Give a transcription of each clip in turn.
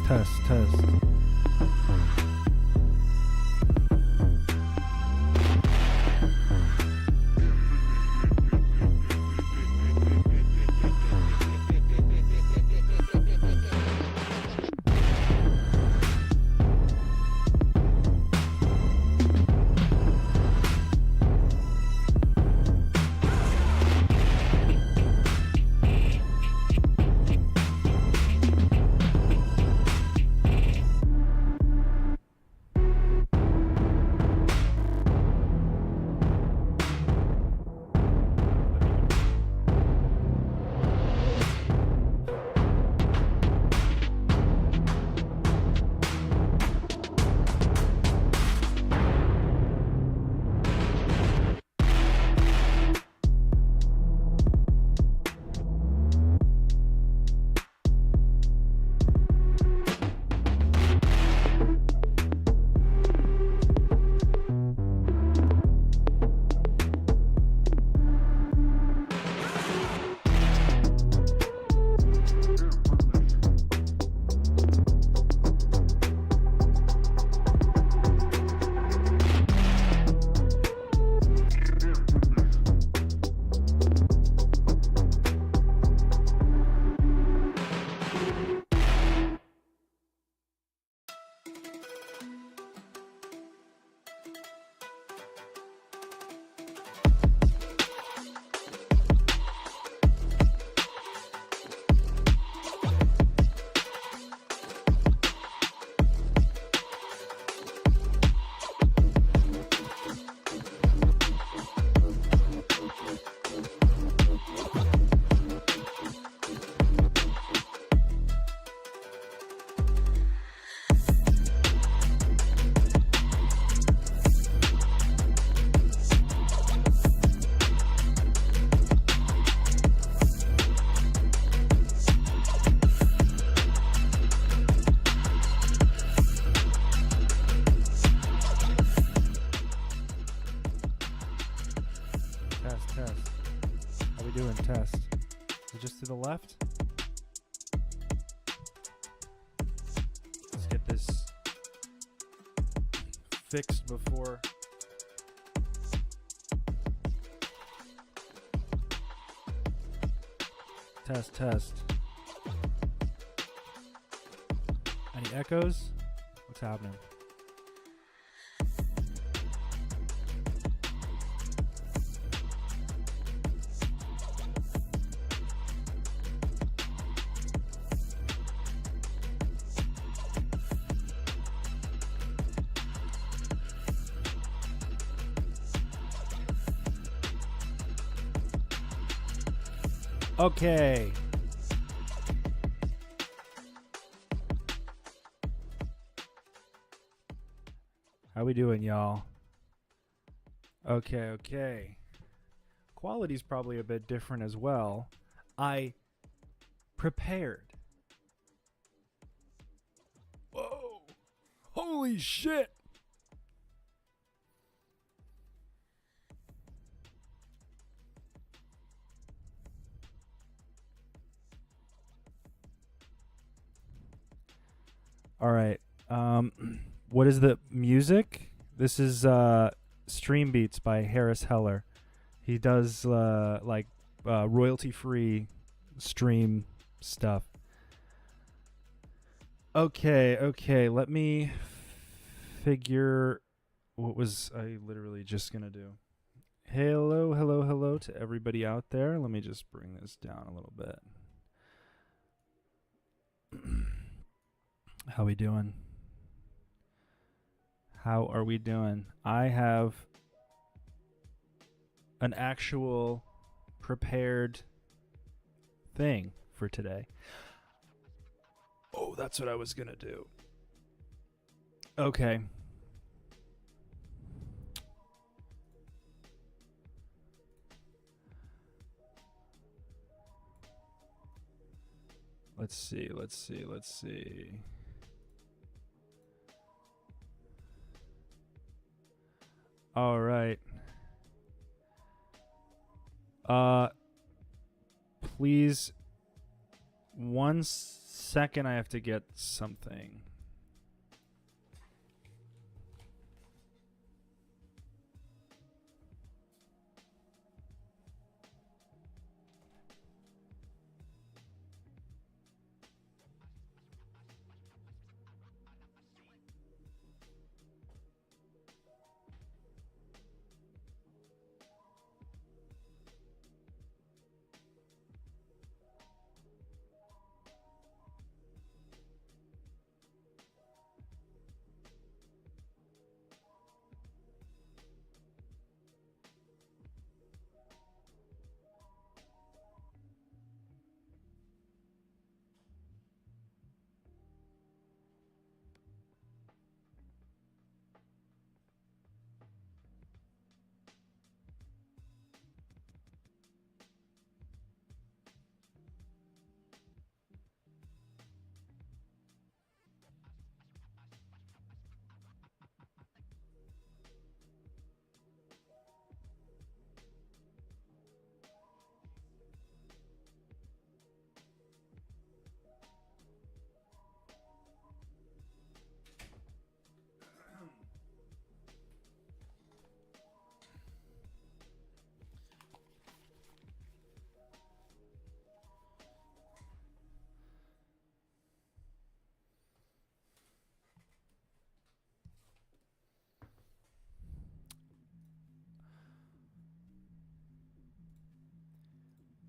Test, test. Test. Is it just to the left? Let's get this fixed before. Test, test. Any echoes? What's happening? Okay. How we doing, y'all? Okay. Quality's probably a bit different as well. I prepared. Whoa. Holy shit. All right. What is the music? This is Stream Beats by Harris Heller. He does royalty-free stream stuff. Okay. Let me figure what was I literally just going to do. Hello to everybody out there. Let me just bring this down a little bit. How we doing? How are we doing? I have an actual prepared thing for today. Oh, that's what I was going to do. Okay. Let's see. All right. Please, 1 second I have to get something.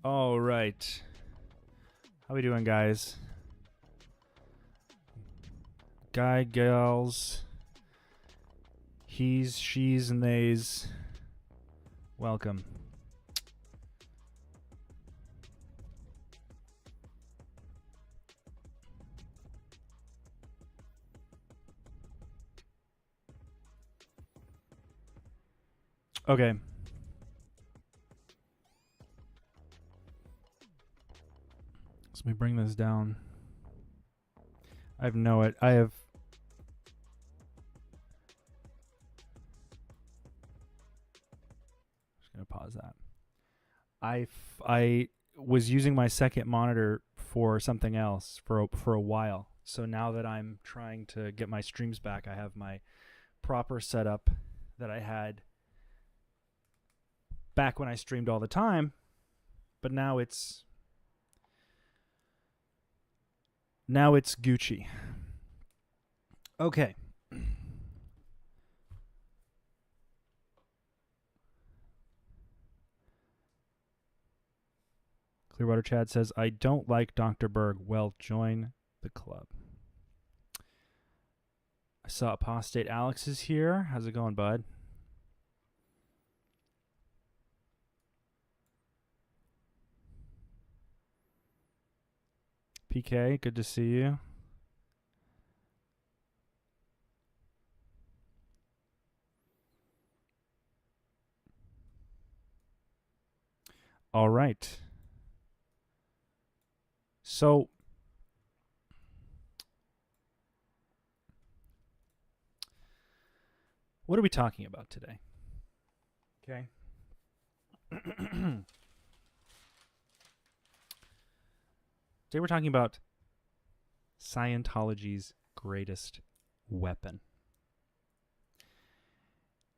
All right. How we doing, guys? Guy, gals, he's, she's, and theys. Welcome. Okay. Let me bring this down. I have just gonna pause that. I was using my second monitor for something else for a while. So now that I'm trying to get my streams back, I have my proper setup that I had back when I streamed all the time, but now it's Gucci. Okay. Clearwater Chad says, I don't like Dr. Berg. Well, join the club. I saw Apostate Alex is here. How's it going, bud? PK, good to see you. All right. So, what are we talking about today? Okay. Today we're talking about Scientology's greatest weapon.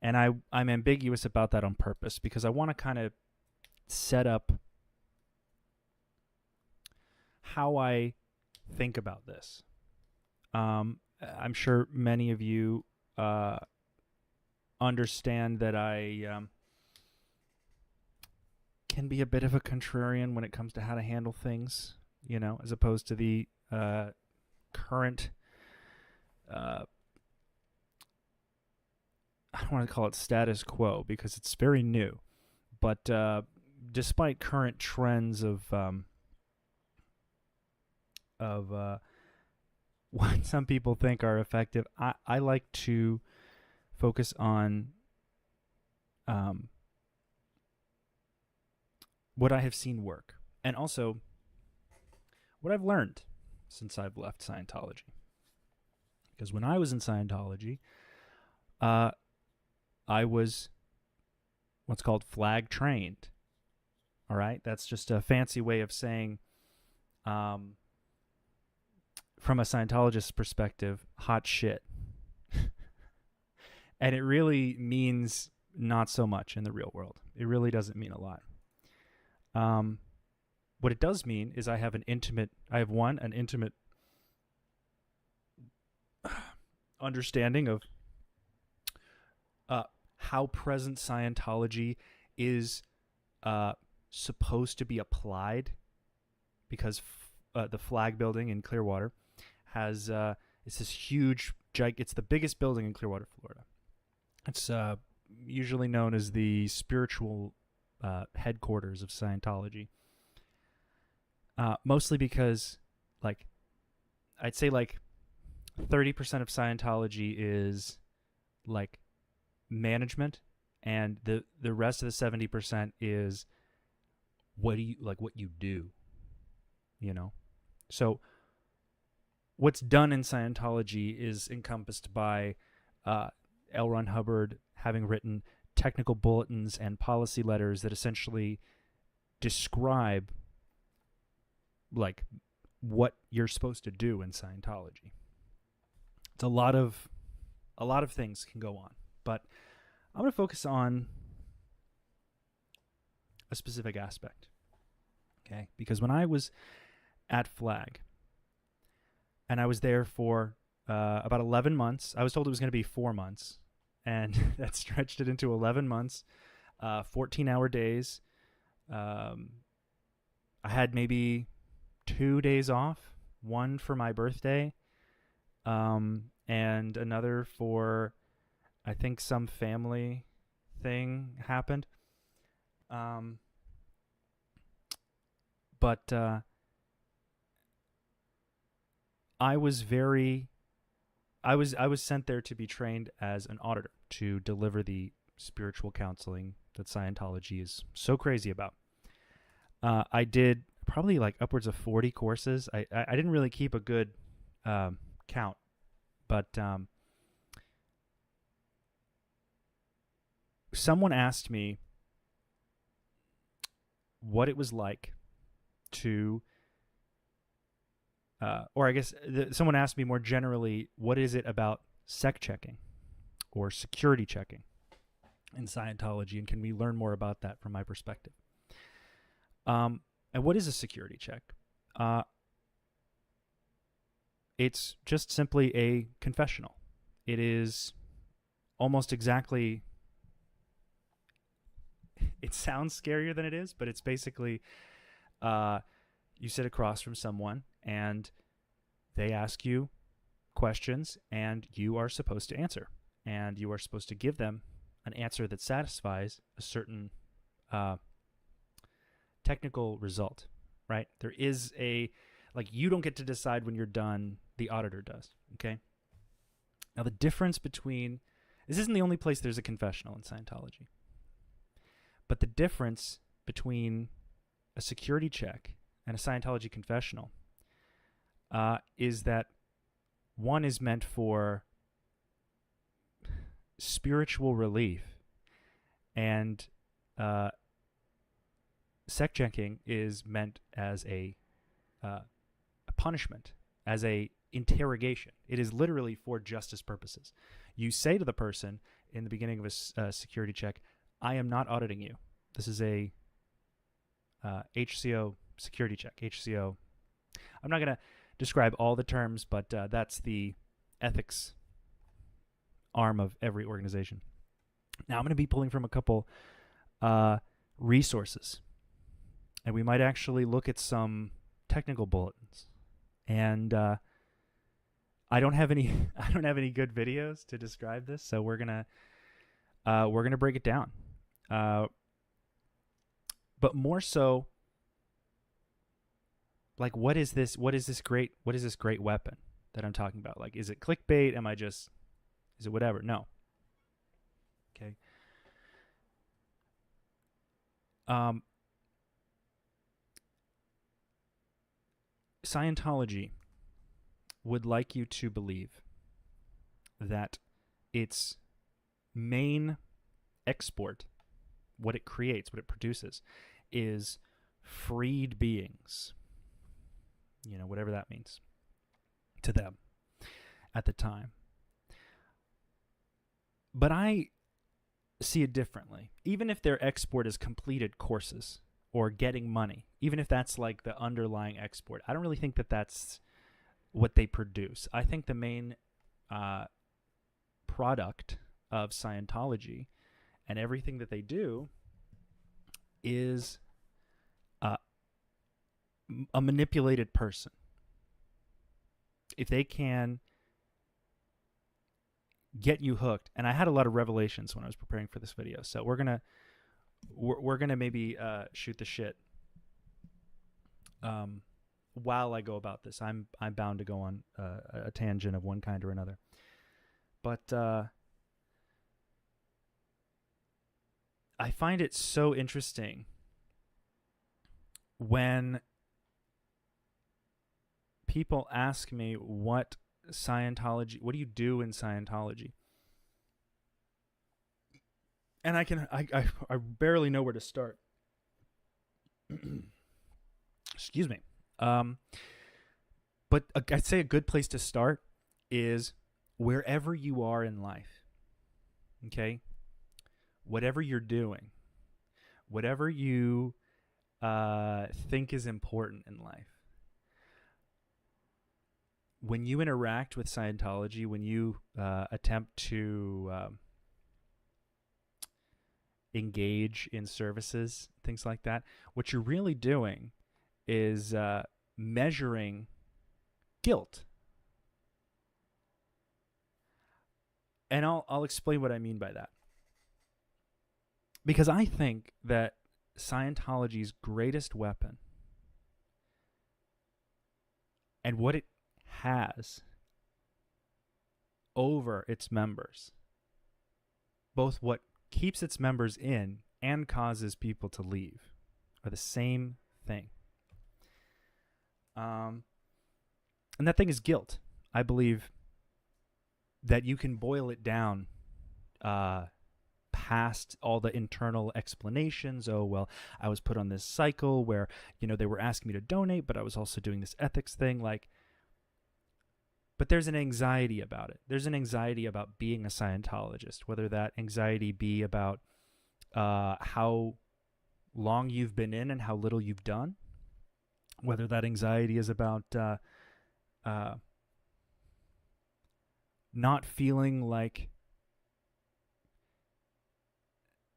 And I'm ambiguous about that on purpose because I want to kind of set up how I think about this. I'm sure many of you understand that I can be a bit of a contrarian when it comes to how to handle things, you know, as opposed to the current, I don't want to call it status quo because it's very new, but despite current trends of what some people think are effective, I like to focus on what I have seen work, and also what I've learned since I've left Scientology. Because when I was in Scientology, I was what's called flag trained. All right, that's just a fancy way of saying from a Scientologist perspective, hot shit. And it really means not so much in the real world. It really doesn't mean a lot. What it does mean is I have an intimate understanding of how present Scientology is supposed to be applied, because the flag building in Clearwater has it's this huge it's the biggest building in Clearwater, Florida. It's usually known as the spiritual headquarters of Scientology. Mostly because, like, I'd say like 30% of Scientology is like management, and the rest of the 70% is what you do, you know? So what's done in Scientology is encompassed by L. Ron Hubbard having written technical bulletins and policy letters that essentially describe like what you're supposed to do in Scientology. It's a lot of things can go on, but I'm going to focus on a specific aspect. Okay? Because when I was at Flag, and I was there for about 11 months. I was told it was going to be 4 months, and that stretched it into 11 months, 14-hour days. I had maybe 2 days off, one for my birthday, and another for, I think, some family thing happened. But I was sent there to be trained as an auditor, to deliver the spiritual counseling that Scientology is so crazy about. I did probably like upwards of 40 courses. I didn't really keep a good count, but someone asked me what it was like to or I guess someone asked me more generally, what is it about sec checking or security checking in Scientology, and can we learn more about that from my perspective? And what is a security check? It's just simply a confessional. It is almost exactly, it sounds scarier than it is, but it's basically you sit across from someone and they ask you questions and you are supposed to answer. And you are supposed to give them an answer that satisfies a certain technical result, right? There is you don't get to decide when you're done, the auditor does, okay? Now the difference between, this isn't the only place there's a confessional in Scientology, but the difference between a security check and a Scientology confessional is that one is meant for spiritual relief, and sec checking is meant as a punishment, as a interrogation. It is literally for justice purposes. You say to the person in the beginning of a security check, I am not auditing you. This is a HCO security check. HCO. I'm not going to describe all the terms, but that's the ethics arm of every organization. Now I'm going to be pulling from a couple resources, and we might actually look at some technical bulletins. And I don't have any good videos to describe this, so we're gonna break it down. But more so, like, what is this great weapon that I'm talking about? Like, is it clickbait? Is it whatever? No. Okay. Scientology would like you to believe that its main export, what it creates, what it produces, is freed beings. You know, whatever that means. to them at the time. But I see it differently. Even if their export is completed courses or getting money, even if that's like the underlying export, I don't really think that that's what they produce. I think the main product of Scientology and everything that they do is a manipulated person. If they can get you hooked, and I had a lot of revelations when I was preparing for this video, so we're gonna maybe shoot the shit while I go about this. I'm bound to go on a tangent of one kind or another, but I find it so interesting when people ask me what do you do in Scientology? And I barely know where to start. Excuse me. But I'd say a good place to start is wherever you are in life. Okay? Whatever you're doing, whatever you think is important in life. When you interact with Scientology, when you attempt to engage in services, things like that, what you're really doing is measuring guilt. And I'll explain what I mean by that. Because I think that Scientology's greatest weapon and what it has over its members, both what keeps its members in and causes people to leave, are the same thing. And that thing is guilt. I believe that you can boil it down past all the internal explanations. Oh, well, I was put on this cycle where, they were asking me to donate, but I was also doing this ethics thing. But there's an anxiety about it. There's an anxiety about being a Scientologist, whether that anxiety be about how long you've been in and how little you've done, whether that anxiety is about not feeling like,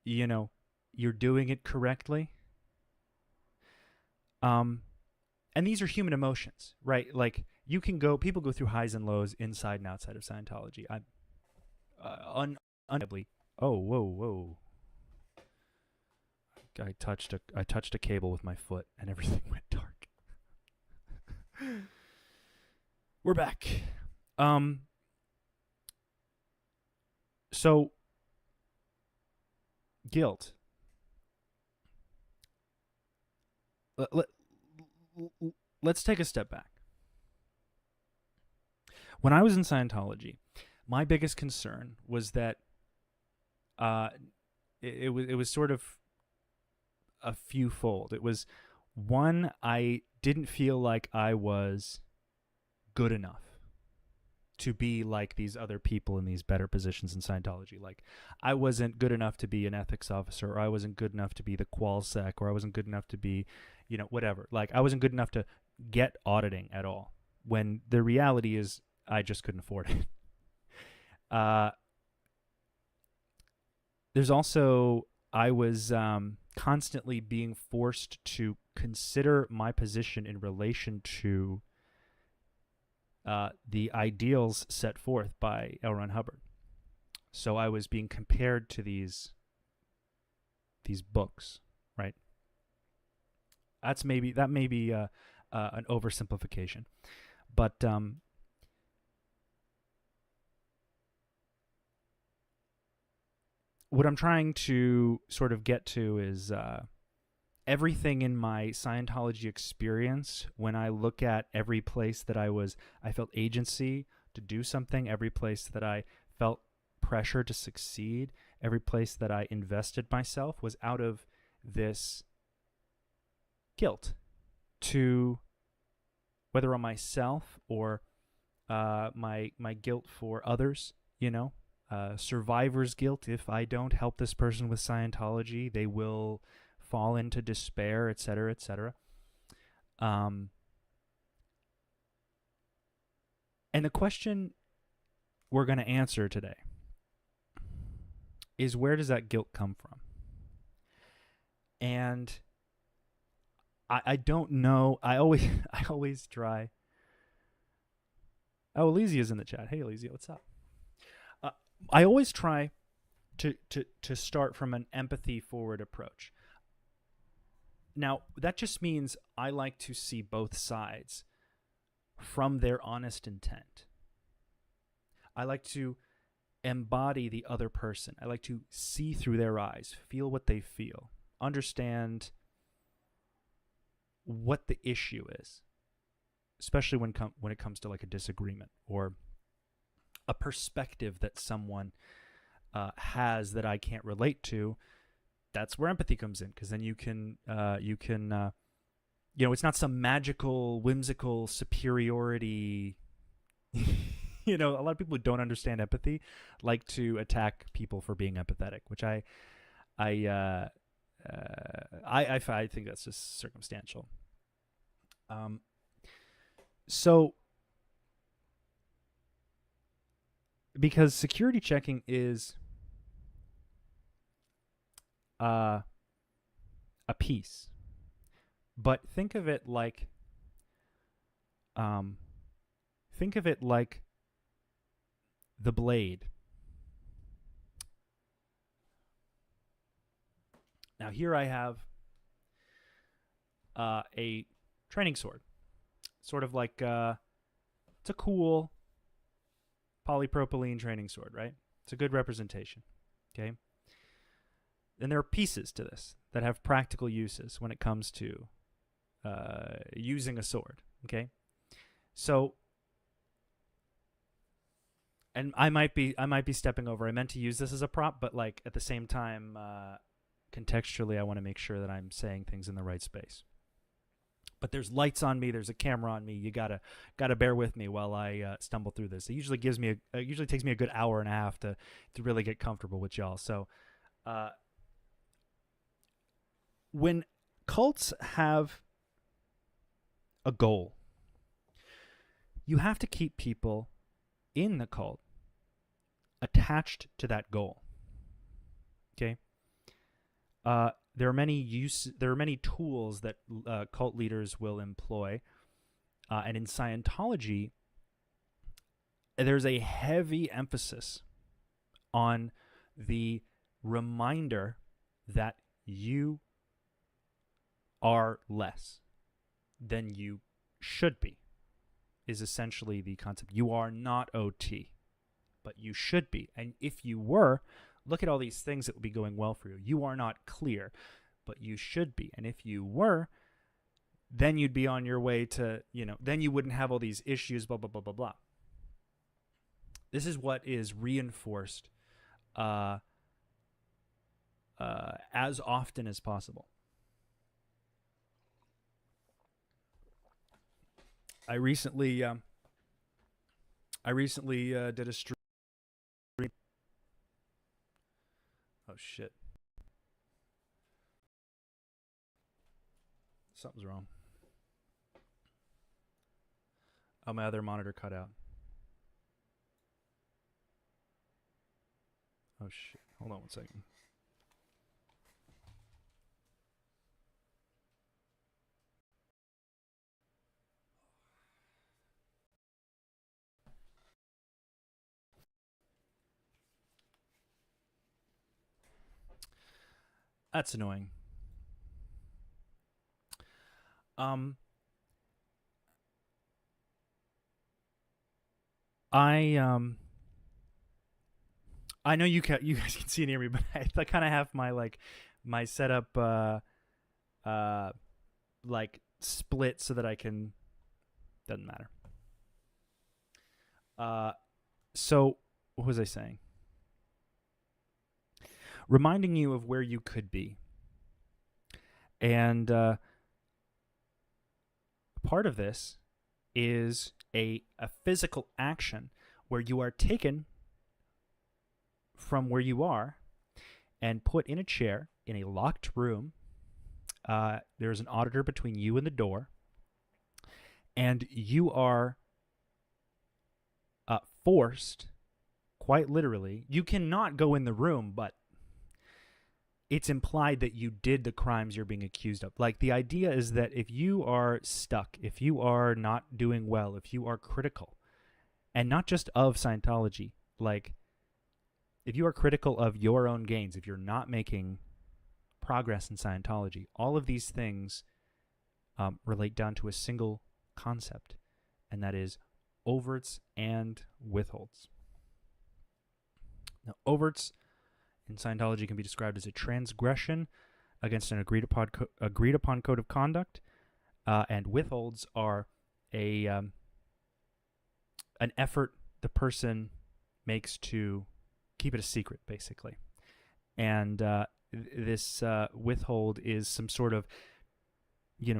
you're doing it correctly. And these are human emotions, right? Like, people go through highs and lows inside and outside of Scientology. Undeniably. Oh, whoa. I touched a cable with my foot and everything went dark. We're back. So guilt. Let's take a step back. When I was in Scientology, my biggest concern was that it was sort of a fewfold. It was, one, I didn't feel like I was good enough to be like these other people in these better positions in Scientology. Like, I wasn't good enough to be an ethics officer, or I wasn't good enough to be the qualsec, or I wasn't good enough to be, whatever. Like, I wasn't good enough to get auditing at all, when the reality is I just couldn't afford it. There's also, I was constantly being forced to consider my position in relation to the ideals set forth by L. Ron Hubbard. So I was being compared to these books, right? That may be an oversimplification, but what I'm trying to sort of get to is everything in my Scientology experience, when I look at every place that I felt agency to do something, every place that I felt pressure to succeed, every place that I invested myself, was out of this guilt to, whether on myself or my guilt for others, survivor's guilt. If I don't help this person with Scientology, they will fall into despair, etc., etc. And the question we're going to answer today is, where does that guilt come from? And I don't know. I always try. Oh, Elysia's in the chat. Hey, Elysia, what's up? I always try to start from an empathy forward approach. Now, that just means I like to see both sides from their honest intent. I like to embody the other person. I like to see through their eyes, feel what they feel, understand what the issue is, especially when it comes to like a disagreement or a perspective that someone has that I can't relate to. That's where empathy comes in, because then you can it's not some magical, whimsical superiority. A lot of people who don't understand empathy like to attack people for being empathetic, which I think that's just circumstantial. So, because security checking is a piece, but think of it like the blade. Now here I have a training sword, sort of like it's a cool polypropylene training sword, right? It's a good representation. Okay. And there are pieces to this that have practical uses when it comes to using a sword. Okay. So, and I might be stepping over. I meant to use this as a prop, but like at the same time, contextually, I want to make sure that I'm saying things in the right space. But there's lights on me. There's a camera on me. You gotta bear with me while I stumble through this. It usually usually takes me a good hour and a half to really get comfortable with y'all. So, when cults have a goal, you have to keep people in the cult attached to that goal. Okay. There are many tools that cult leaders will employ, and in Scientology, there's a heavy emphasis on the reminder that you are less than you should be, is essentially the concept. You are not OT, but you should be. And if you were, look at all these things that would be going well for you. You are not clear, but you should be. And if you were, then you'd be on your way to, then you wouldn't have all these issues, blah, blah, blah, blah, blah. This is what is reinforced as often as possible. I recently did a stream. Oh shit! Something's wrong. Oh, my other monitor cut out. Oh shit! Hold on one second. That's annoying. I know you guys can see and hear me, but I kind of have my setup like split so that I can. Doesn't matter. So what was I saying? Reminding you of where you could be. And part of this is a physical action where you are taken from where you are and put in a chair in a locked room. There's an auditor between you and the door, and you are forced, quite literally. You cannot go in the room, but it's implied that you did the crimes you're being accused of. Like, the idea is that if you are stuck, if you are not doing well, if you are critical, and not just of Scientology, like, if you are critical of your own gains, if you're not making progress in Scientology, all of these things relate down to a single concept, and that is overts and withholds. Now, overts in Scientology can be described as a transgression against an agreed upon code of conduct, and withholds are an effort the person makes to keep it a secret, basically. And this withhold is some sort of,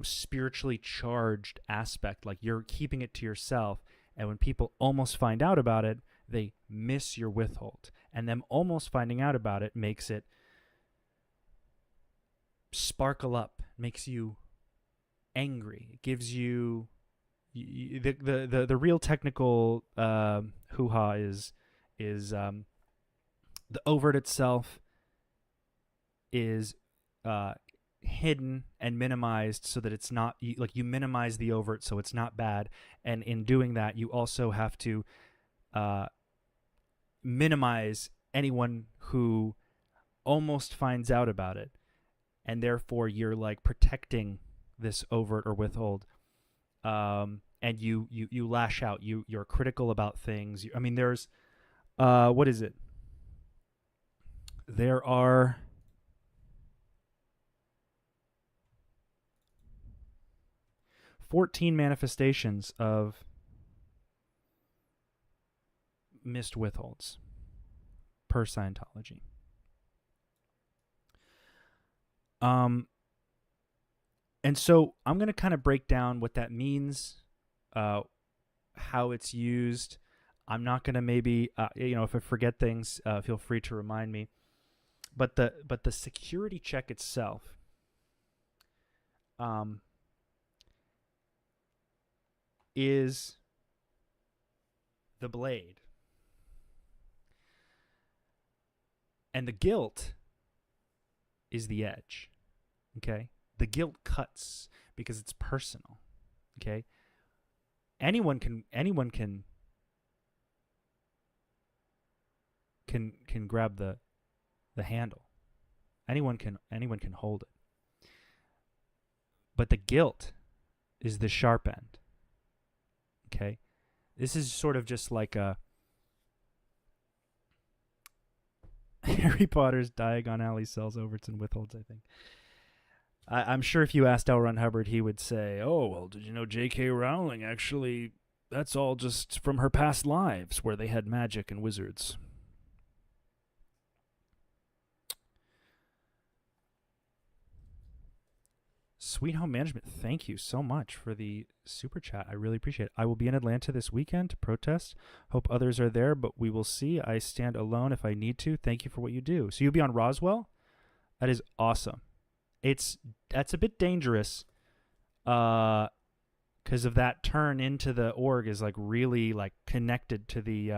spiritually charged aspect. Like, you're keeping it to yourself, and when people almost find out about it, they miss your withhold. And them almost finding out about it makes it sparkle up, makes you angry. It gives you the real technical hoo-ha is the overt itself is hidden and minimized so that it's not, like, you minimize the overt so it's not bad, and in doing that you also have to minimize anyone who almost finds out about it, and therefore you're like protecting this overt or withhold, and you lash out, you're critical about things. There's what is it? There are 14 manifestations of missed withholds per Scientology. And so I'm going to kind of break down what that means, how it's used. I'm not going to maybe, if I forget things, feel free to remind me. But the security check itself, is the blade. And the guilt is the edge. Okay? The guilt cuts because it's personal. Okay? Anyone can grab the handle. Anyone can hold it. But the guilt is the sharp end. Okay? This is sort of just like a Harry Potter's Diagon Alley sells overts and withholds, I think. I'm sure if you asked L. Ron Hubbard, he would say, oh, well, did you know J.K. Rowling actually, that's all just from her past lives where they had magic and wizards. Sweet Home Management, thank you so much for the super chat. I really appreciate it. I will be in Atlanta this weekend to protest. Hope others are there, but we will see. I stand alone if I need to. Thank you for what you do. So you'll be on Roswell? That is awesome. That's a bit dangerous because of that turn into the org is like really like connected to the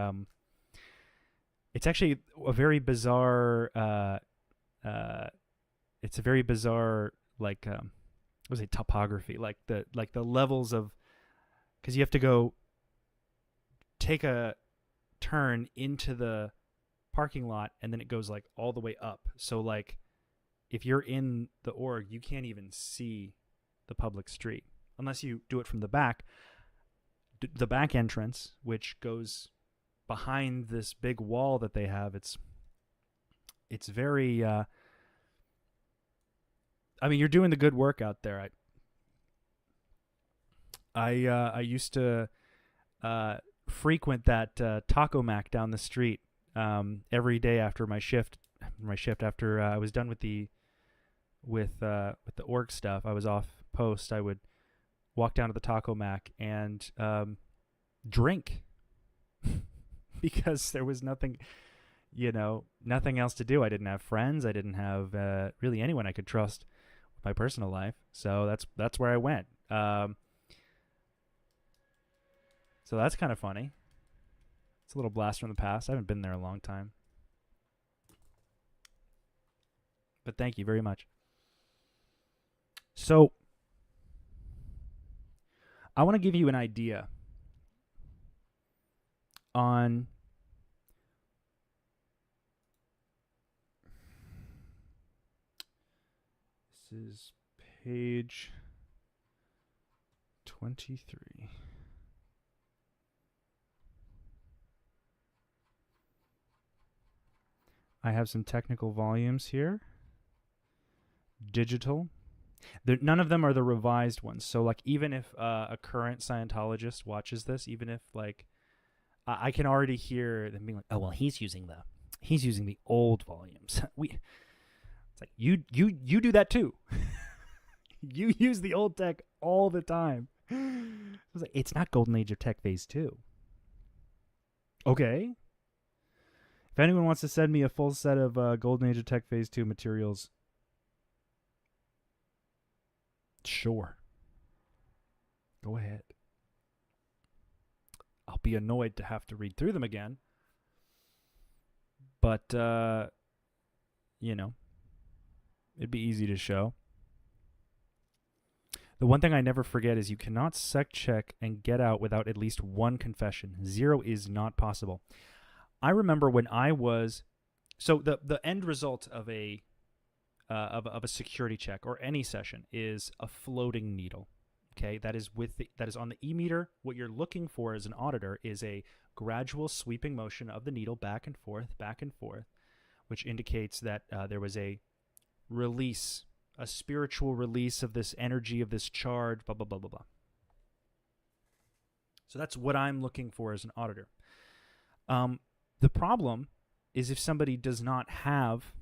it's actually a very bizarre it's a very bizarre like what was it, topography, like the levels of, because you have to go take a turn into the parking lot and then it goes like all the way up. So like if you're in the org, you can't even see the public street unless you do it from the back. The back entrance, which goes behind this big wall that they have, it's very you're doing the good work out there. I used to frequent that Taco Mac down the street every day after my shift. After I was done with the org stuff, I was off post. I would walk down to the Taco Mac, and drink because there was nothing, nothing else to do. I didn't have friends. I didn't have really anyone I could trust with my personal life. So that's where I went. So that's kind of funny. It's a little blast from the past. I haven't been there a long time. But thank you very much. So I want to give you an idea on this is page 23. I have some technical volumes here. Digital. None of them are the revised ones. So, like, even if a current Scientologist watches this, even if, like, I can already hear them being like, "Oh, well, he's using the old volumes." It's like you do that too. You use the old tech all the time. I was like, it's not Golden Age of Tech Phase 2. Okay. If anyone wants to send me a full set of Golden Age of Tech Phase 2 materials, sure. Go ahead. I'll be annoyed to have to read through them again. But, it'd be easy to show. The one thing I never forget is you cannot sect check and get out without at least one confession. 0 is not possible. I remember when I was... So the end result of a security check or any session is a floating needle. Okay, that is on the e-meter. What you're looking for as an auditor is a gradual sweeping motion of the needle back and forth, which indicates that there was a release, a spiritual release of this energy, of this charge, blah, blah, blah, blah, blah. So that's what I'm looking for as an auditor. The problem is if somebody does not have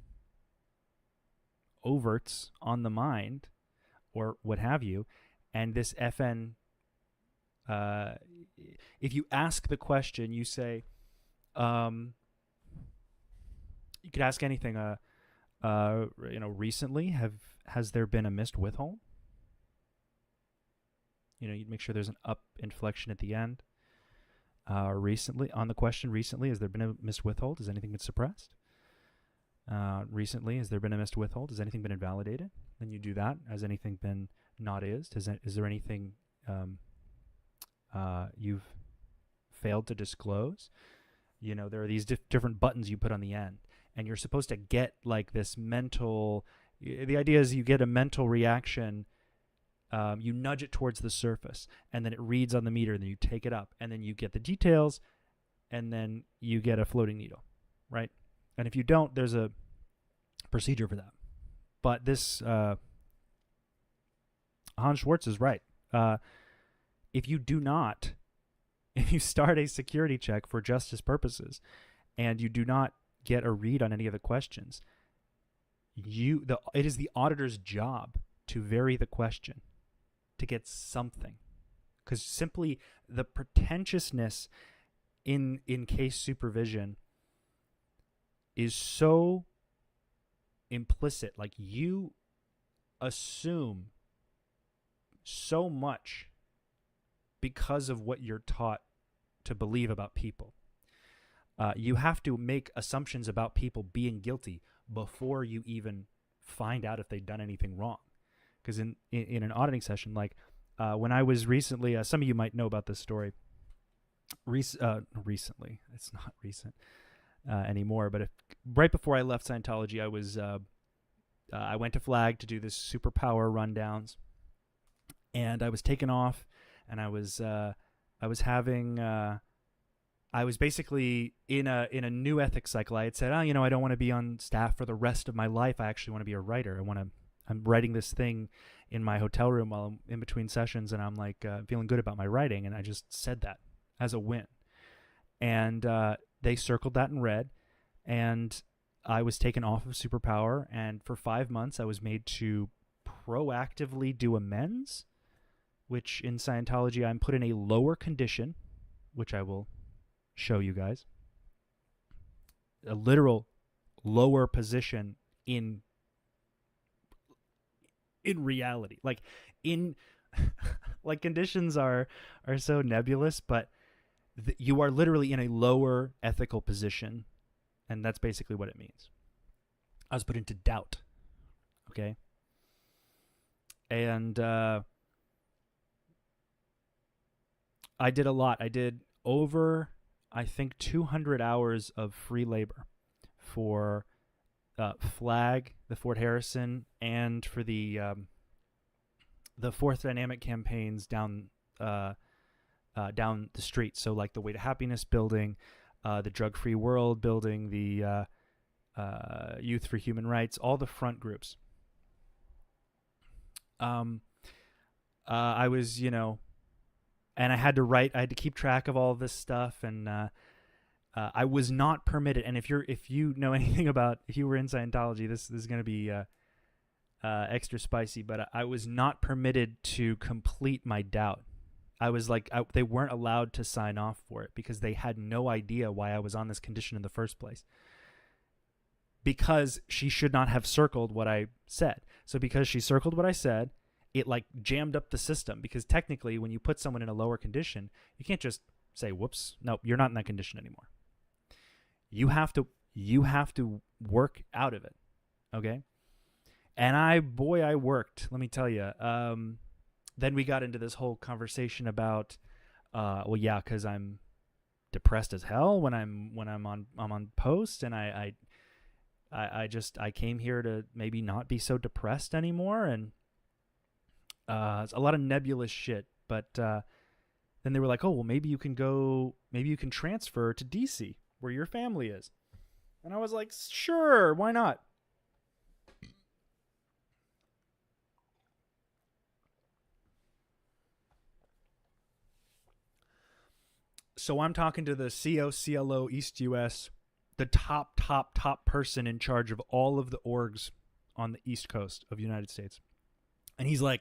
overts on the mind or what have you, and this FN, if you ask the question, you say, you could ask anything, recently, has there been a missed withhold? You'd make sure there's an up inflection at the end. Recently, on the question, recently, has there been a missed withhold? Has anything been suppressed? Recently, has there been a missed withhold? Has anything been invalidated? Then you do that. Has anything been not is? Is there anything you've failed to disclose? There are these different buttons you put on the end, and you're supposed to get like this mental... The idea is you get a mental reaction. You nudge it towards the surface, and then it reads on the meter, and then you take it up, and then you get the details, and then you get a floating needle, right? And if you don't, there's a procedure for that. But this, Hans Schwartz is right. If you start a security check for justice purposes, and you do not get a read on any of the questions, it is the auditor's job to vary the question, to get something. Because simply the pretentiousness in case supervision is so implicit. Like, you assume so much because of what you're taught to believe about people. You have to make assumptions about people being guilty before you even find out if they've done anything wrong. Because in an auditing session, like when I was recently, some of you might know about this story. Recently, it's not recent anymore, but right before I left Scientology, I went to Flag to do this superpower rundowns, and I was taken off, and I was basically in a new ethics cycle. I had said, I don't want to be on staff for the rest of my life. I actually want to be a writer. I'm writing this thing in my hotel room while I'm in between sessions, and I'm like feeling good about my writing, and I just said that as a win. And they circled that in red, and I was taken off of superpower, and for 5 months I was made to proactively do amends, which in Scientology I'm put in a lower condition, which I will show you guys. A literal lower position in reality. Like in like conditions are so nebulous, but you are literally in a lower ethical position, and that's basically what it means. I was put into doubt. Okay? And I did a lot. I did over, I think, 200 hours of free labor for Flag, the Fort Harrison, and for the Fourth Dynamic campaigns down the street. So like the Way to Happiness building, the Drug Free World building, the Youth for Human Rights, all the front groups. I was, and I had to keep track of all this stuff, and I was not permitted. And if you know anything about, if you were in Scientology, this is going to be extra spicy, but I was not permitted to complete my doubt. I was like, they weren't allowed to sign off for it because they had no idea why I was on this condition in the first place. Because she should not have circled what I said. So because she circled what I said, it like jammed up the system, because technically when you put someone in a lower condition, you can't just say, whoops, no, you're not in that condition anymore. You have to work out of it. Okay? And I worked, let me tell you. Then we got into this whole conversation about, well, yeah, because I'm depressed as hell when I'm on post, and I came here to maybe not be so depressed anymore, and it's a lot of nebulous shit. But then they were like, oh, well, maybe you can transfer to DC where your family is, and I was like, sure, why not? So I'm talking to the COCLO East US, the top person in charge of all of the orgs on the East Coast of the United States. And he's like,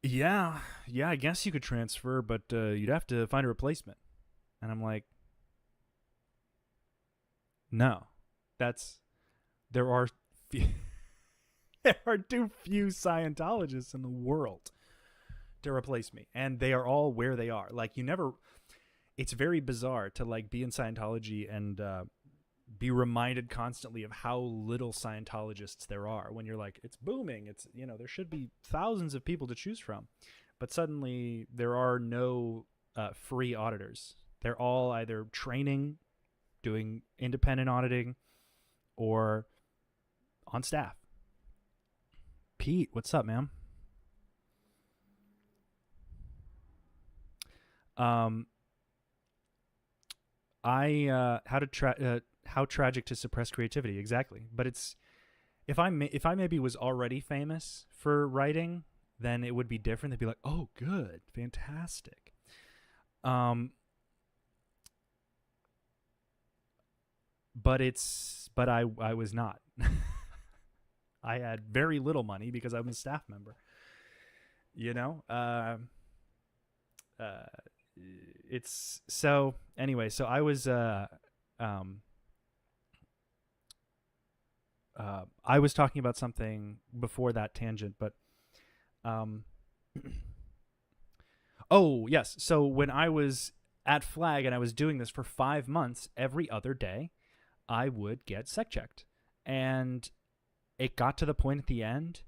yeah, I guess you could transfer, but you'd have to find a replacement. And I'm like, no, there are too few Scientologists in the world to replace me, and they are all where they are. Like, it's very bizarre to like be in Scientology and be reminded constantly of how little Scientologists there are, when you're like, it's booming, it's, there should be thousands of people to choose from, but suddenly there are no free auditors. They're all either training, doing independent auditing, or on staff. Pete, what's up, man? How tragic to suppress creativity, exactly. But it's, if I maybe was already famous for writing, then it would be different. They'd be like, oh, good, fantastic. But I was not. I had very little money because I'm a staff member. It's so anyway. So I was I was talking about something before that tangent, but oh yes. So when I was at Flag and I was doing this for 5 months, every other day, I would get sec checked, and it got to the point at the end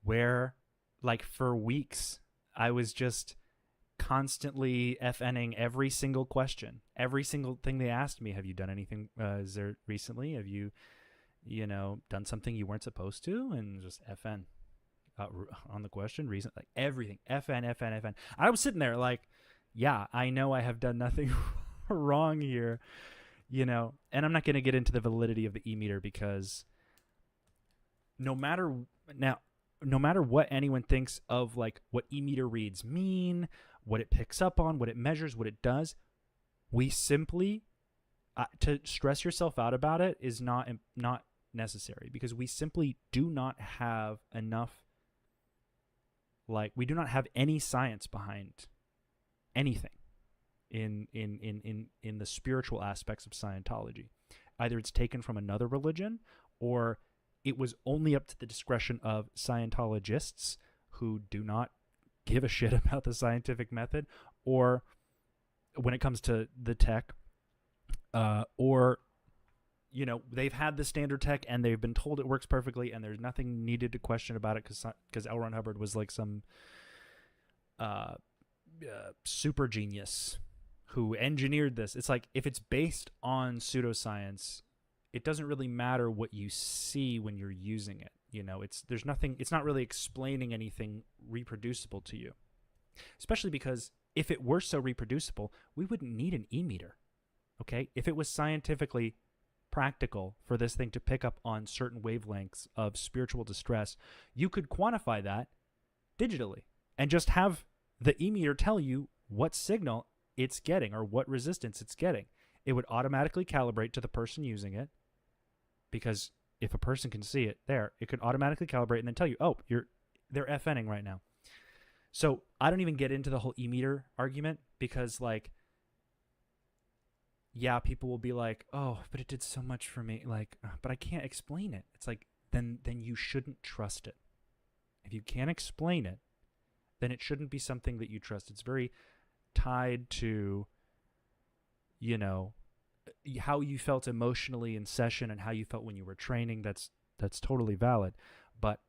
where, like, for weeks, I was just constantly FNing every single question, every single thing they asked me. Have you done anything? Is there recently? Have you, done something you weren't supposed to? And just FN on the question. Reason, like everything. FN. I was sitting there like, yeah, I know I have done nothing wrong here, and I'm not going to get into the validity of the e-meter, because no matter what anyone thinks of like what e-meter reads mean, what it picks up on, what it measures, what it does, we simply to stress yourself out about it is not necessary, because we simply do not have enough, like, we do not have any science behind anything in the spiritual aspects of Scientology. Either it's taken from another religion, or it was only up to the discretion of Scientologists who do not give a shit about the scientific method, or when it comes to the tech, or they've had the standard tech and they've been told it works perfectly and there's nothing needed to question about it because L. Ron Hubbard was like some super genius who engineered this. It's like, if it's based on pseudoscience, it doesn't really matter what you see when you're using it. It's not really explaining anything reproducible to you, especially because if it were so reproducible, we wouldn't need an e-meter. Okay? If it was scientifically practical for this thing to pick up on certain wavelengths of spiritual distress, you could quantify that digitally and just have the e-meter tell you what signal it's getting or what resistance it's getting. It would automatically calibrate to the person using it, because if a person can see it there, it could automatically calibrate and then tell you, oh, they're FNing right now. So I don't even get into the whole e-meter argument, because like, yeah, people will be like, oh, but it did so much for me. Like, but I can't explain it. It's like, then you shouldn't trust it. If you can't explain it, then it shouldn't be something that you trust. It's very tied to, how you felt emotionally in session and how you felt when you were training. That's totally valid. But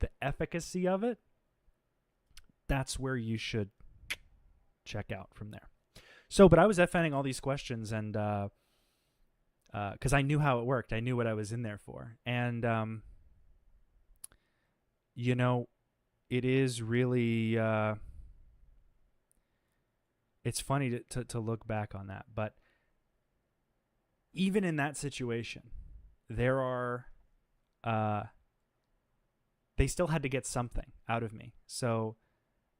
the efficacy of it, that's where you should check out from there. So, but I was FNing all these questions, and because I knew how it worked. I knew what I was in there for. And, it is really, it's funny to look back on that. But even in that situation, there are, they still had to get something out of me. So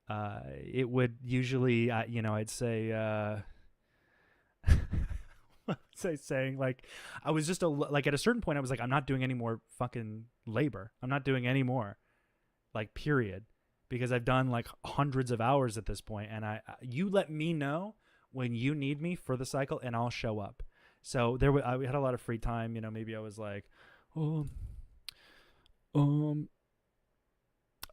it would usually, I'd say, saying like, I was just like at a certain point I was like, I'm not doing any more fucking labor. I'm not doing any more, like, period, because I've done like hundreds of hours at this point, and you let me know when you need me for the cycle and I'll show up. So I had a lot of free time. Maybe I was like, or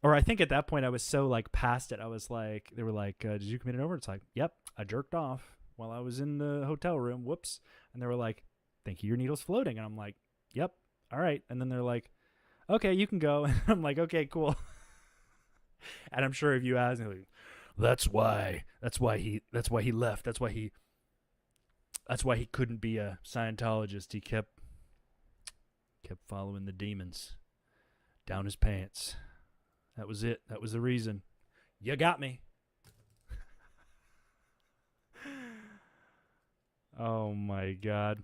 I think at that point I was so like past it. I was like, they were like, did you commit an overt? It's like, yep, I jerked off while I was in the hotel room. Whoops. And they were like, thank you, your needle's floating. And I'm like, yep, all right. And then they're like, okay, you can go. And I'm like, okay, cool. And I'm sure if you ask, like, that's why he left. That's why he couldn't be a Scientologist. He kept following the demons down his pants. That was it. That was the reason. You got me. Oh my God.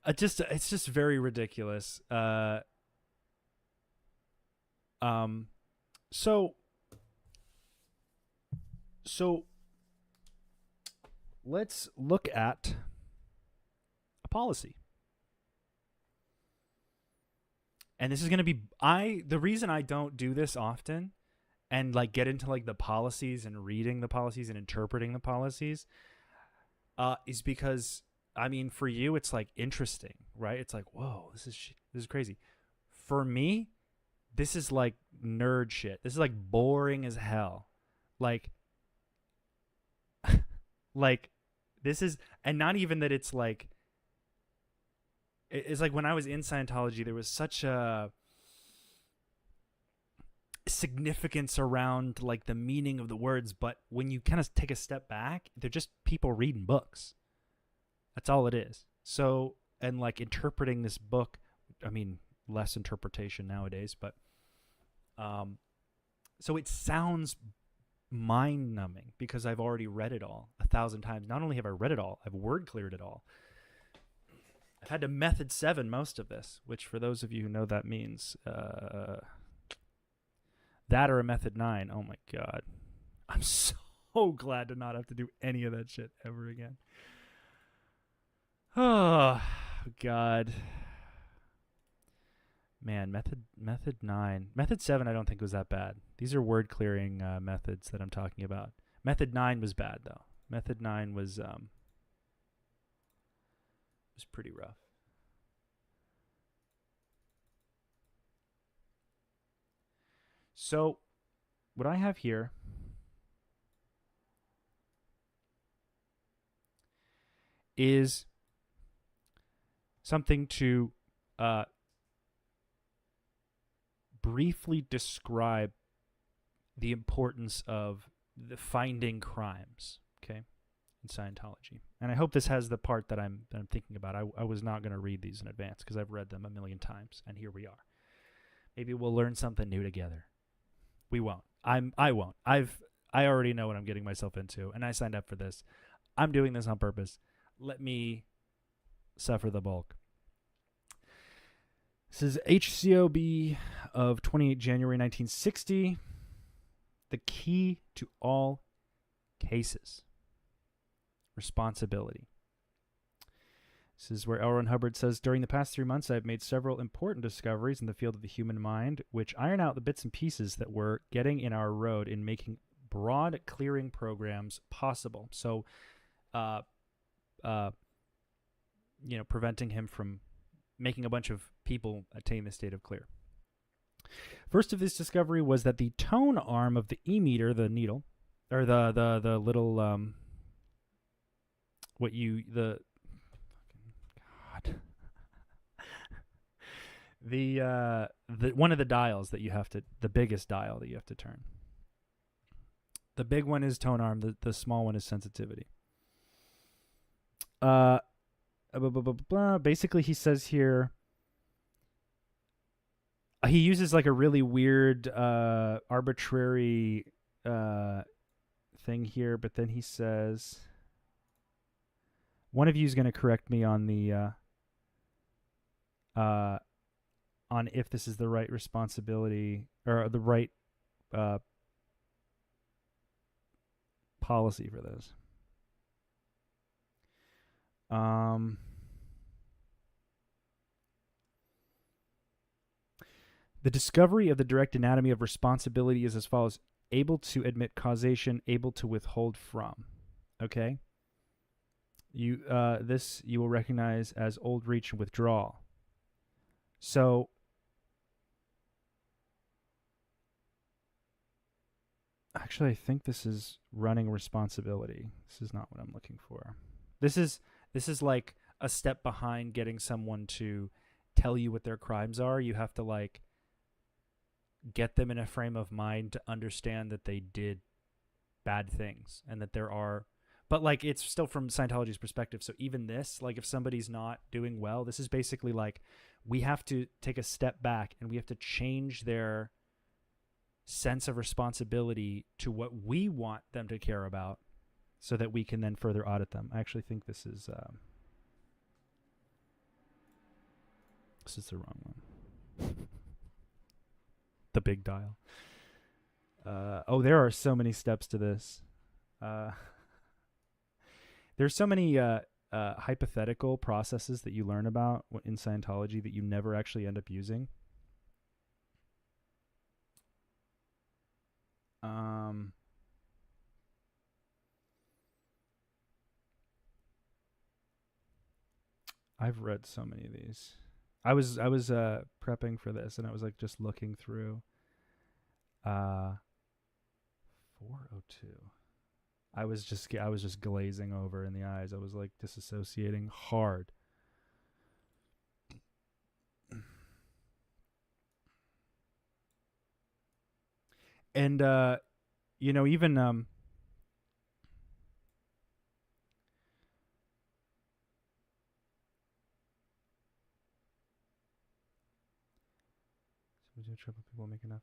It's just very ridiculous. So let's look at a policy. And this is going to be, the reason I don't do this often and like get into like the policies and reading the policies and interpreting the policies is because, I mean, for you, it's like interesting, right? It's like, whoa, this is crazy. For me, this is like nerd shit. This is like boring as hell. Like this is, and not even that it's like, it's like when I was in Scientology, there was such a significance around like the meaning of the words, but when you kind of take a step back, they're just people reading books. That's all it is. So, and like interpreting this book, I mean, less interpretation nowadays, but so it sounds mind-numbing because I've already read it all 1,000 times. Not only have I read it all, I've word cleared it all. I've had to method 7 most of this, which for those of you who know that means that or a method 9. Oh my God. I'm so glad to not have to do any of that shit ever again. Oh God. Man, method 9. Method 7 I don't think was that bad. These are word clearing methods that I'm talking about. Method 9 was bad though. Method 9 was pretty rough. So, what I have here is something to briefly describe the importance of the finding crimes, okay, in Scientology. And I hope this has the part that I'm thinking about. I was not going to read these in advance because I've read them a million times, and here we are. Maybe we'll learn something new together. We won't. I won't. I already know what I'm getting myself into, and I signed up for this. I'm doing this on purpose. Let me suffer the bulk. This is HCOB of 28 January 1960. The key to all cases. Responsibility. This is where L. Ron Hubbard says, during the past 3 months, I have made several important discoveries in the field of the human mind, which iron out the bits and pieces that were getting in our road in making broad clearing programs possible. So, preventing him from making a bunch of people attain the state of clear. First of this discovery was that the tone arm of the E-meter, the needle, or the little the one of the dials that you have to, the biggest dial that you have to turn. The big one is tone arm. The small one is sensitivity. Basically, he says here, he uses like a really weird, arbitrary thing here, but then he says, one of you is going to correct me on the on if this is the right responsibility or the right policy for this. The discovery of the direct anatomy of responsibility is as follows: able to admit causation, able to withhold from. Okay? This you will recognize as old reach and withdrawal. So actually, I think this is running responsibility. This is not what I'm looking for. This is like a step behind getting someone to tell you what their crimes are. You have to like get them in a frame of mind to understand that they did bad things and that there are, but like it's still from Scientology's perspective. So even this, like if somebody's not doing well, this is basically like we have to take a step back and we have to change their sense of responsibility to what we want them to care about so that we can then further audit them. I actually think this is the wrong one. The big dial. There are so many steps to this. There's so many hypothetical processes that you learn about in Scientology that you never actually end up using. I've read so many of these. I was prepping for this and I was like just looking through 402. I was just glazing over in the eyes. I was like disassociating hard. And even trouble people make enough.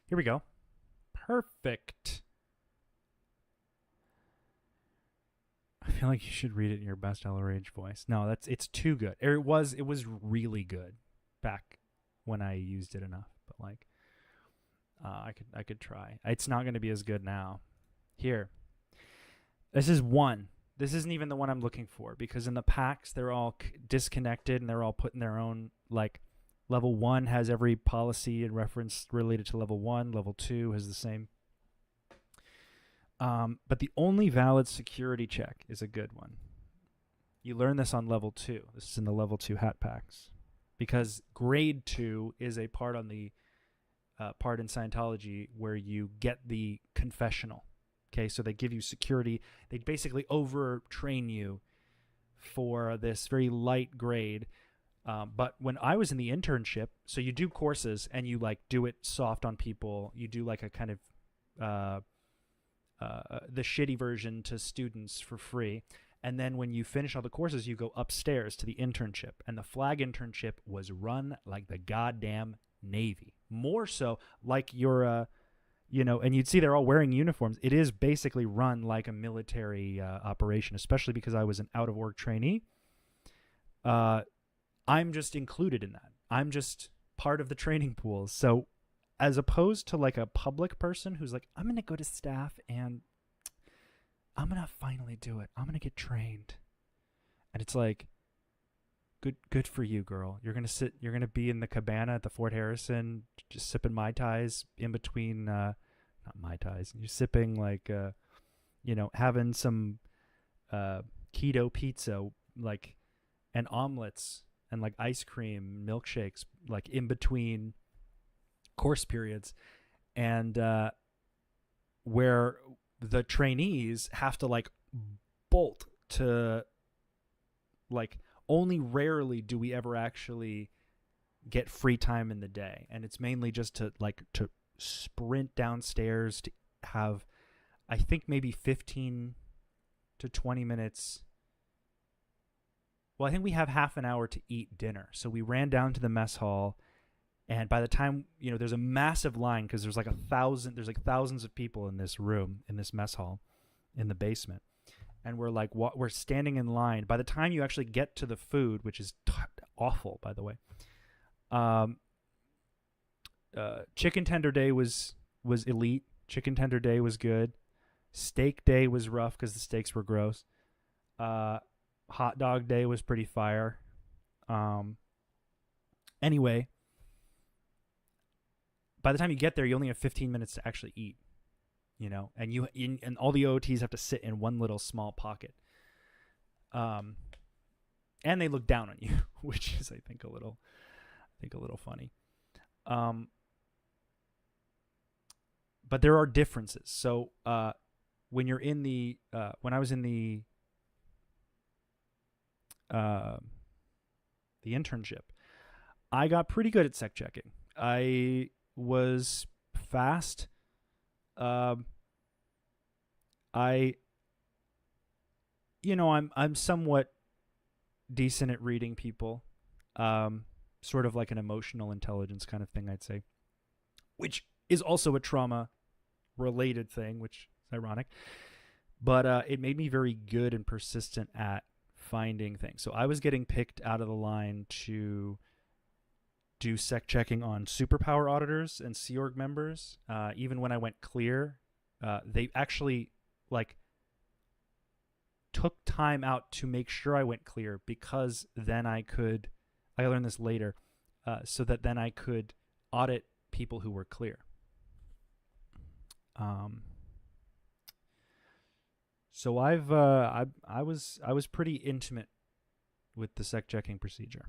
Here we go. Perfect. I feel like you should read it in your best LRH voice. No, it's too good. It was really good back when I used it enough, but like I could try. It's not going to be as good now. Here. This is 1. This isn't even the one I'm looking for, because in the packs they're all disconnected and they're all put in their own, like, level 1 has every policy and reference related to level 1. Level 2 has the same. But the only valid security check is a good one. You learn this on level 2. This is in the level 2 hat packs, because grade 2 is a part on the part in Scientology where you get the confessional. Okay, so they give you security. They basically overtrain you for this very light grade. But when I was in the internship, so you do courses and you like do it soft on people. You do like a kind of the shitty version to students for free. And then when you finish all the courses, you go upstairs to the internship. And the flag internship was run like the goddamn Navy. More so like you're, and you'd see they're all wearing uniforms. It is basically run like a military operation, especially because I was an out-of-work trainee. I'm just included in that. I'm just part of the training pool. So as opposed to like a public person who's like, I'm going to go to staff and I'm going to finally do it. I'm going to get trained. And it's like, good for you, girl. You're going to be in the cabana at the Fort Harrison, just sipping Mai Tais in between, not Mai Tais. You're sipping like, having some keto pizza, like, and omelets and like ice cream, milkshakes, like in between course periods. And where the trainees have to like bolt to, like, only rarely do we ever actually get free time in the day. And it's mainly just to sprint downstairs to have, I think, maybe 15 to 20 minutes. Well, I think we have half an hour to eat dinner. So we ran down to the mess hall, and by the time, there's a massive line because there's like thousands of people in this room, in this mess hall, in the basement. And we're standing in line. By the time you actually get to the food, which is awful, by the way, chicken tender day was elite. Chicken tender day was good. Steak day was rough because the steaks were gross. Hot dog day was pretty fire. Anyway, by the time you get there, you only have 15 minutes to actually eat, and all the OTs have to sit in one little small pocket. And they look down on you, which is, I think, a little funny. But there are differences. So, when you're in the, when I was in the internship, I got pretty good at sec checking. I was fast. I'm somewhat decent at reading people. Sort of like an emotional intelligence kind of thing, I'd say, which is also a trauma related thing, which is ironic. But it made me very good and persistent at finding things. So I was getting picked out of the line to do sec checking on superpower auditors and Sea Org members. Even when I went clear, they actually took time out to make sure I went clear, because then I learned this later, so that then I could audit people who were clear. So I was pretty intimate with the sec checking procedure.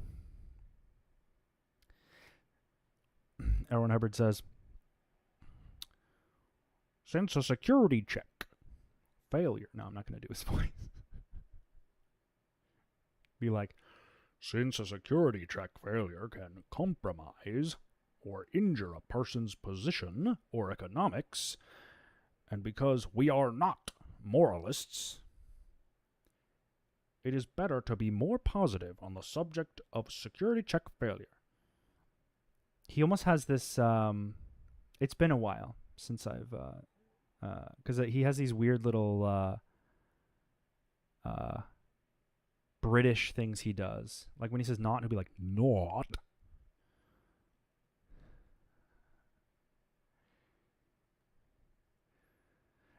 Erwin Hubbard says, since a security check failure. No, I'm not going to do his voice. Be like, since a security check failure can compromise or injure a person's position or economics, and because we are not moralists, it is better to be more positive on the subject of security check failure. He almost has this, it's been a while since I've, because he has these weird little British things he does. Like when he says not, he'll be like, not.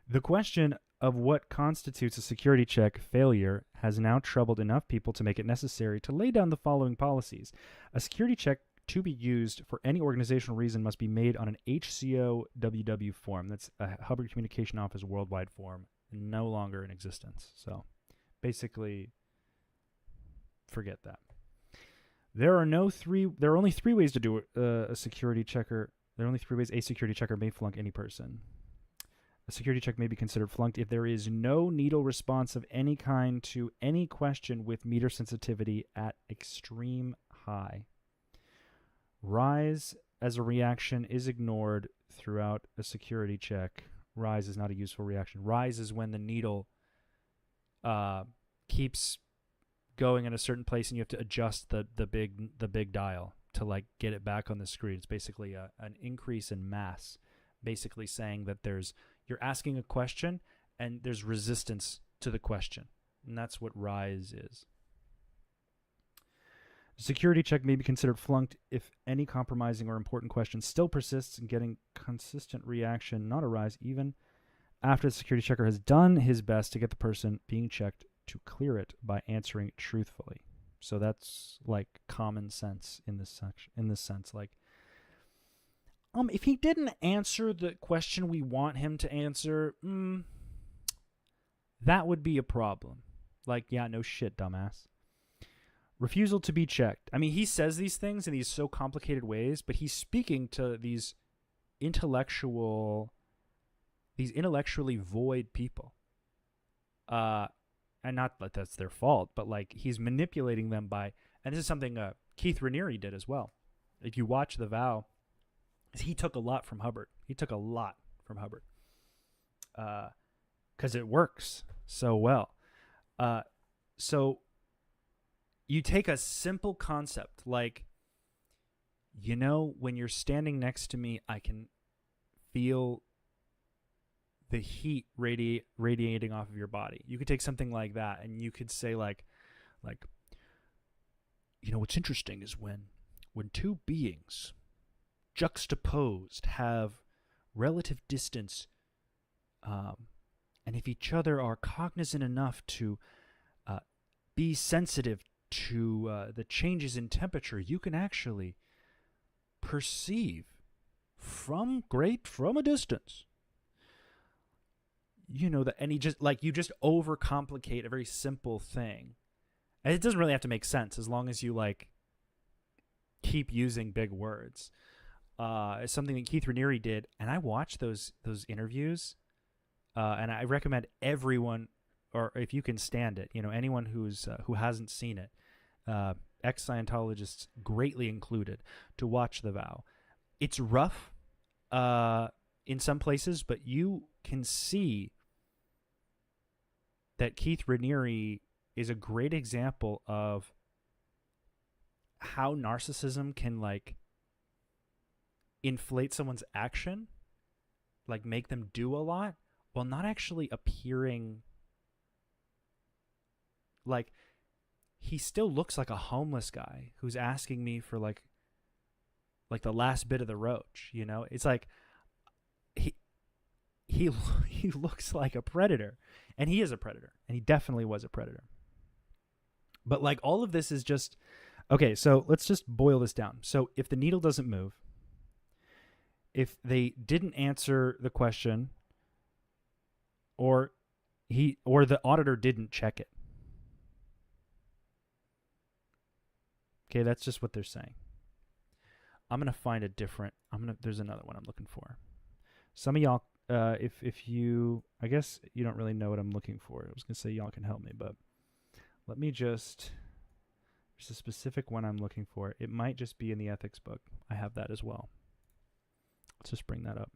The question of what constitutes a security check failure has now troubled enough people to make it necessary to lay down the following policies. A security check to be used for any organizational reason must be made on an HCOWW form. That's a Hubbard Communication Office worldwide form, no longer in existence. So basically, forget that. There are only three ways to do a security checker. There are only three ways a security checker may flunk any person. A security check may be considered flunked if there is no needle response of any kind to any question with meter sensitivity at extreme high. Rise as a reaction is ignored throughout a security check. Rise is not a useful reaction. Rise is when the needle keeps going in a certain place and you have to adjust the big dial to like get it back on the screen. It's basically an increase in mass, basically saying that you're asking a question and there's resistance to the question. And that's what rise is. A security check may be considered flunked if any compromising or important question still persists in getting consistent reaction, not a rise, even after the security checker has done his best to get the person being checked to clear it by answering truthfully. So that's like common sense in this section. In this sense, like, if he didn't answer the question we want him to answer, that would be a problem. Like, yeah, no shit, dumbass. Refusal to be checked. I mean, he says these things in these so complicated ways, but he's speaking to these intellectually void people. And not that that's their fault, but like he's manipulating them by, and this is something Keith Raniere did as well. If you watch The Vow, he took a lot from Hubbard. Because it works so well. So you take a simple concept like, when you're standing next to me, I can feel the heat radiating off of your body. You could take something like that and you could say like, what's interesting is when two beings juxtaposed have relative distance, and if each other are cognizant enough to be sensitive to the changes in temperature, you can actually perceive from a distance. And you just overcomplicate a very simple thing. And it doesn't really have to make sense as long as you keep using big words. It's something that Keith Raniere did, and I watched those interviews, and I recommend everyone, or if you can stand it, anyone who hasn't seen it, ex-Scientologists greatly included, to watch The Vow. It's rough in some places, but you can see that Keith Raniere is a great example of how narcissism can inflate someone's action, make them do a lot, while not actually appearing he still looks like a homeless guy who's asking me for the last bit of the roach. It's like he looks like a predator, and he is a predator, and he definitely was a predator. But all of this is just okay. So let's just boil this down. So if the needle doesn't move, if they didn't answer the question, or the auditor didn't check it. Okay, that's just what they're saying. I'm going to find there's another one I'm looking for. Some of y'all, if you, I guess you don't really know what I'm looking for. I was going to say y'all can help me, but let me there's a specific one I'm looking for. It might just be in the ethics book. I have that as well. Let's just bring that up.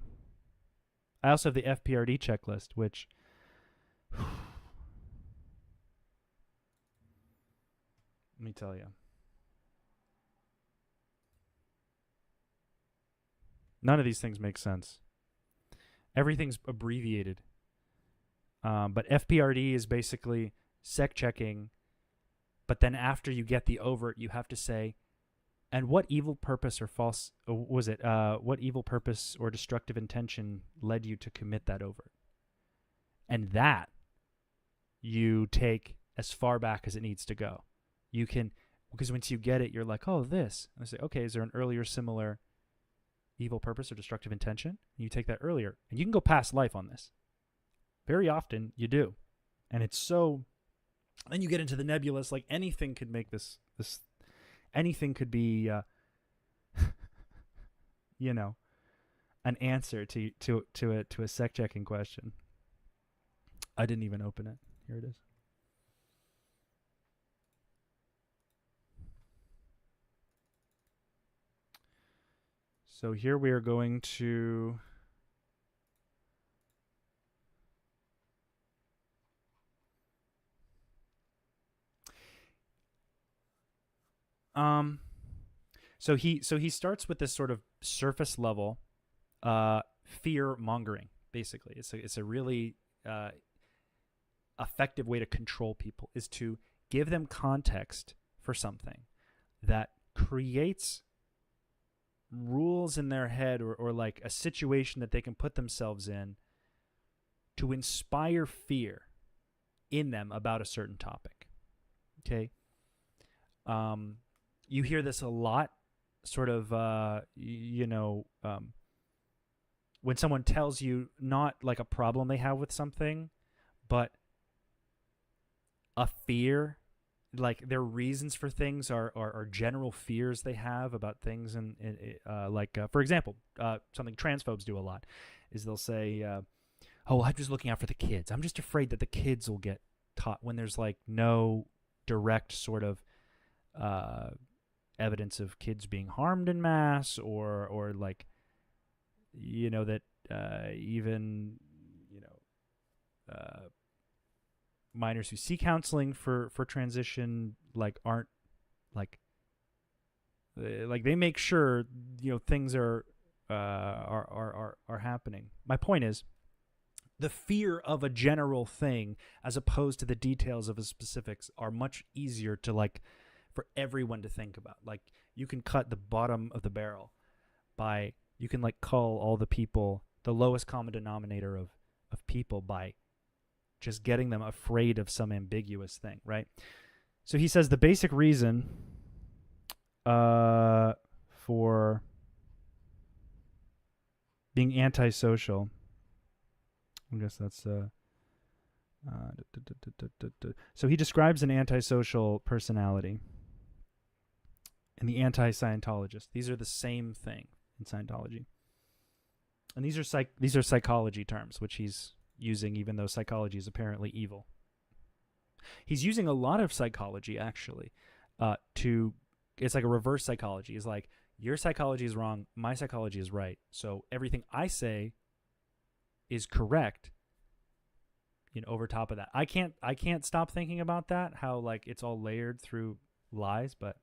I also have the FPRD checklist, which let me tell you. None of these things make sense. Everything's abbreviated. But FPRD is basically sec checking, but then after you get the overt, you have to say, and what evil purpose or what evil purpose or destructive intention led you to commit that overt? And that you take as far back as it needs to go. You can, because once you get it, you're like, oh, this. And I say, okay, is there an earlier similar evil purpose or destructive intention? And you take that earlier, and you can go past life on this. Very often you do. And it's so, then you get into the nebulous, like anything could make this anything could be, you know, an answer to a sec checking question. I didn't even open it. Here it is. So here we are going to so he starts with this sort of surface level fear mongering. Basically, it's a really effective way to control people, is to give them context for something that creates rules in their head, or like a situation that they can put themselves in to inspire fear in them about a certain topic. Okay. You hear this a lot, sort of, when someone tells you not like a problem they have with something, but a fear, like their reasons for things are general fears they have about things. And for example, something transphobes do a lot is they'll say, oh, I'm just looking out for the kids. I'm just afraid that the kids will get taught, when there's like no direct sort of evidence of kids being harmed in mass, or like, you know, that even, you know, minors who see counseling for transition, like, aren't like they make sure, you know, things are happening. My point is, the fear of a general thing as opposed to the details of the specifics are much easier to, like, for everyone to think about. Like, you can cut the bottom of the barrel by, you can like call all the people, the lowest common denominator of people, by just getting them afraid of some ambiguous thing, right? So he says the basic reason for being antisocial, I guess that's so he describes an antisocial personality and the anti-Scientologists. These are the same thing in Scientology. And these are psychology terms, which he's using, even though psychology is apparently evil. He's using a lot of psychology, actually, it's like a reverse psychology. It's like, your psychology is wrong, my psychology is right. So everything I say is correct. You know, over top of that, I can't stop thinking about that, how like it's all layered through lies, but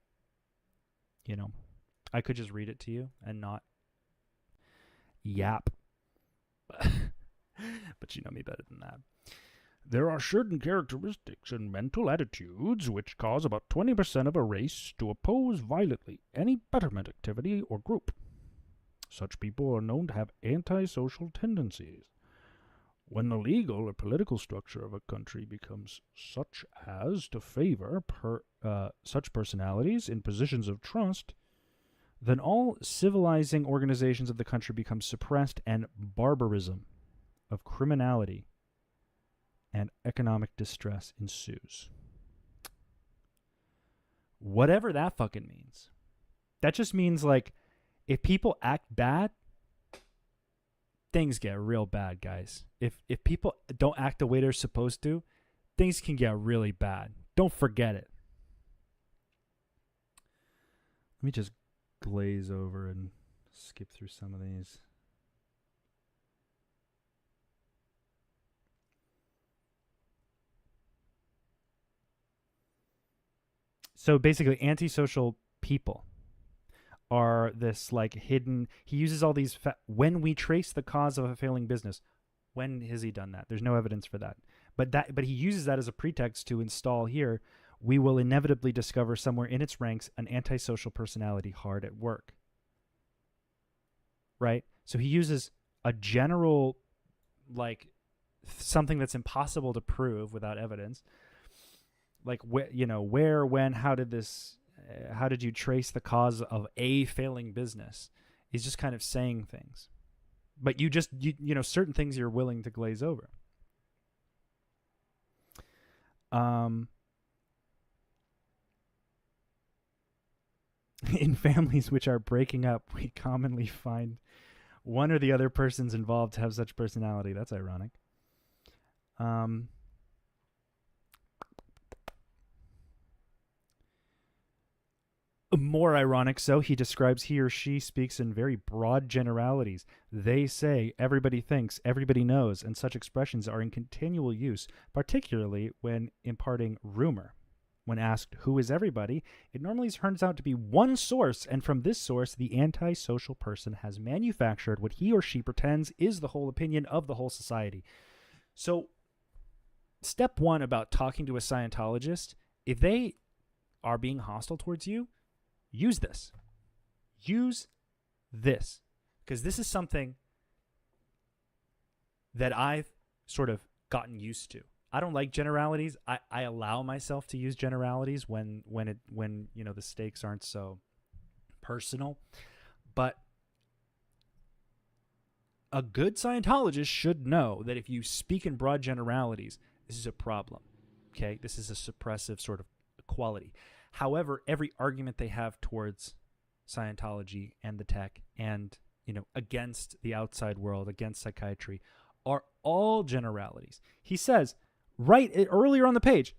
you know, I could just read it to you and not yap. But you know me better than that. There are certain characteristics and mental attitudes which cause about 20% of a race to oppose violently any betterment activity or group. Such people are known to have antisocial tendencies. When the legal or political structure of a country becomes such as to favor such personalities in positions of trust, then all civilizing organizations of the country become suppressed, and barbarism of criminality and economic distress ensues. Whatever that fucking means. That just means, like, if people act bad, things get real bad, guys. If people don't act the way they're supposed to, things can get really bad. Don't forget it. Let me just glaze over and skip through some of these. So basically, antisocial people are this like hidden. He uses all these. When we trace the cause of a failing business, when has he done that? There's no evidence for that. But he uses that as a pretext to install here. We will inevitably discover somewhere in its ranks an antisocial personality hard at work. Right? So he uses a general, like, something that's impossible to prove without evidence. Like, where, when, how did you trace the cause of a failing business? Is just kind of saying things. But you certain things you're willing to glaze over. In families which are breaking up, we commonly find one or the other persons involved to have such personality. That's ironic. More ironic, so he describes he or she speaks in very broad generalities. They say, everybody thinks, everybody knows, and such expressions are in continual use, particularly when imparting rumor. When asked, who is everybody, it normally turns out to be one source, and from this source, the antisocial person has manufactured what he or she pretends is the whole opinion of the whole society. So, step one about talking to a Scientologist, if they are being hostile towards you, use this. Use this. Because this is something that I've sort of gotten used to. I don't like generalities. I allow myself to use generalities when the stakes aren't so personal. But a good Scientologist should know that if you speak in broad generalities, this is a problem. Okay? This is a suppressive sort of quality. However, every argument they have towards Scientology and the tech and, against the outside world, against psychiatry, are all generalities. He says, right earlier on the page,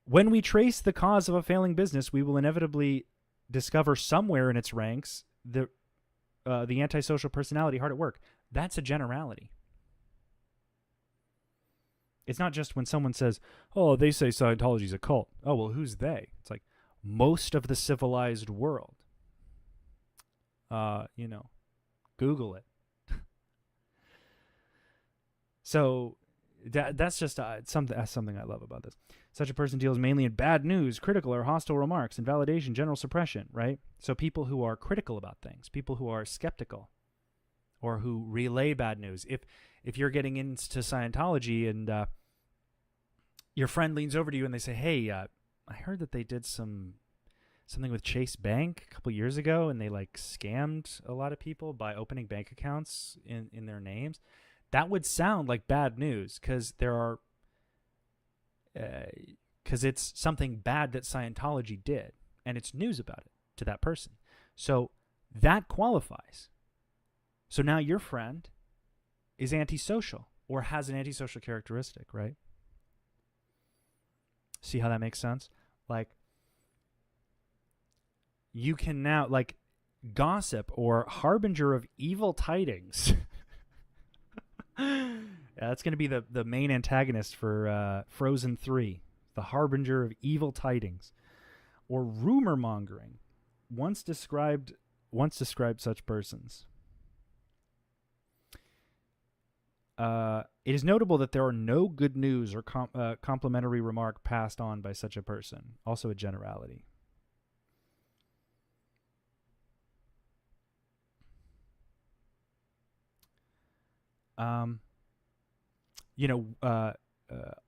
when we trace the cause of a failing business, we will inevitably discover somewhere in its ranks the antisocial personality hard at work. That's a generality. It's not just when someone says, oh, they say Scientology's a cult. Oh, well, who's they? It's like most of the civilized world. Google it. So that's just something I love about this. Such a person deals mainly in bad news, critical or hostile remarks, invalidation, general suppression, right? So people who are critical about things, people who are skeptical, or who relay bad news. If you're getting into Scientology and your friend leans over to you and they say, hey, I heard that they did something with Chase Bank a couple years ago, and they scammed a lot of people by opening bank accounts in their names. That would sound like bad news because it's something bad that Scientology did, and it's news about it to that person. So that qualifies. So now your friend is antisocial or has an antisocial characteristic, right? See how that makes sense? You can now, gossip or harbinger of evil tidings. That's going to be the main antagonist for Frozen 3, the harbinger of evil tidings, or rumor mongering. Once described such persons. It is notable that there are no good news or complimentary remark passed on by such a person. Also a generality.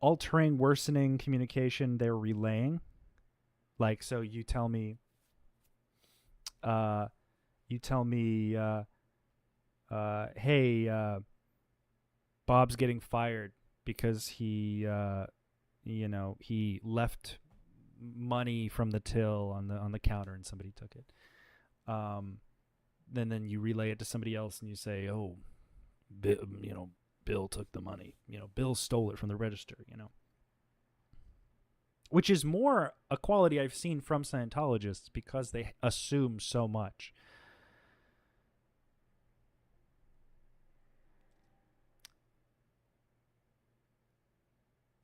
Altering, worsening communication they're relaying. So you tell me, hey, Bob's getting fired because he left money from the till on the counter and somebody took it. Then you relay it to somebody else and you say, oh, Bill took the money. Bill stole it from the register. Which is more a quality I've seen from Scientologists because they assume so much.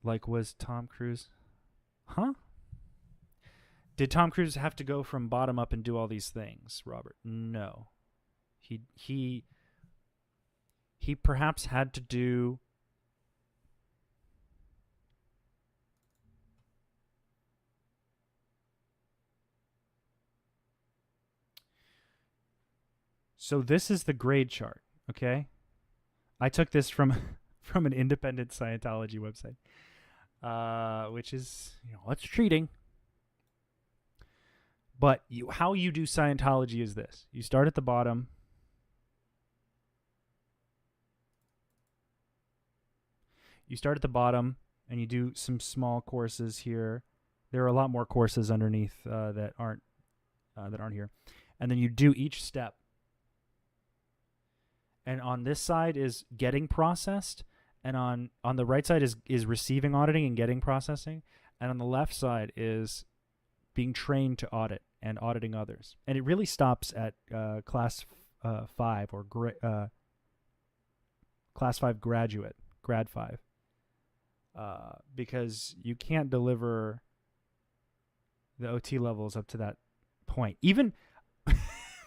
Was Tom Cruise? Huh? Did Tom Cruise have to go from bottom up and do all these things, Robert? No. He perhaps had to do... So this is the grade chart, okay? I took this from from an independent Scientology website, which is, it's cheating. But how you do Scientology is this: you start at the bottom. You start at the bottom, and you do some small courses here. There are a lot more courses underneath that aren't here, and then you do each step. And on this side is getting processed, and on the right side is receiving auditing and getting processing, and on the left side is being trained to audit and auditing others. And it really stops at class 5 or class 5 graduate, grad 5, because you can't deliver the OT levels up to that point. Even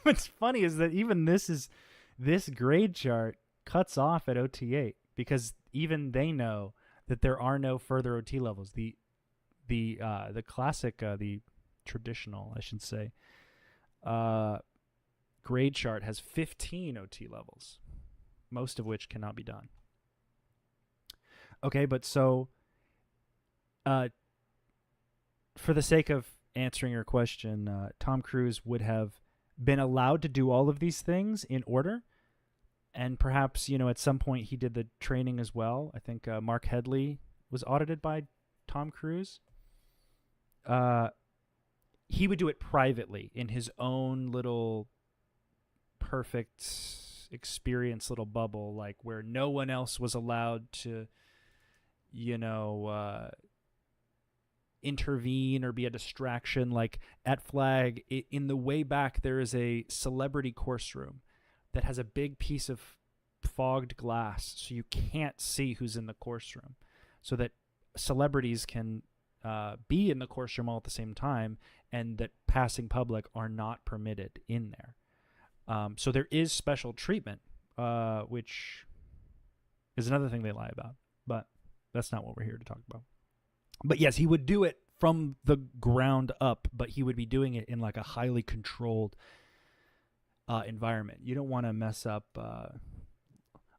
what's funny is that even this grade chart cuts off at OT8, because even they know that there are no further OT levels. The classic, the traditional, I should say, grade chart has 15 OT levels, most of which cannot be done. Okay, but so for the sake of answering your question, Tom Cruise would have been allowed to do all of these things in order, and perhaps, at some point he did the training as well. I think Mark Headley was audited by Tom Cruise. He would do it privately in his own little perfect experience little bubble, like where no one else was allowed to, intervene or be a distraction. Like at Flag, in the way back, there is a celebrity course room that has a big piece of fogged glass, so you can't see who's in the course room, so that celebrities can be in the course room all at the same time, and that passing public are not permitted in there. So there is special treatment, which is another thing they lie about, but that's not what we're here to talk about. But yes, he would do it from the ground up, but he would be doing it in like a highly controlled environment. You don't want to mess up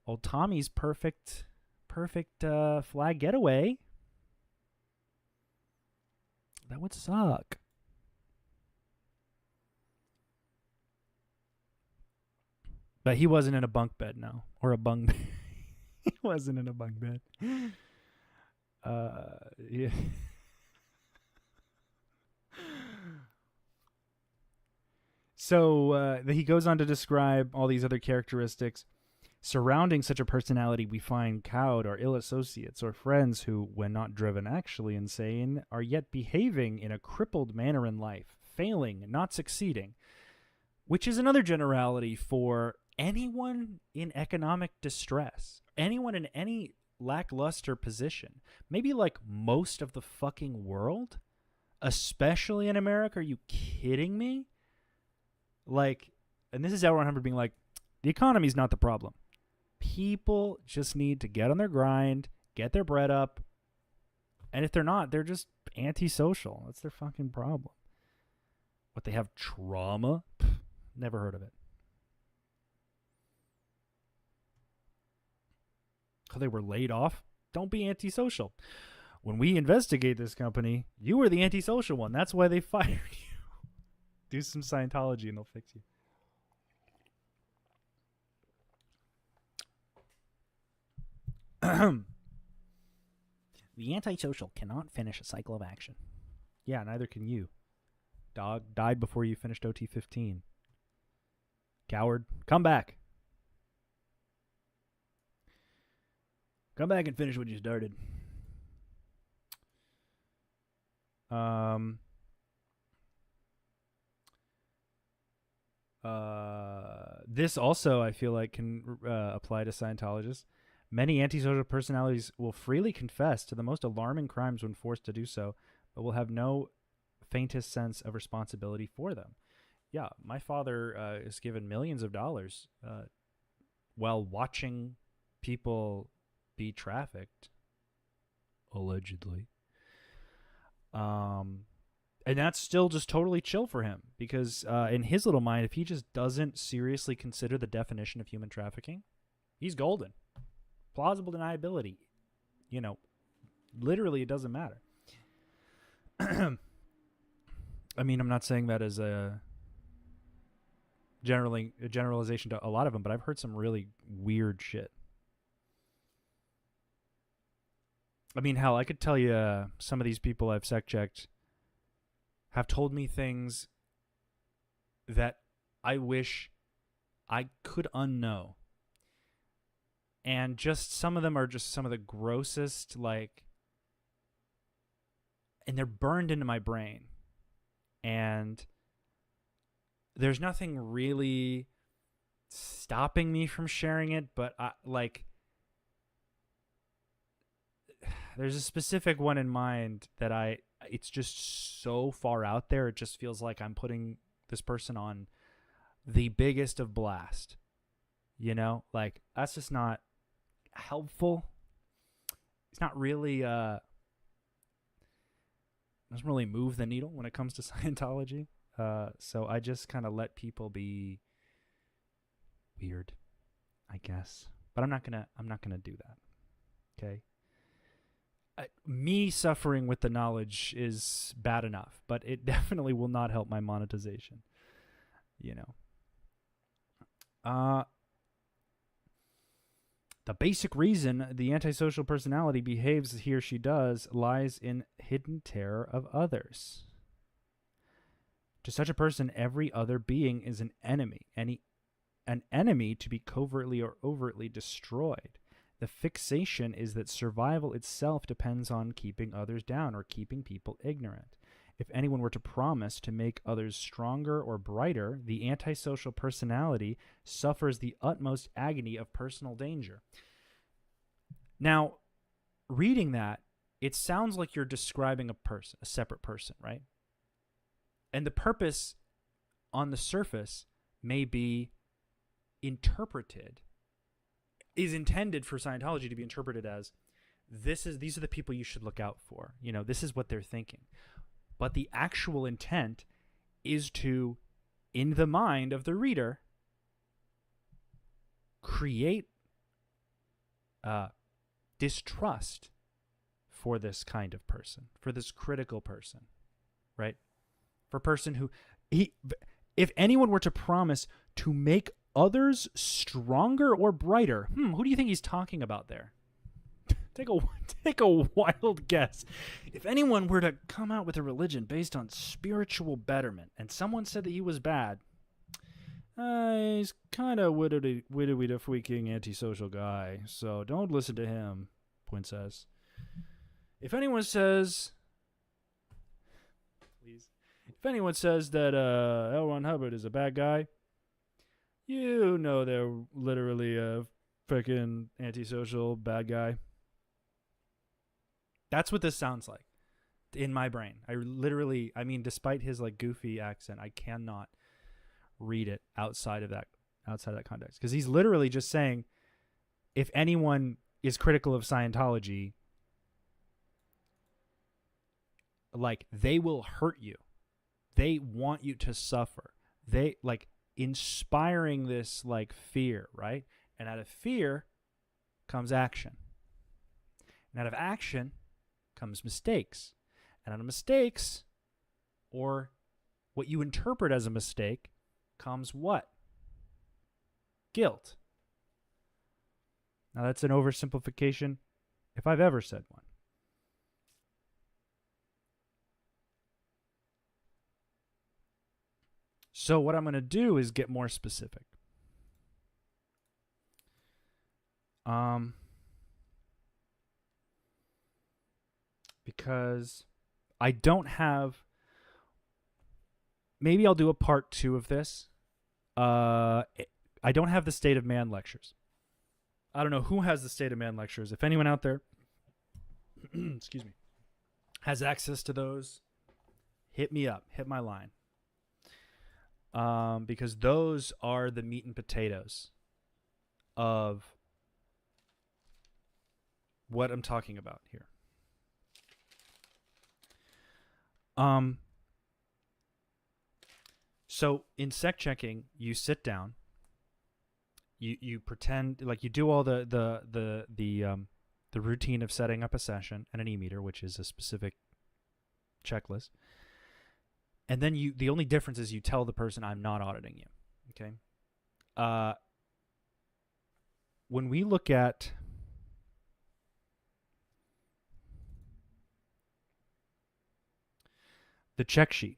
old Tommy's perfect Flag getaway. That would suck. But he wasn't in a bunk bed, no. Or a bunk bed. He wasn't in a bunk bed. Yeah. So he goes on to describe all these other characteristics surrounding such a personality. We find cowed or ill associates or friends who, when not driven actually insane, are yet behaving in a crippled manner in life, failing, not succeeding, which is another generality for anyone in economic distress, anyone in any lackluster position, maybe like most of the fucking world, especially in America. Are you kidding me? Like, and this is L. Ron Hubbard being like, the economy's not the problem. People just need to get on their grind, get their bread up, and if they're not, they're just antisocial. That's their fucking problem. What, they have trauma? Pff, never heard of it. They were laid off. Don't be antisocial. When we investigate this company, you were the antisocial one. That's why they fired you. Do some Scientology and they'll fix you. The antisocial cannot finish a cycle of action. Yeah, neither can you. Dog died before you finished OT 15. Coward, come back. Come back and finish what you started. This also, I feel like, can apply to Scientologists. Many antisocial personalities will freely confess to the most alarming crimes when forced to do so, but will have no faintest sense of responsibility for them. Yeah, my father is given millions of dollars while watching people be trafficked, allegedly. And that's still just totally chill for him, because in his little mind, if he just doesn't seriously consider the definition of human trafficking, he's golden. Plausible deniability. You know, literally, it doesn't matter. I mean, I'm not saying that as a generalization to a lot of them, but I've heard some really weird shit. I mean, hell, I could tell you some of these people I've sec checked have told me things that I wish I could unknow. And just some of them are just some of the grossest, like, and they're burned into my brain. And there's nothing really stopping me from sharing it, but there's a specific one in mind that it's just so far out there. It just feels like I'm putting this person on the biggest of blast. You know, like, that's just not helpful. It's not really, doesn't really move the needle when it comes to Scientology. So I just kind of let people be weird, I guess. But I'm not gonna do that. Okay. Me suffering with the knowledge is bad enough, but it definitely will not help my monetization. You know. The basic reason the antisocial personality behaves as he or she does lies in hidden terror of others. To such a person, every other being is an enemy, an enemy to be covertly or overtly destroyed. The fixation is that survival itself depends on keeping others down or keeping people ignorant. If anyone were to promise to make others stronger or brighter, the antisocial personality suffers the utmost agony of personal danger. Now, reading that, it sounds like you're describing a separate person, right? And the purpose on the surface may be is intended for Scientology to be interpreted as, these are the people you should look out for. You know, this is what they're thinking. But the actual intent is to, in the mind of the reader, create distrust for this kind of person, for this critical person, right? For a person who, if anyone were to promise to make others stronger or brighter, who do you think he's talking about there? Take a wild guess. If anyone were to come out with a religion based on spiritual betterment, and someone said that he was bad, he's kind of widowy freaking antisocial guy, so don't listen to him, Point says. If anyone says, that L. Ron Hubbard is a bad guy, you know they're literally a freaking antisocial bad guy. That's what this sounds like in my brain. I mean, despite his like goofy accent, I cannot read it outside of that context, because he's literally just saying, if anyone is critical of Scientology, like, they will hurt you. They want you to suffer. They like inspiring this like fear, right? And out of fear comes action. And out of action comes mistakes. And out of mistakes, or what you interpret as a mistake, comes what? Guilt. Now, that's an oversimplification, if I've ever said one. So what I'm going to do is get more specific. Because I don't have... Maybe I'll do a part 2 of this. I don't have the State of Man lectures. I don't know who has the State of Man lectures. If anyone out there excuse me, has access to those, hit me up. Hit my line. Because those are the meat and potatoes of what I'm talking about here. So in sec checking, you sit down, you pretend like you do all the routine of setting up a session and an e-meter, which is a specific checklist. And then the only difference is you tell the person, I'm not auditing you. Okay. When we look at the check sheet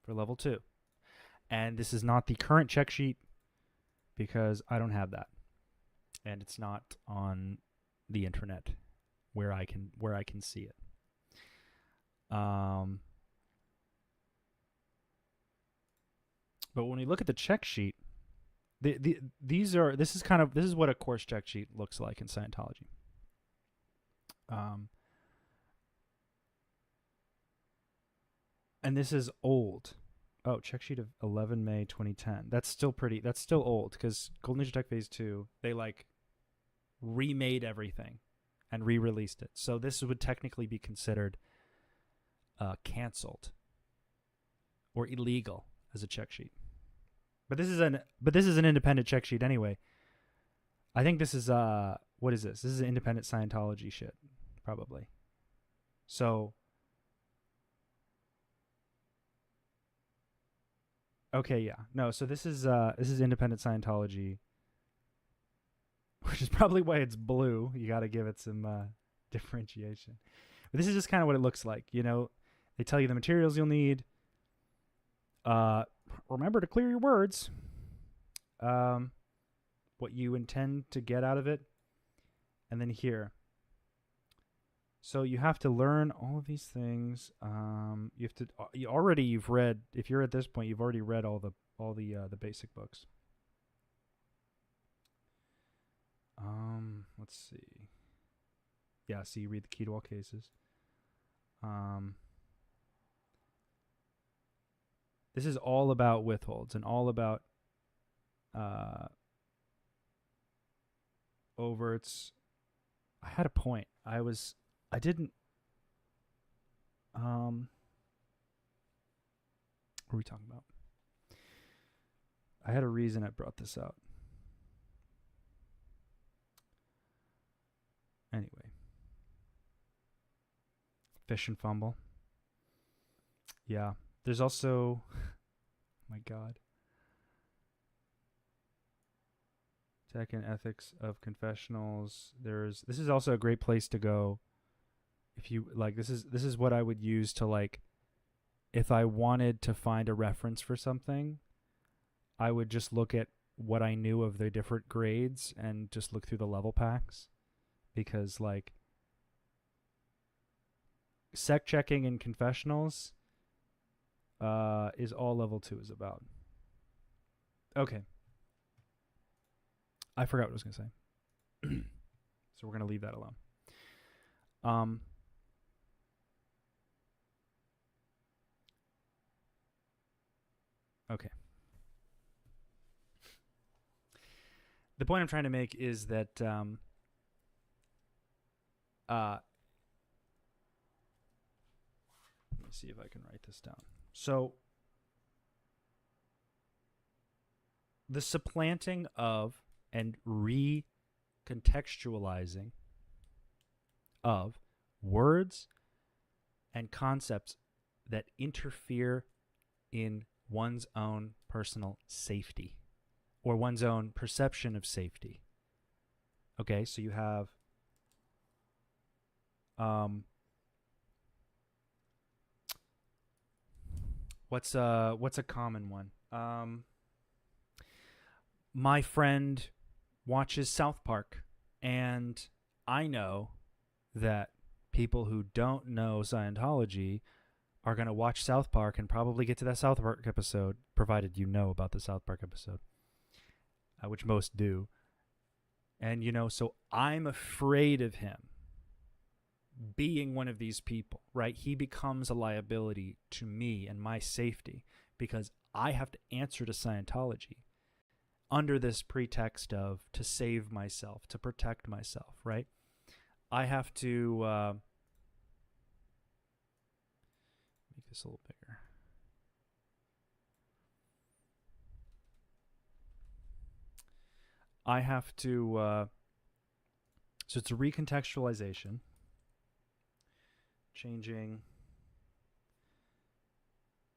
for level 2, and this is not the current check sheet because I don't have that, and it's not on the internet where I can see it. But when we look at the check sheet, this is what a course check sheet looks like in Scientology. And this is old. Oh, check sheet of 11 May 2010. That's still old because Golden Age of Tech Phase 2, they like remade everything and re-released it. So this would technically be considered canceled or illegal as a check sheet. But this is an independent check sheet anyway. I think this is what is this? This is an independent Scientology shit, probably. So okay, yeah. No, so this is independent Scientology, which is probably why it's blue. You got to give it some differentiation. But this is just kind of what it looks like. You know, they tell you the materials you'll need. Remember to clear your words. What you intend to get out of it. And then here. So you have to learn all of these things. You've read, if you're at this point, you've already read all the basic books. Let's see. Yeah, so you read the Key to All Cases. This is all about withholds and all about overts. I had a point. I didn't. What are we talking about? I had a reason I brought this out. Anyway. Fish and fumble. Yeah. There's also. My God. Tech and ethics of confessionals. This is also a great place to go. If you like, this is what I would use to like, if I wanted to find a reference for something, I would just look at what I knew of the different grades and just look through the level packs, because like sec checking and confessionals is all level 2 is about. Okay. I forgot what I was going to say. So we're going to leave that alone. Okay. The point I'm trying to make is that let me see if I can write this down. So the supplanting of and recontextualizing of words and concepts that interfere in one's own personal safety or one's own perception of safety. Okay, so you have what's a common one? My friend watches South Park, and I know that people who don't know Scientology are going to watch South Park and probably get to that South Park episode, provided you know about the South Park episode, which most do. And, you know, so I'm afraid of him being one of these people, right? He becomes a liability to me and my safety because I have to answer to Scientology under this pretext of to save myself, to protect myself, right? I have to make this a little bigger. I have to, so it's a recontextualization, changing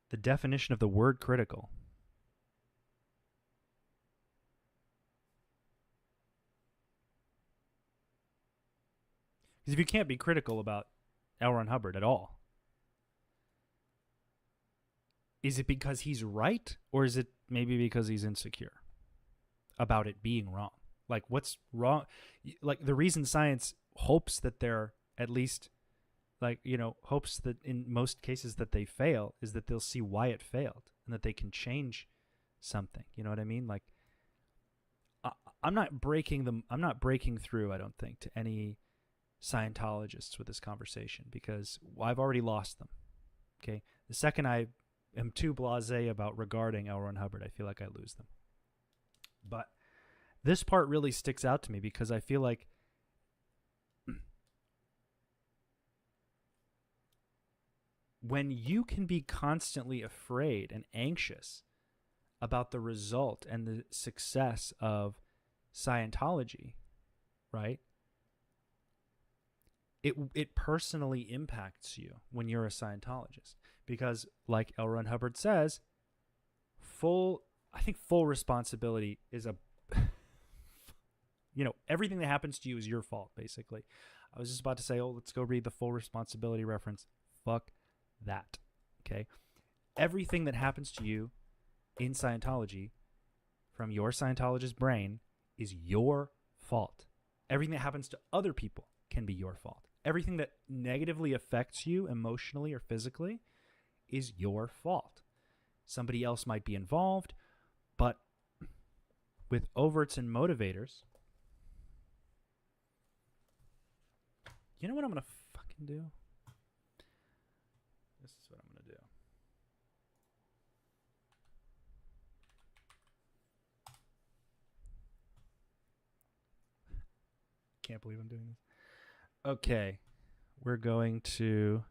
the definition of the word critical. Because if you can't be critical about L. Ron Hubbard at all, is it because he's right, or is it maybe because he's insecure about it being wrong? Like, what's wrong? Like, the reason science hopes that they're at least, like, you know, hopes that in most cases that they fail is that they'll see why it failed and that they can change something. You know what I mean? Like, I'm not breaking through, I don't think, to any Scientologists with this conversation, because I've already lost them. Okay. The second I am too blasé about regarding L. Ron Hubbard, I feel like I lose them. But this part really sticks out to me because I feel like when you can be constantly afraid and anxious about the result and the success of Scientology, right? It personally impacts you when you're a Scientologist, because, like L. Ron Hubbard says, I think full responsibility is everything that happens to you is your fault, basically. I was just about to say, let's go read the full responsibility reference. Fuck that. Okay? Everything that happens to you in Scientology from your Scientologist brain is your fault. Everything that happens to other people can be your fault. Everything that negatively affects you emotionally or physically is your fault. Somebody else might be involved, but with overts and motivators, you know what I'm going to fucking do? This is what I'm going to do. Can't believe I'm doing this. Okay, we're going to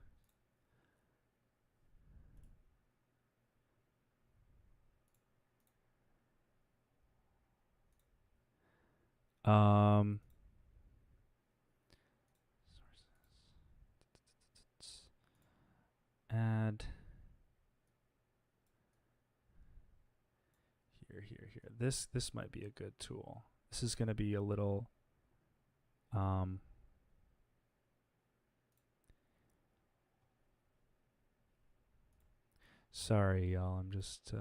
add here. This might be a good tool. This is going to be a little sorry, y'all. I'm just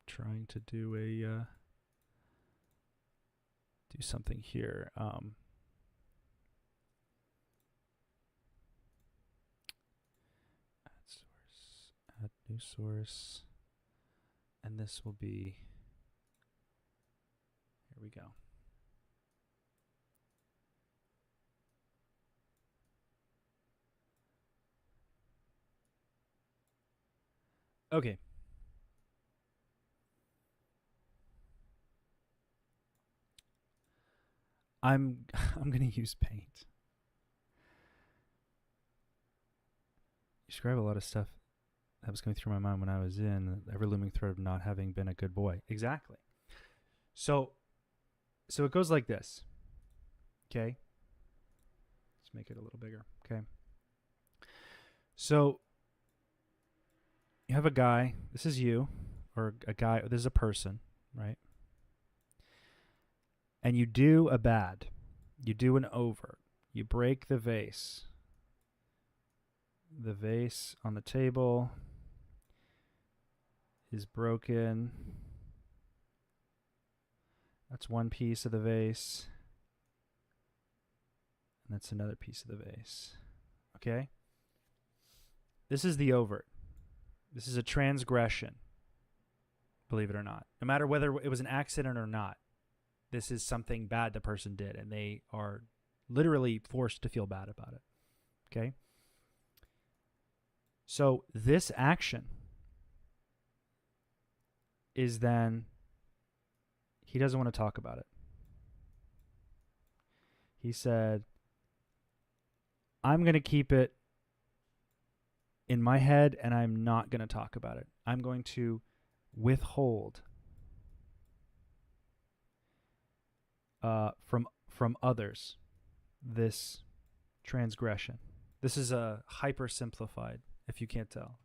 trying to do something here. Add new source, and this will be, here we go. Okay. I'm going to use Paint. You describe a lot of stuff that was going through my mind when I was in the ever-looming threat of not having been a good boy. Exactly. So it goes like this. Okay? Let's make it a little bigger. Okay? So you have a guy. This is you. Or a guy. This is a person. Right? And you do a bad. You do an overt. You break the vase. The vase on the table is broken. That's one piece of the vase. And that's another piece of the vase. Okay? This is the overt. This is a transgression, believe it or not. No matter whether it was an accident or not, this is something bad the person did, and they are literally forced to feel bad about it. Okay? So this action is then, he doesn't want to talk about it. He said, I'm going to keep it in my head and I'm not going to talk about it. I'm going to withhold. from others, this transgression. This is a hyper simplified, if you can't tell.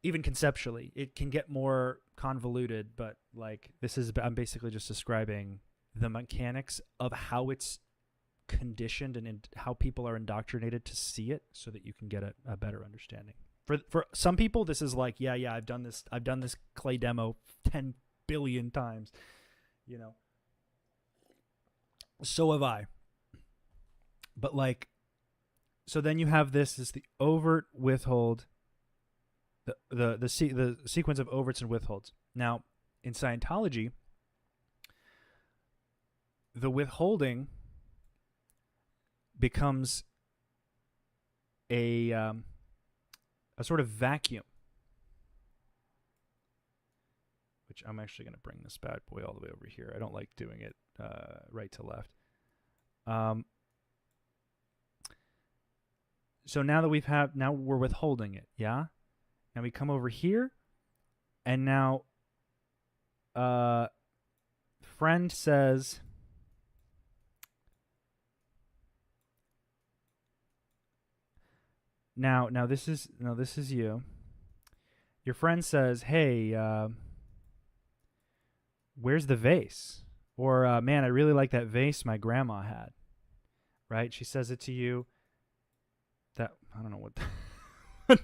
Even conceptually, it can get more convoluted, but like I'm basically just describing the mechanics of how it's conditioned and how people are indoctrinated to see it, so that you can get a better understanding. For some people, this is like, yeah, I've done this clay demo 10 billion times, so have I. But like, so then you have this is the overt, withhold, the sequence of overts and withholds. Now, in Scientology, the withholding becomes a sort of vacuum, which I'm actually going to bring this bad boy all the way over here. I don't like doing it right to left. So now that now we're withholding it, yeah? And we come over here, and now friend says, now this is you. Your friend says, hey, where's the vase? Or, man, I really like that vase my grandma had. Right? She says it to you. That, I don't know what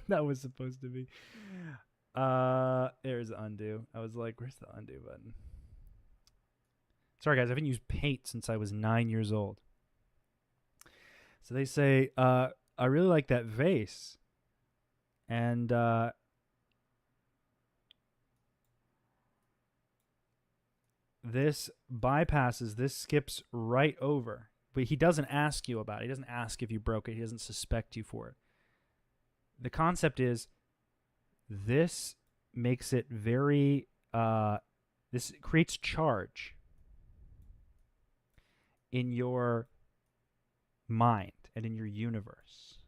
that was supposed to be. There's undo. I was like, where's the undo button? Sorry, guys. I haven't used paint since I was 9 years old. So they say, I really like that vase. And this bypasses, this skips right over. But he doesn't ask you about it. He doesn't ask if you broke it. He doesn't suspect you for it. The concept is, this makes it very, this creates charge in your mind and in your universe.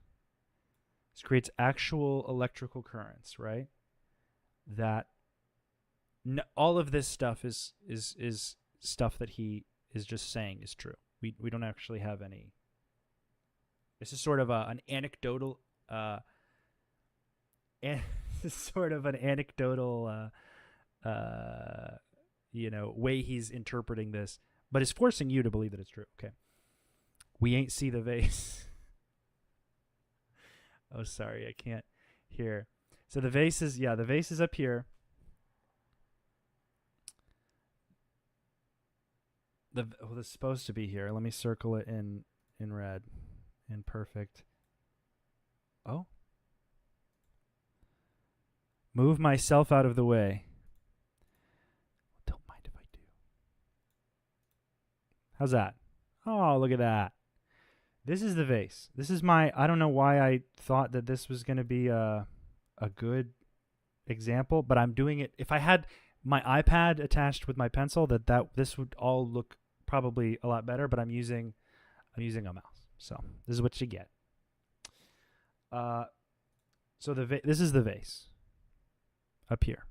This creates actual electrical currents, right? That all of this stuff is stuff that he is just saying is true. We don't actually have any. This is sort of an anecdotal. This is sort of an anecdotal, way he's interpreting this, but is forcing you to believe that it's true. Okay, we ain't see the vase. Oh, sorry, I can't hear. So the vase is up here. This is supposed to be here. Let me circle it in red, in perfect. Oh. Move myself out of the way. Don't mind if I do. How's that? Oh, look at that. This is the vase. This is I don't know why I thought that this was going to be a good example, but I'm doing it. If I had my iPad attached with my pencil, this would all look probably a lot better, but I'm using a mouse. So this is what you get. So this is the vase up here.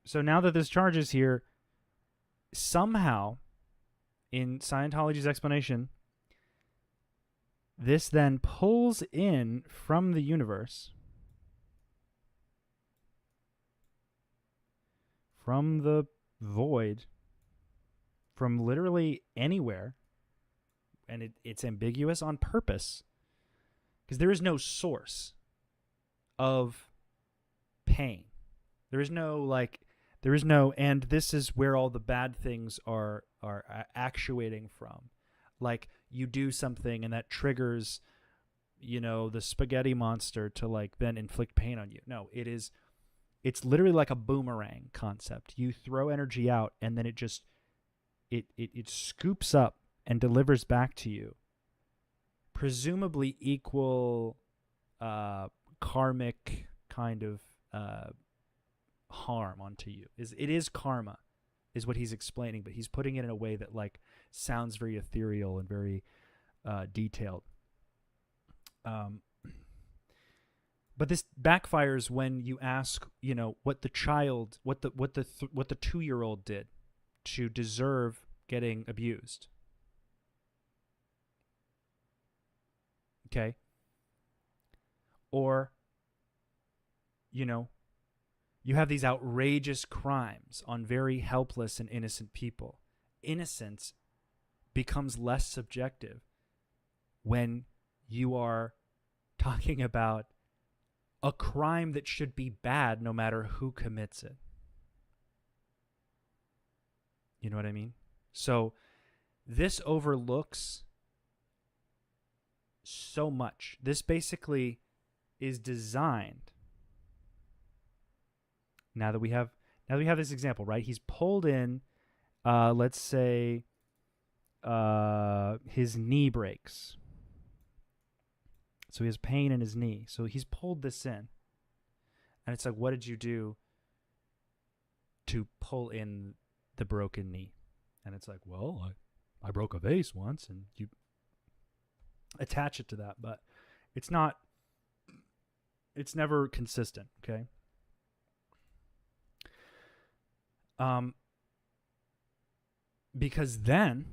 So now that this charge is here, somehow in Scientology's explanation, this then pulls in from the universe, from the void, from literally anywhere, and it's ambiguous on purpose, because there is no source of pain. There is no, and this is where all the bad things are actuating from. Like, you do something and that triggers, the spaghetti monster to then inflict pain on you. No, it's literally like a boomerang concept. You throw energy out and then it just, it scoops up and delivers back to you, presumably equal karmic kind of harm onto you. It is karma, is what he's explaining, but he's putting it in a way that sounds very ethereal and very detailed. But this backfires when you ask, what the 2-year-old did to deserve getting abused. Okay? Or, you have these outrageous crimes on very helpless and innocent people. Innocence becomes less subjective when you are talking about a crime that should be bad no matter who commits it. You know what I mean? So this overlooks so much. This basically is designed. Now that we have this example, right? He's pulled in, let's say, his knee breaks. So he has pain in his knee. So he's pulled this in. And it's like, what did you do to pull in the broken knee? And it's like, well, I broke a vase once, and you attach it to that. But it's never consistent, okay? Because then,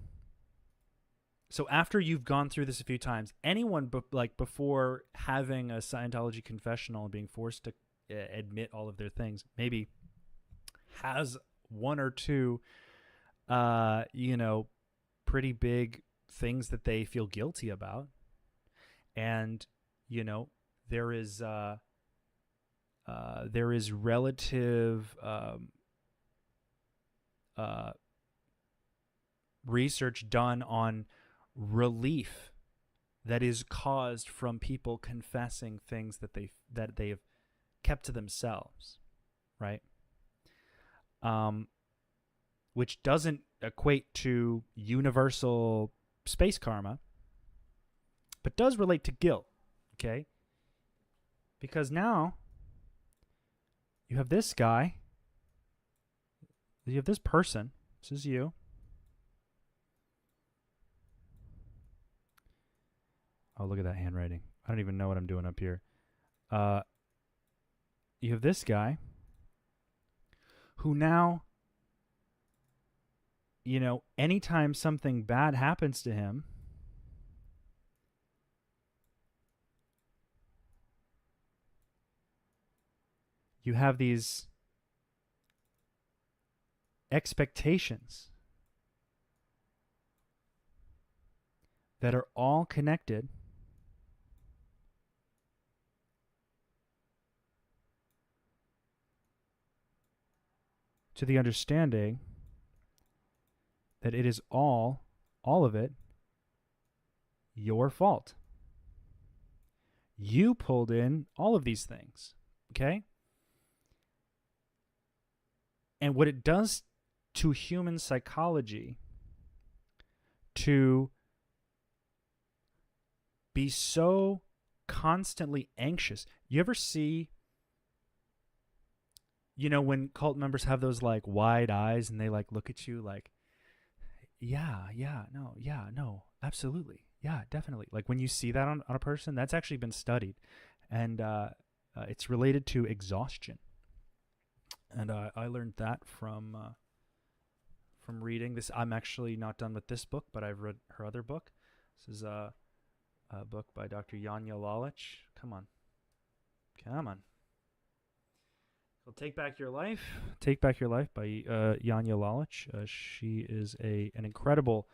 so after you've gone through this a few times, anyone before having a Scientology confessional and being forced to admit all of their things, maybe has one or two, pretty big things that they feel guilty about. And, there is relative research done on relief that is caused from people confessing things that they have kept to themselves, right? Which doesn't equate to universal space karma, but does relate to guilt, okay? Because now you have this guy, you have this person, this is you. Oh, look at that handwriting. I don't even know what I'm doing up here. You have this guy who now, anytime something bad happens to him, you have these expectations that are all connected to the understanding that it is all of it, your fault. You pulled in all of these things, okay? And what it does to human psychology to be so constantly anxious. You ever see, when cult members have those like wide eyes and they like look at you like, yeah, no, absolutely. Yeah, definitely. Like when you see that on a person, that's actually been studied. And it's related to exhaustion. And I learned that from reading this. I'm actually not done with this book, but I've read her other book. This is a book by Dr. Janja Lalich. Come on. Well, Take Back Your Life. Take Back Your Life by Janja Lalich. She is an incredible,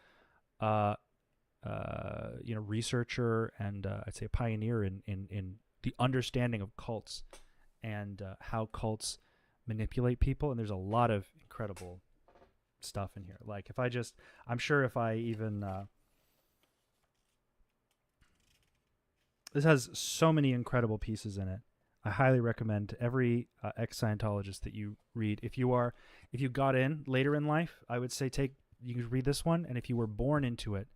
researcher and I'd say a pioneer in the understanding of cults and how cults manipulate people. And there's a lot of incredible stuff in here. Like I'm sure if I even this has so many incredible pieces in it. I highly recommend to every ex-Scientologist that you read. If you got in later in life, I would say you can read this one. And if you were born into it,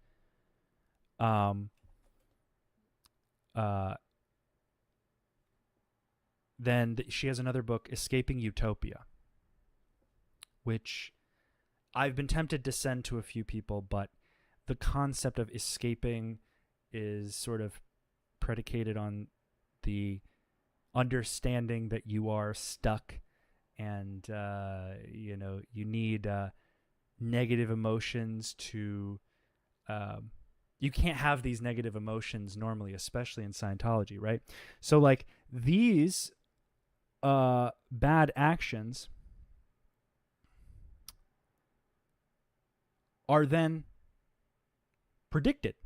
then she has another book, Escaping Utopia, which I've been tempted to send to a few people, but the concept of escaping is sort of predicated on the understanding that you are stuck and you need negative emotions to you can't have these negative emotions normally, especially in Scientology, right? So like these bad actions are then predicted,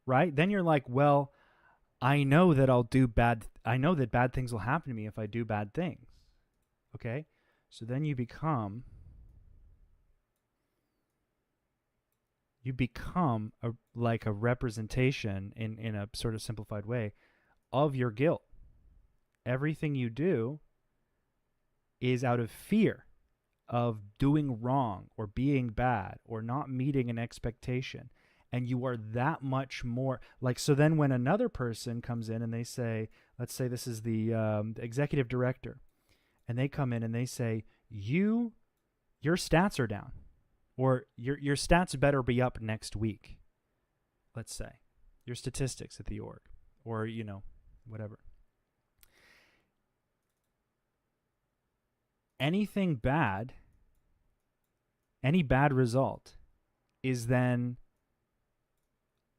right? Then you're like, well, I know that I know that bad things will happen to me if I do bad things. Okay? So then you become like a representation in a sort of simplified way of your guilt. Everything you do is out of fear of doing wrong or being bad or not meeting an expectation. And you are that much more like, so then when another person comes in and they say, let's say this is the executive director, and they come in and they say, your stats are down, or your stats better be up next week. Let's say your statistics at the org, or, whatever. Anything bad, any bad result is then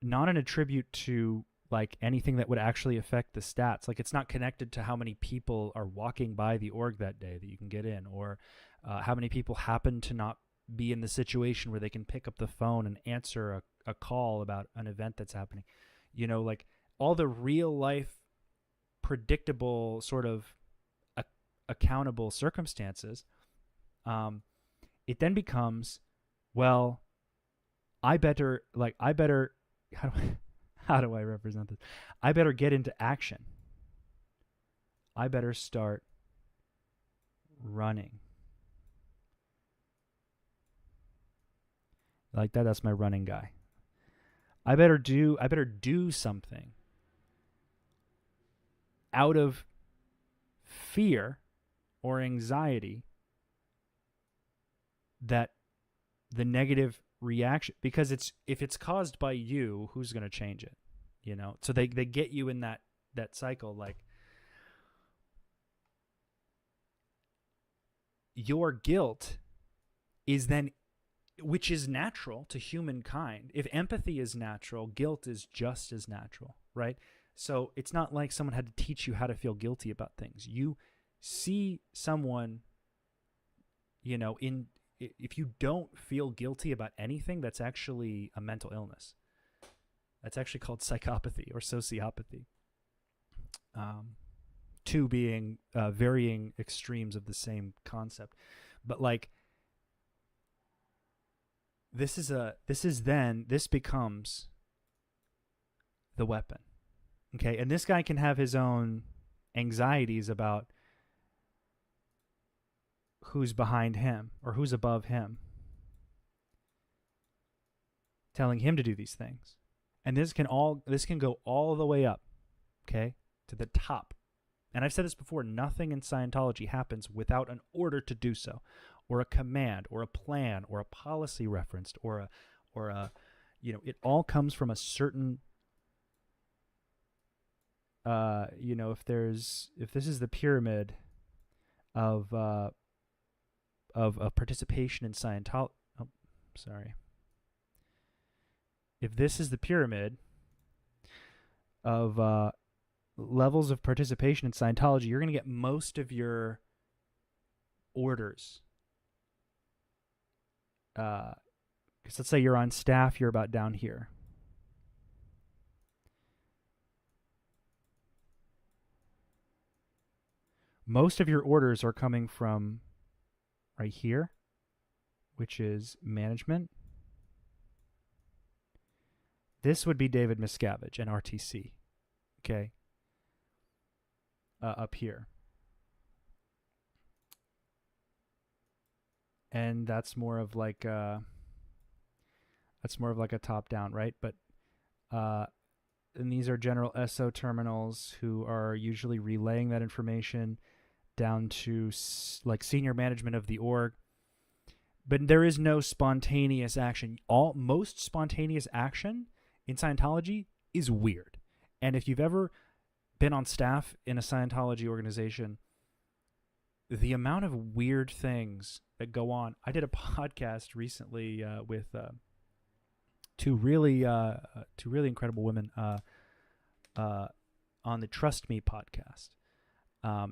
not an attribute to like anything that would actually affect the stats. Like it's not connected to how many people are walking by the org that day that you can get in, or how many people happen to not be in the situation where they can pick up the phone and answer a call about an event that's happening. Like all the real life predictable sort of accountable circumstances, it then becomes, well, I better how do I represent this? I better get into action. I better start running. Like that's my running guy. I better do something out of fear or anxiety that the negative reaction, because if it's caused by you, who's going to change it? So they get you in that cycle. Like your guilt is then, which is natural to humankind. If empathy is natural, guilt is just as natural, right? So it's not like someone had to teach you how to feel guilty about things. You see someone, if you don't feel guilty about anything, that's actually a mental illness. That's actually called psychopathy or sociopathy. Two being varying extremes of the same concept. But like, this becomes the weapon. Okay. And this guy can have his own anxieties about who's behind him or who's above him, telling him to do these things. And this can go all the way up, okay, to the top. And I've said this before, nothing in Scientology happens without an order to do so, or a command, or a plan, or a policy referenced, or a it all comes from a certain if this is the pyramid of participation in Scientology. Oh, sorry. If this is the pyramid of levels of participation in Scientology, you're going to get most of your orders. Because let's say you're on staff, you're about down here. Most of your orders are coming from right here, which is management. This would be David Miscavige and RTC, okay, up here. And that's more of like a top down, right? But and these are general SO terminals who are usually relaying that information down to like senior management of the org. But there is no spontaneous action. Most spontaneous action in Scientology is weird. And if you've ever been on staff in a Scientology organization, the amount of weird things that go on. I did a podcast recently with two really incredible women on the Trust Me podcast.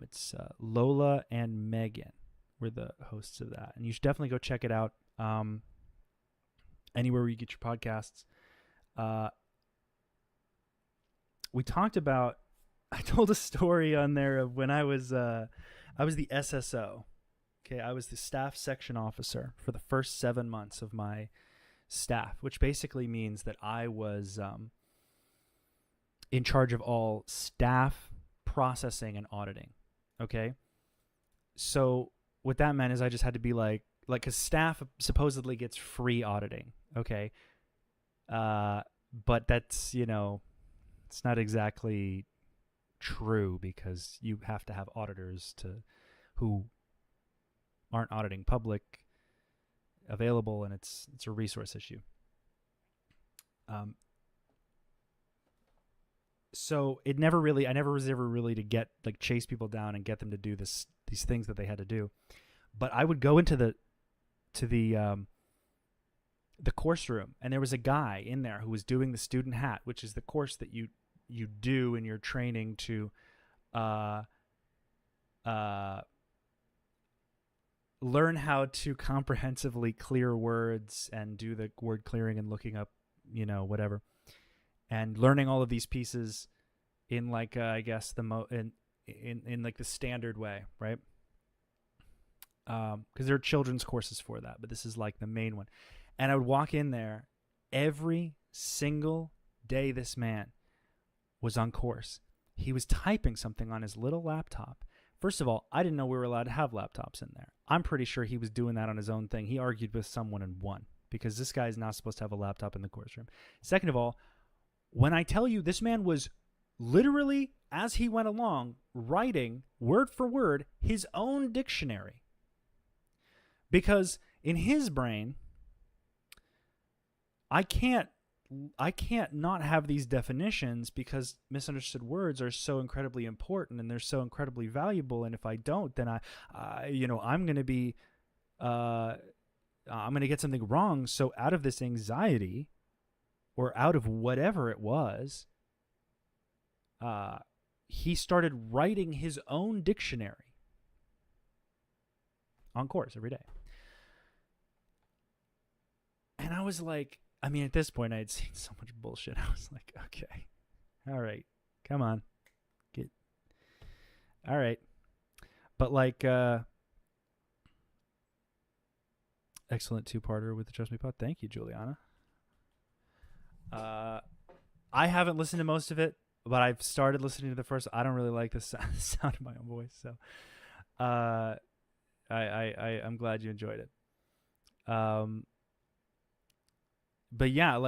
It's Lola and Megan were the hosts of that, and you should definitely go check it out. Anywhere where you get your podcasts. We talked about. I told a story on there of when I was the SSO. Okay, I was the staff section officer for the first 7 months of my staff, which basically means that I was in charge of all staff processing and auditing. Okay, so what that meant is I just had to be like, because staff supposedly gets free auditing. Okay, but that's, it's not exactly true, because you have to have auditors who aren't auditing public available, and it's a resource issue. So I never was ever really to get chase people down and get them to do these things that they had to do. But I would go into the course room, and there was a guy in there who was doing the student hat, which is the course that you do in your training to learn how to comprehensively clear words and do the word clearing and looking up, whatever, and learning all of these pieces in I guess in the standard way, right? Because there are children's courses for that, but this is the main one. And I would walk in there every single day. This man was on course. He was typing something on his little laptop. First of all, I didn't know we were allowed to have laptops in there. I'm pretty sure he was doing that on his own thing. He argued with someone and won, because this guy is not supposed to have a laptop in the course room. Second of all, when I tell you this man was literally, as he went along, writing word for word his own dictionary. Because in his brain, I can't not have these definitions, because misunderstood words are so incredibly important and they're so incredibly valuable. And if I don't, then I'm going to be, I'm going to get something wrong. So out of this anxiety, or out of whatever it was, he started writing his own dictionary on course every day. And I was like, at this point I had seen so much bullshit. I was like, okay, all right, come on, all right. But excellent two-parter with the Trust Me Pod. Thank you, Juliana. I haven't listened to most of it, but I've started listening to the first. I don't really like the sound of my own voice, so I'm glad you enjoyed it. But yeah,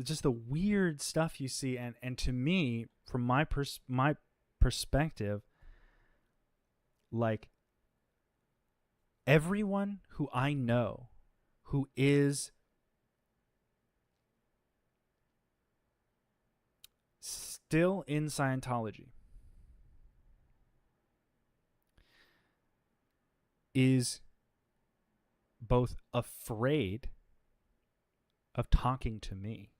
just the weird stuff you see, and to me, from my perspective, everyone who I know who is still in Scientology is both afraid of talking to me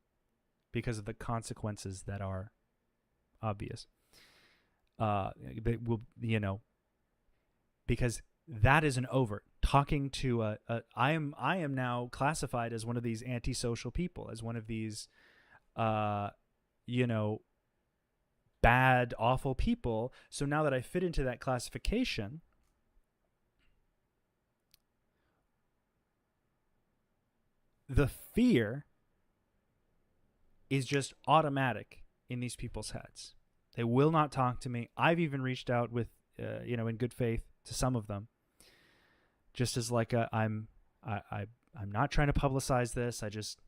because of the consequences that are obvious. They will, because that is an overt. Talking to I am now classified as one of these antisocial people, as one of these, bad, awful people. So now that I fit into that classification, the fear is just automatic in these people's heads. They will not talk to me. I've even reached out with, in good faith to some of them, just as I'm not trying to publicize this. I just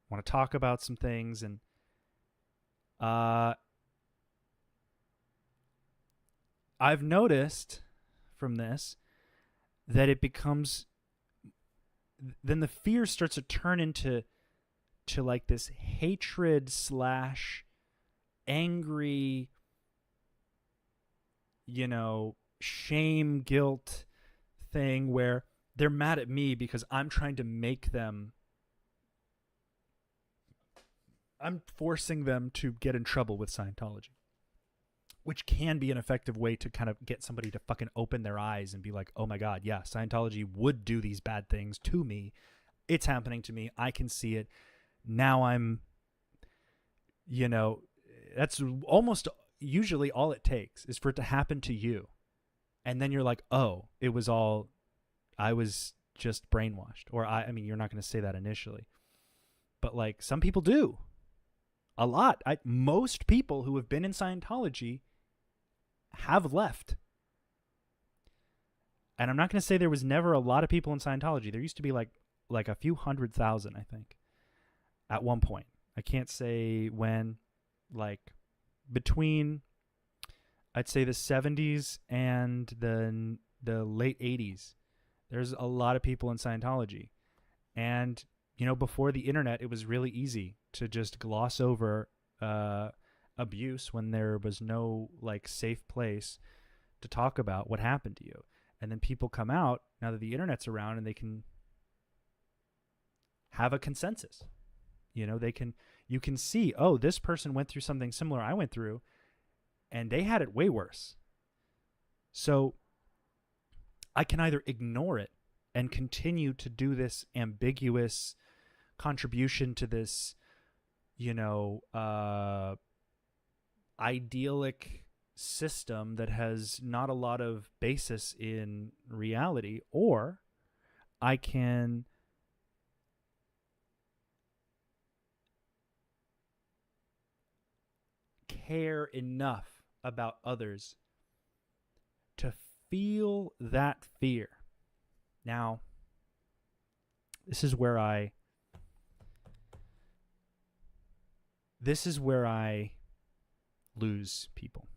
want to talk about some things, and I've noticed from this that it becomes, then the fear starts to turn into this hatred / angry, shame, guilt thing where they're mad at me because I'm forcing them to get in trouble with Scientology, which can be an effective way to kind of get somebody to fucking open their eyes and be like, oh my God, yeah, Scientology would do these bad things to me. It's happening to me. I can see it. Now I'm, that's almost usually all it takes is for it to happen to you. And then you're like, oh, I was just brainwashed. Or I mean, you're not going to say that initially, but like some people do. A lot. Most people who have been in Scientology have left. And I'm not going to say there was never a lot of people in Scientology. There used to be like a few 100,000, I think, at one point. I can't say when, like between, I'd say the 70s and the late 80s. There's a lot of people in Scientology. And, before the internet, it was really easy to just gloss over abuse when there was no like safe place to talk about what happened to you. And then people come out now that the internet's around and they can have a consensus. You can see, oh, this person went through something similar I went through and they had it way worse. So I can either ignore it and continue to do this ambiguous contribution to this, idyllic system that has not a lot of basis in reality, or I can care enough about others to feel that fear. Now, this is where I lose people.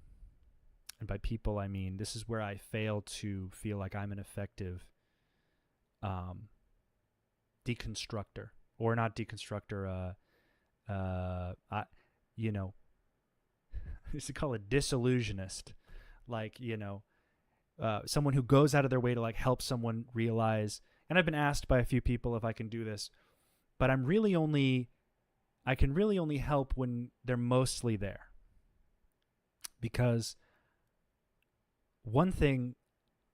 And by people, I mean, this is where I fail to feel like I'm an effective deconstructor, or not deconstructor, used to call it disillusionist. Like, someone who goes out of their way to like help someone realize, and I've been asked by a few people if I can do this, but I can really only help when they're mostly there. Because one thing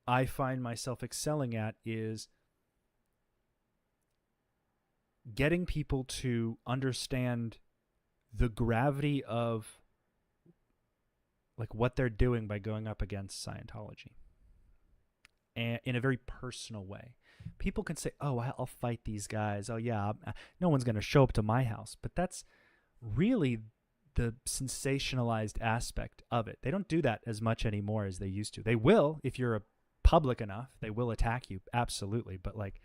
I find myself excelling at is getting people to understand the gravity of like what they're doing by going up against Scientology, and in a very personal way. People can say, oh, I'll fight these guys. Oh yeah, no one's going to show up to my house. But that's really the sensationalized aspect of it. They don't do that as much anymore as they used to. They will, if you're public enough, they will attack you. Absolutely. But like,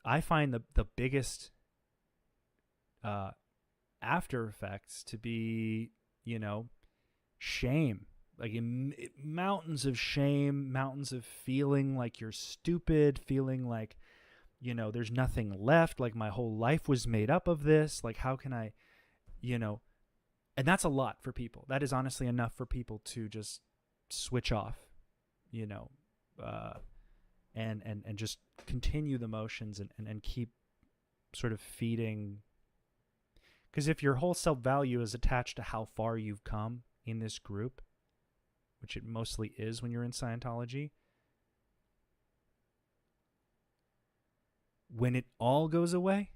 I find the biggest after effects to be, shame. Like mountains of shame, mountains of feeling like you're stupid, feeling like, there's nothing left. Like my whole life was made up of this. Like, how can I, and that's a lot for people. That is honestly enough for people to just switch off, and just continue the motions and keep sort of feeding. Because if your whole self-value is attached to how far you've come in this group, which it mostly is when you're in Scientology, when it all goes away,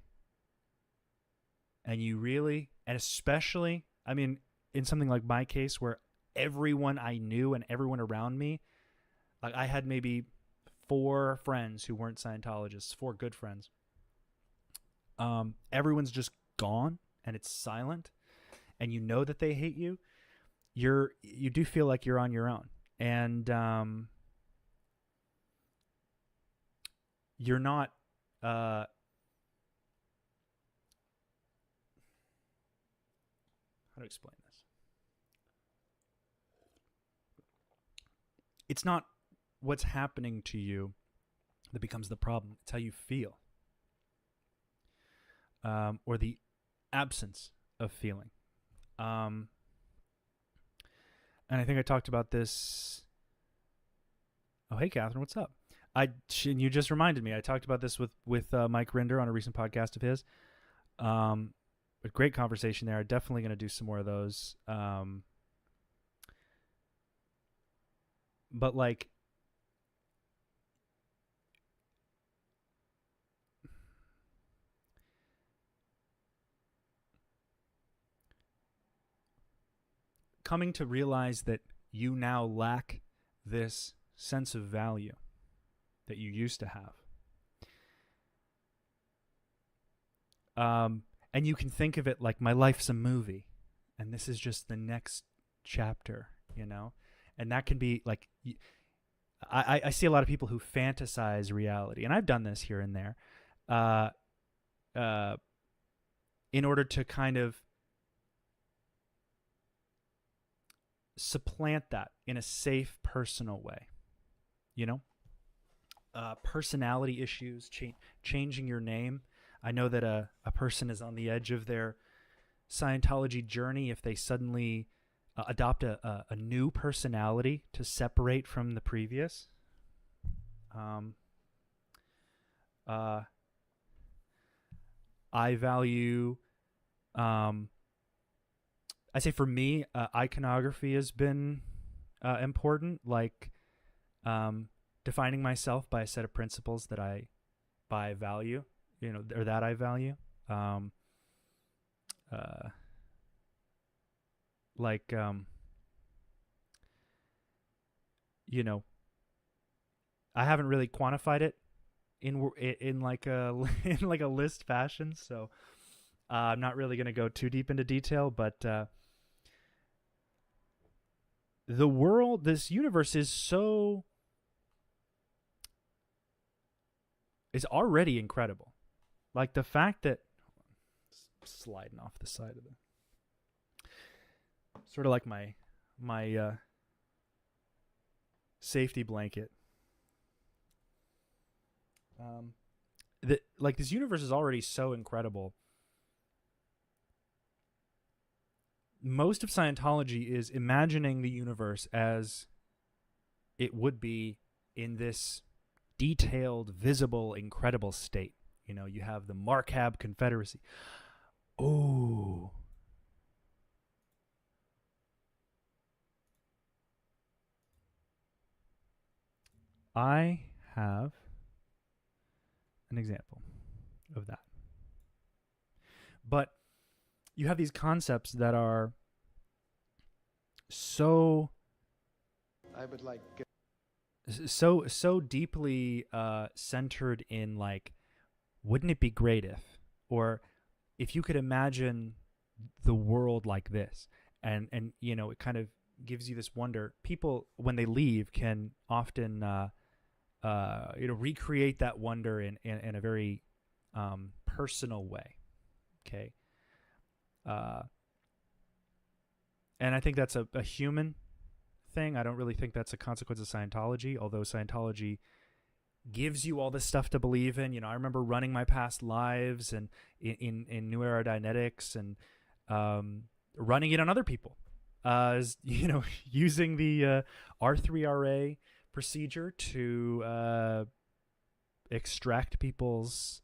and especially, I mean, in something like my case where everyone I knew and everyone around me, like I had maybe 4 friends who weren't Scientologists, 4 good friends. Everyone's just gone and it's silent, and that they hate you. You do feel like you're on your own, and you're not how to explain this? It's not what's happening to you that becomes the problem. It's how you feel, or the absence of feeling. And I think I talked about this. Oh, hey, Catherine, what's up? You just reminded me. I talked about this with Mike Rinder on a recent podcast of his. A great conversation there. I'm definitely going to do some more of those. But like, coming to realize that you now lack this sense of value that you used to have. And you can think of it like my life's a movie and this is just the next chapter, you know? And that can be like, I see a lot of people who fantasize reality, and I've done this here and there, in order to kind of supplant that in a safe, personal way, you know? Personality issues, changing your name. I know that a person is on the edge of their Scientology journey if they suddenly adopt a new personality to separate from the previous. I value, I say for me, iconography has been important, like defining myself by a set of principles that I value, you know, or that I value. You know, I haven't really quantified it in like a in like a list fashion, so I'm not really going to go too deep into detail, but the world, this universe is already incredible. Like the fact that, sliding off the side of the, sort of like my safety blanket. Like this universe is already so incredible. Most of Scientology is imagining the universe as it would be in this detailed, visible, incredible state. You know, you have the Markhab Confederacy. Oh. I have an example of that. But you have these concepts that are so, I would like, so deeply centered in like, wouldn't it be great if, or if you could imagine the world like this, and you know, it kind of gives you this wonder. People, when they leave, can often you know, recreate that wonder in a very personal way. Okay. And I think that's a human thing. I don't really think that's a consequence of Scientology, although Scientology gives you all this stuff to believe in. You know, I remember running my past lives and in New Era Dynetics and running it on other people. You know, using the R3RA procedure to extract people's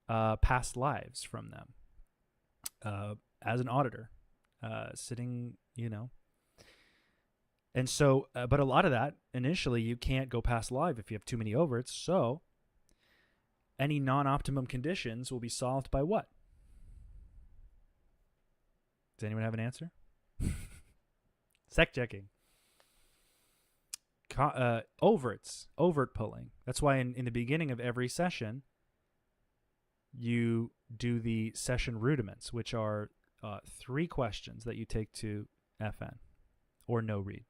past lives from them as an auditor, sitting, you know. And so, but a lot of that, initially, you can't go past live if you have too many overts. So any non-optimum conditions will be solved by what? Does anyone have an answer? Sec checking. Overts, overt pulling. That's why in the beginning of every session, you do the session rudiments, which are 3 questions that you take to FN or no read.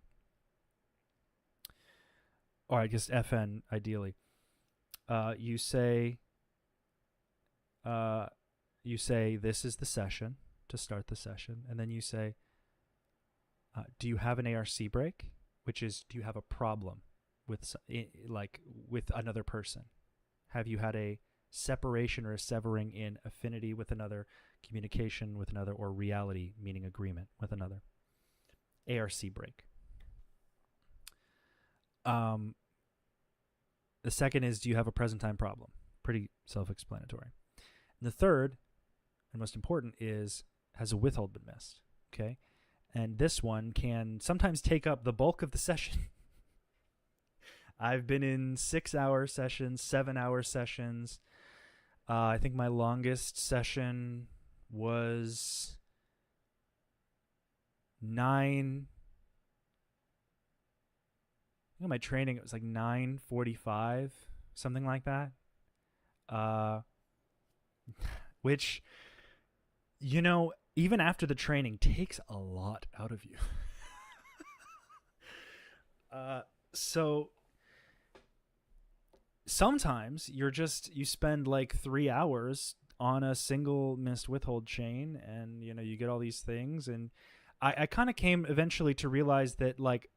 Or I guess FN ideally. You say this is the session to start the session, and then you say, do you have an ARC break? Which is, do you have a problem with another person? Have you had a separation or a severing in affinity with another communication with another, or reality, meaning agreement with another. ARC break. The second is, do you have a present time problem? Pretty self-explanatory. And the third, and most important, is, has a withhold been missed? Okay. And this one can sometimes take up the bulk of the session. I've been in 6-hour sessions, 7-hour sessions. I think my longest session was 9. I think my training, it was like 9:45, something like that. Which, you know, even after the training, takes a lot out of you. So sometimes you spend like 3 hours on a single missed withhold chain, and you get all these things. And I kind of came eventually to realize that, like,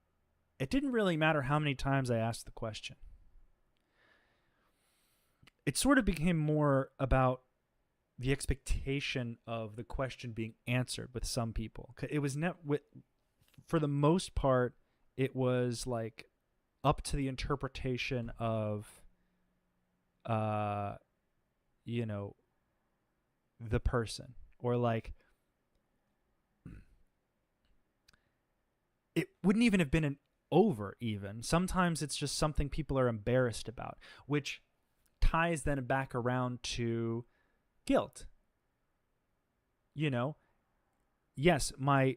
it didn't really matter how many times I asked the question. It sort of became more about the expectation of the question being answered with some people. It was for the most part, it was like up to the interpretation of, the person, or like, it wouldn't even have been an over even. Sometimes it's just something people are embarrassed about, which ties then back around to guilt. Yes, my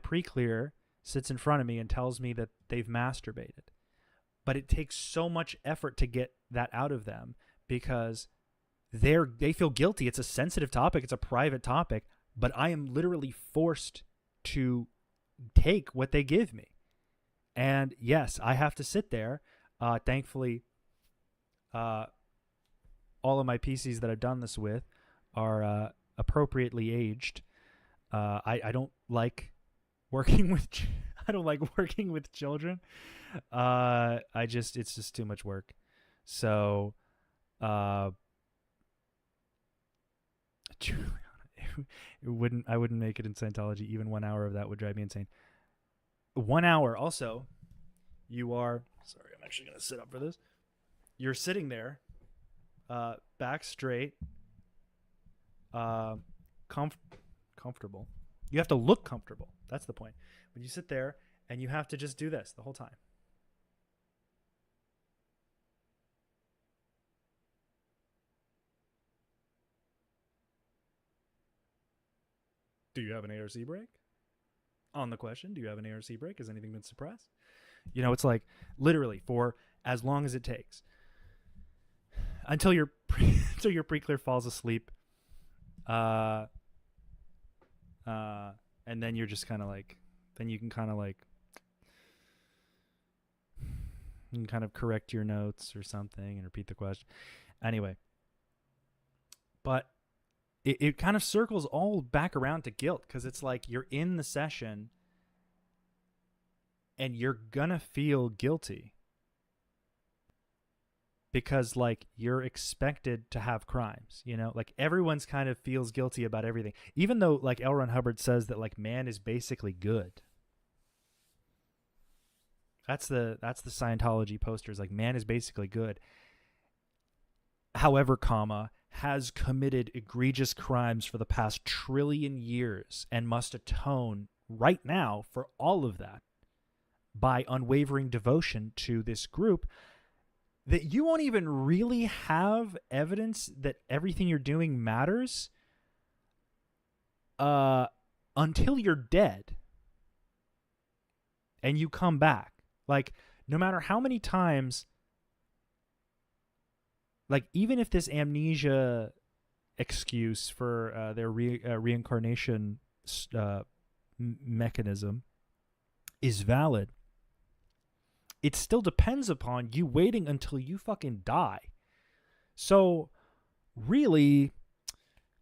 pre-clear sits in front of me and tells me that they've masturbated, but it takes so much effort to get that out of them because they feel guilty. It's a sensitive topic. It's a private topic, but I am literally forced to take what they give me. And yes, I have to sit there. Thankfully, all of my PCs that I've done this with are appropriately aged. I don't like working with children. It's just too much work. So, I wouldn't make it in Scientology. Even 1 hour of that would drive me insane. 1 hour. Also, sorry, I'm actually going to sit up for this. You're sitting there, back straight, comfortable. You have to look comfortable. That's the point. When you sit there and you have to just do this the whole time. Do you have an ARC break? On the question, do you have an ARC break? Has anything been suppressed? It's like literally for as long as it takes until your pre-clear falls asleep. And then you're just kind of like, then you can kind of correct your notes or something and repeat the question. Anyway, but it kind of circles all back around to guilt, because it's like you're in the session and you're gonna feel guilty because, like, you're expected to have crimes, like everyone's kind of feels guilty about everything, even though, like, L. Ron Hubbard says that, like, man is basically good. That's the Scientology posters, like, man is basically good. However, has committed egregious crimes for the past 1 trillion years and must atone right now for all of that by unwavering devotion to this group, that you won't even really have evidence that everything you're doing matters until you're dead and you come back. Like, no matter how many times, like, even if this amnesia excuse for their reincarnation mechanism is valid, it still depends upon you waiting until you fucking die. So really,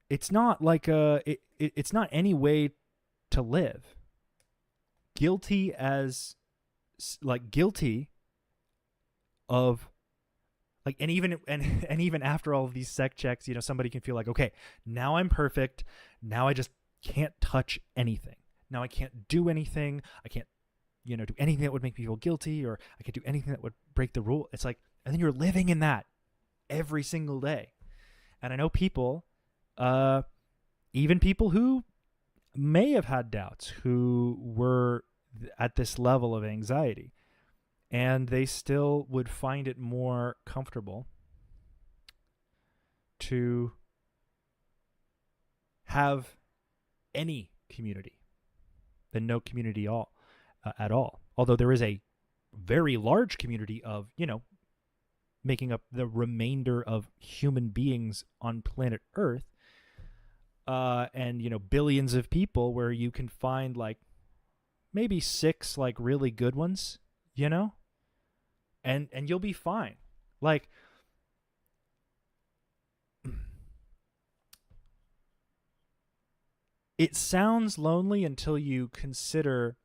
it's not like it's not any way to live. Guilty of Like, and even after all of these sec checks, you know, somebody can feel like, okay, now I'm perfect. Now I just can't touch anything. Now I can't do anything. I can't, you know, do anything that would make me feel guilty, or I can't do anything that would break the rule. It's like, and then you're living in that every single day. And I know people, even people who may have had doubts, who were at this level of anxiety, and they still would find it more comfortable to have any community than no community at all. Although there is a very large community of, you know, making up the remainder of human beings on planet Earth, and, you know, billions of people, where you can find like maybe 6 like really good ones, you know, and you'll be fine. Like, it sounds lonely until you consider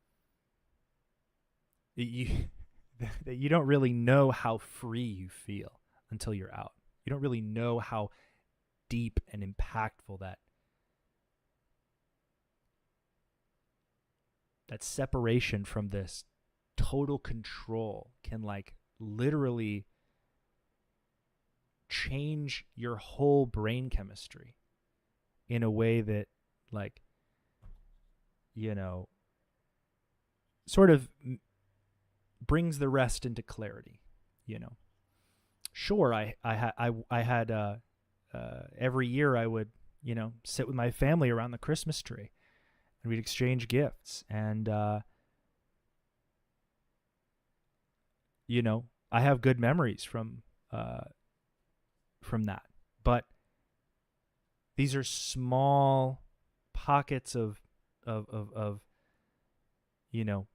that you don't really know how free you feel until you're out. You don't really know how deep and impactful that separation from this total control can, like, literally change your whole brain chemistry in a way that, like, you know, sort of brings the rest into clarity, you know. Sure, I had every year I would, you know, sit with my family around the Christmas tree, and we'd exchange gifts, and you know, I have good memories from that. But these are small pockets of you know,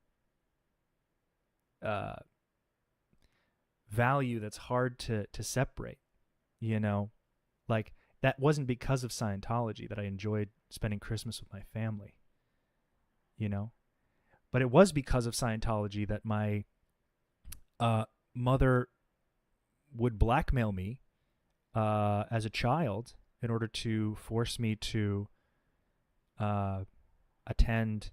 value that's hard to separate, you know. Like, that wasn't because of Scientology that I enjoyed spending Christmas with my family, you know, but it was because of Scientology that my mother would blackmail me as a child in order to force me to attend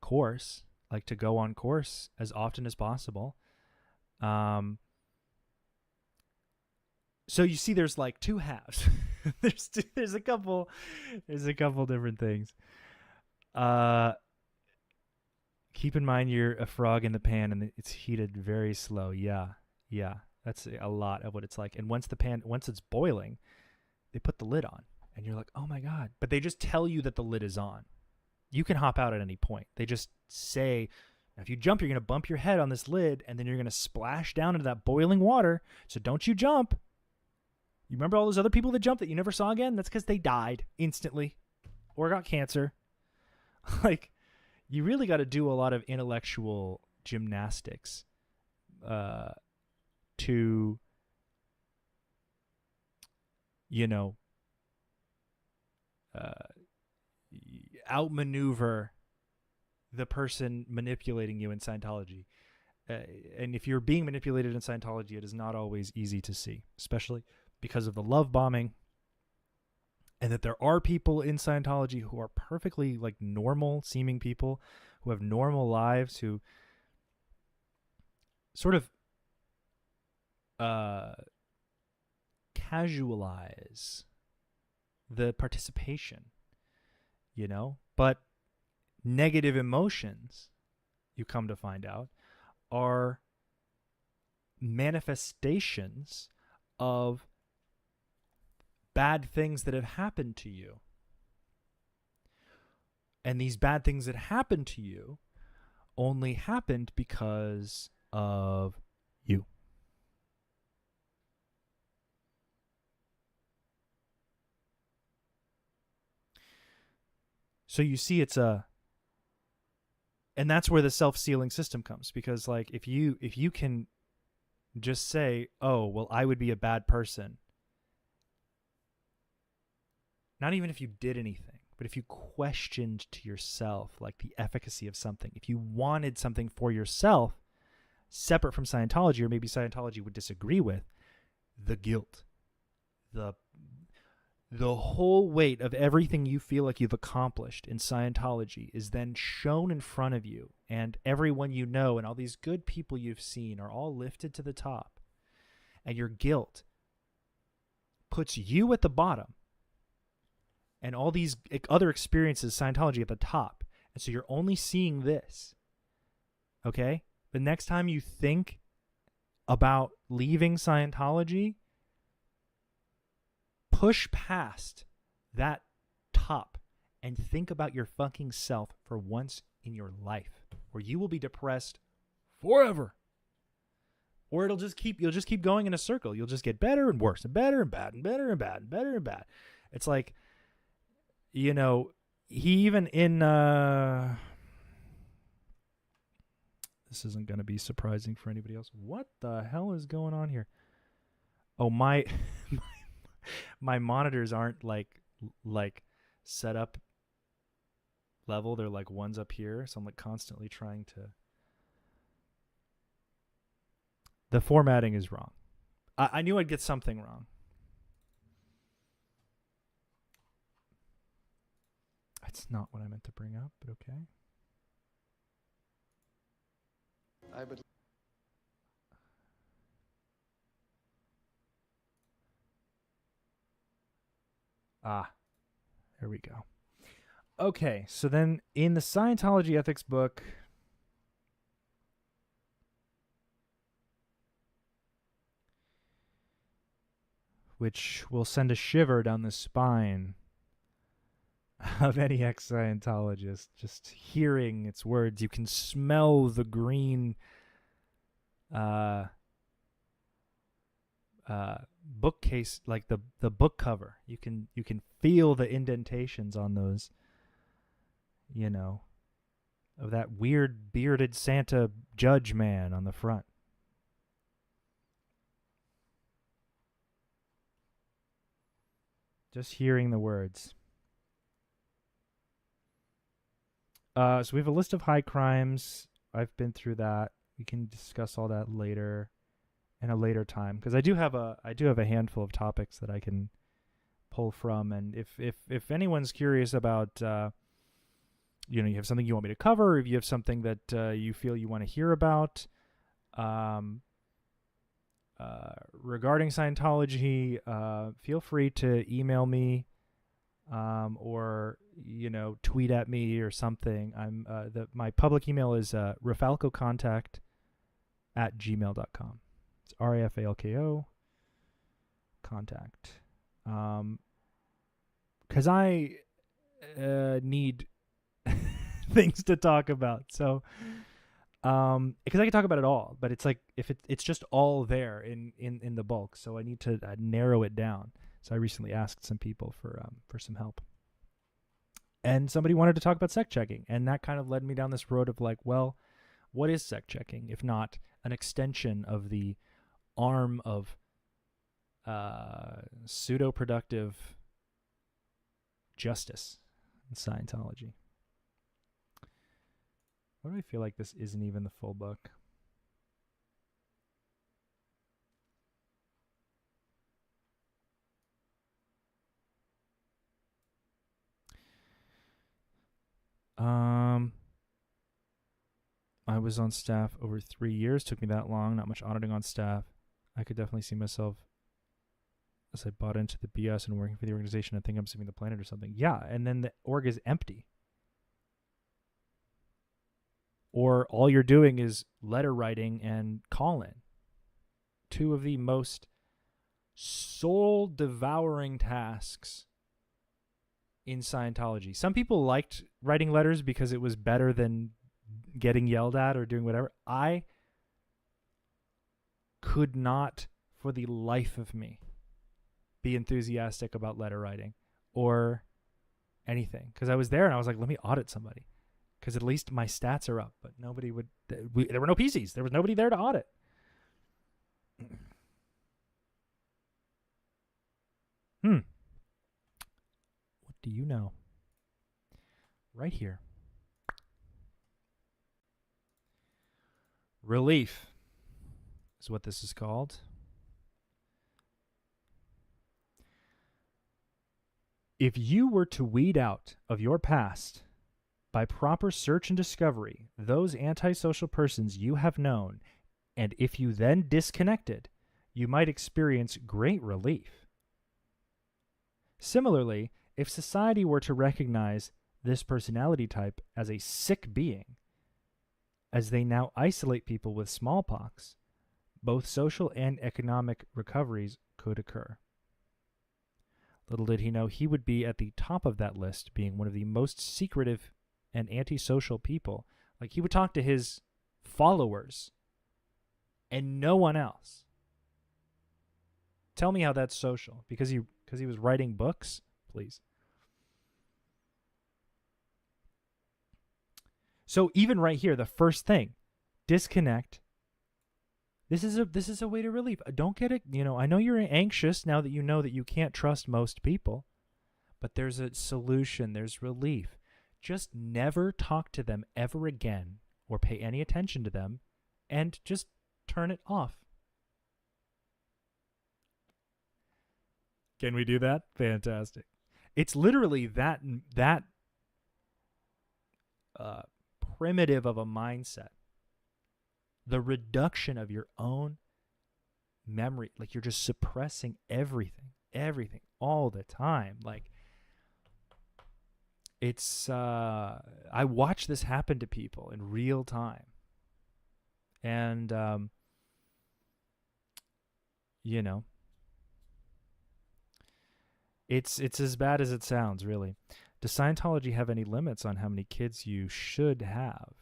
course, like to go on course as often as possible. So you see, there's like two halves. there's a couple different things. Keep in mind you're a frog in the pan and it's heated very slow. Yeah. That's a lot of what it's like. And once it's boiling, they put the lid on, and you're like, oh my God. But they just tell you that the lid is on. You can hop out at any point. They just say, if you jump, you're going to bump your head on this lid, and then you're going to splash down into that boiling water. So don't you jump. You remember all those other people that jumped that you never saw again? That's because they died instantly or got cancer. Like, you really got to do a lot of intellectual gymnastics to, you know, outmaneuver the person manipulating you in Scientology. And if you're being manipulated in Scientology, it is not always easy to see, especially because of the love bombing, and that there are people in Scientology who are perfectly, like, normal seeming people who have normal lives, who sort of casualize the participation, you know. But negative emotions, you come to find out, are manifestations of bad things that have happened to you. And these bad things that happened to you only happened because of you. So you see, and that's where the self-sealing system comes, because, like, if you can just say, oh, well, I would be a bad person, not even if you did anything, but if you questioned to yourself, like, the efficacy of something, if you wanted something for yourself separate from Scientology, or maybe Scientology would disagree with, the guilt, the whole weight of everything you feel like you've accomplished in Scientology is then shown in front of you, and everyone you know and all these good people you've seen are all lifted to the top, and your guilt puts you at the bottom and all these other experiences, Scientology, at the top. And so you're only seeing this. Okay? The next time you think about leaving Scientology, push past that top and think about your fucking self for once in your life, or you will be depressed forever. Or you'll just keep going in a circle. You'll just get better and worse and better and bad and better and bad and better and bad. It's like, he even in this isn't going to be surprising for anybody else. What the hell is going on here? Oh, my my monitors aren't like set up level. They're like ones up here, so I'm like constantly trying to. The formatting is wrong. I knew I'd get something wrong. That's not what I meant to bring up, but okay. There we go. Okay, so then in the Scientology ethics book, which will send a shiver down the spine of any ex-Scientologist, just hearing its words. You can smell the green bookcase, like the book cover. You can feel the indentations on those, of that weird bearded Santa judge man on the front. Just hearing the words. So we have a list of high crimes. I've been through that. We can discuss all that later, in a later time, because I do have a handful of topics that I can pull from. And if anyone's curious about, you have something you want me to cover, or if you have something that you feel you want to hear about, regarding Scientology, feel free to email me, or tweet at me or something. My public email is rafalcocontact@gmail.com. It's RAFALKO contact. Because I need things to talk about. So, because I can talk about it all, but it's like if it's just all there in the bulk. So I need to narrow it down. So I recently asked some people for some help, and somebody wanted to talk about sect checking, and that kind of led me down this road of like, well, what is sect checking if not an extension of the arm of pseudo-productive justice in Scientology? Why do I feel like this isn't even the full book? I was on staff over 3 years. Took me that long. Not much auditing on staff. I could definitely see myself as I bought into the BS and working for the organization. I think I'm saving the planet or something. Yeah, and then the org is empty. Or all you're doing is letter writing and call-in. Two of the most soul-devouring tasks in Scientology. Some people liked writing letters because it was better than getting yelled at or doing whatever. I could not, for the life of me, be enthusiastic about letter writing or anything. Because I was there and I was like, let me audit somebody. Because at least my stats are up. But nobody would... there were no PCs. There was nobody there to audit. What do you know? Right here. Relief is what this is called. If you were to weed out of your past by proper search and discovery those antisocial persons you have known, and if you then disconnected, you might experience great relief. Similarly, if society were to recognize this personality type as a sick being, as they now isolate people with smallpox, both social and economic recoveries could occur. Little did he know he would be at the top of that list, being one of the most secretive and antisocial people. Like, he would talk to his followers and no one else. Tell me how that's social. Because he was writing books? Please. So even right here, the first thing, disconnect. This is a way to relieve. Don't get it. I know you're anxious now that you know that you can't trust most people, but there's a solution. There's relief. Just never talk to them ever again or pay any attention to them, and just turn it off. Can we do that? Fantastic. It's literally that primitive of a mindset. The reduction of your own memory, like you're just suppressing everything all the time. Like, it's I watch this happen to people in real time, and it's as bad as it sounds, really. Does Scientology have any limits on how many kids you should have?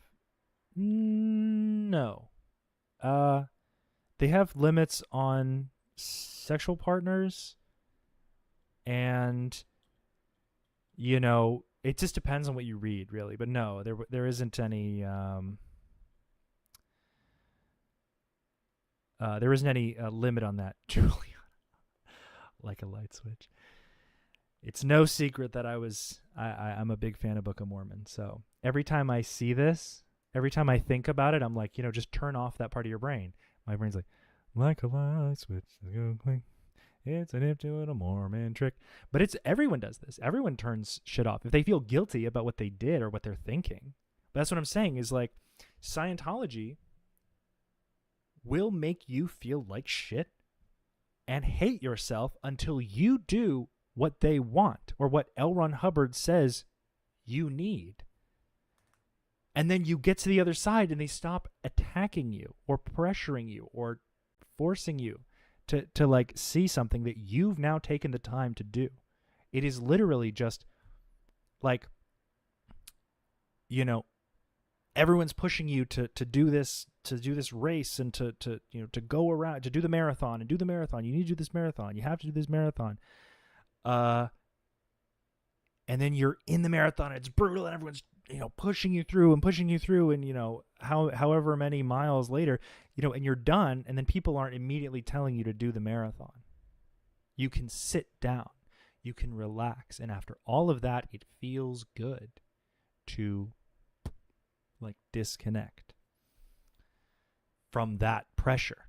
No. They have limits on sexual partners, and it just depends on what you read, really. But no, there isn't any limit on that, Julia. Like a light switch. It's no secret that I'm a big fan of Book of Mormon. So every time I see this, every time I think about it, I'm like, just turn off that part of your brain. My brain's like a light switch. It's an if to it, a Mormon trick. But everyone does this. Everyone turns shit off if they feel guilty about what they did or what they're thinking. But that's what I'm saying is, like, Scientology will make you feel like shit and hate yourself until you do what they want or what L. Ron Hubbard says you need. And then you get to the other side and they stop attacking you or pressuring you or forcing you to like see something that you've now taken the time to do. It is literally just like, everyone's pushing you to do this race and to go around, to do the marathon and do the marathon. You need to do this marathon. You have to do this marathon. And then you're in the marathon. It's brutal and everyone's pushing you through, and however many miles later, and you're done, and then people aren't immediately telling you to do the marathon. You can sit down, you can relax, and after all of that, it feels good to like disconnect from that pressure.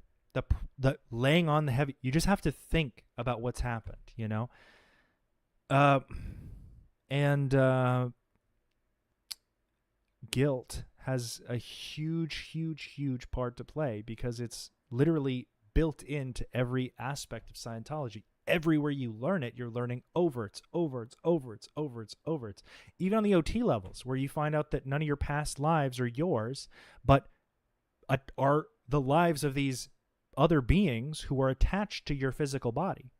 The laying on the heavy, you just have to think about what's happened, guilt has a huge part to play because it's literally built into every aspect of Scientology. Everywhere you learn it, you're learning overts. Even on the OT levels, where you find out that none of your past lives are yours, but are the lives of these other beings who are attached to your physical body.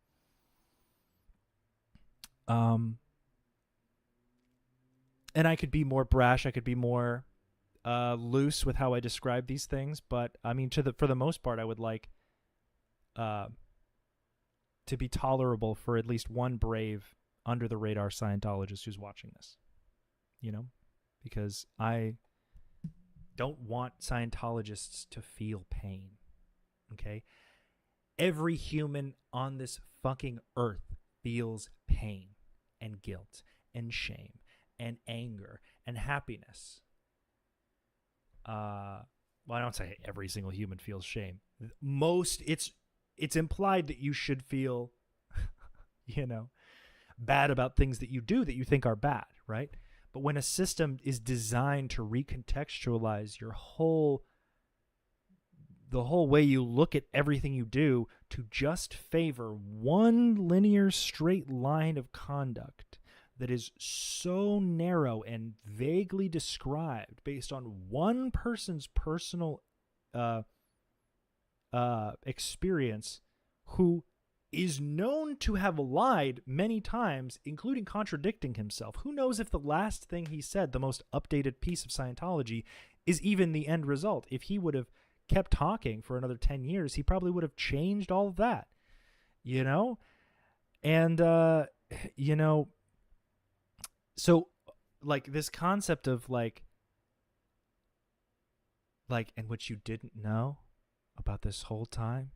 And I could be more brash. I could be more loose with how I describe these things. But I mean, for the most part, I would like to be tolerable for at least one brave, under the radar Scientologist who's watching this. Because I don't want Scientologists to feel pain. Okay? Every human on this fucking earth feels pain and guilt and shame and anger and happiness. Well, I don't say every single human feels shame. It's implied that you should feel, bad about things that you do that you think are bad, right? But when a system is designed to recontextualize the whole way you look at everything you do to just favor one linear straight line of conduct that is so narrow and vaguely described based on one person's personal experience, who is known to have lied many times, including contradicting himself. Who knows if the last thing he said, the most updated piece of Scientology, is even the end result? If he would have kept talking for another 10 years, he probably would have changed all of that, you know? And, you know, so like this concept of like, and what you didn't know about this whole time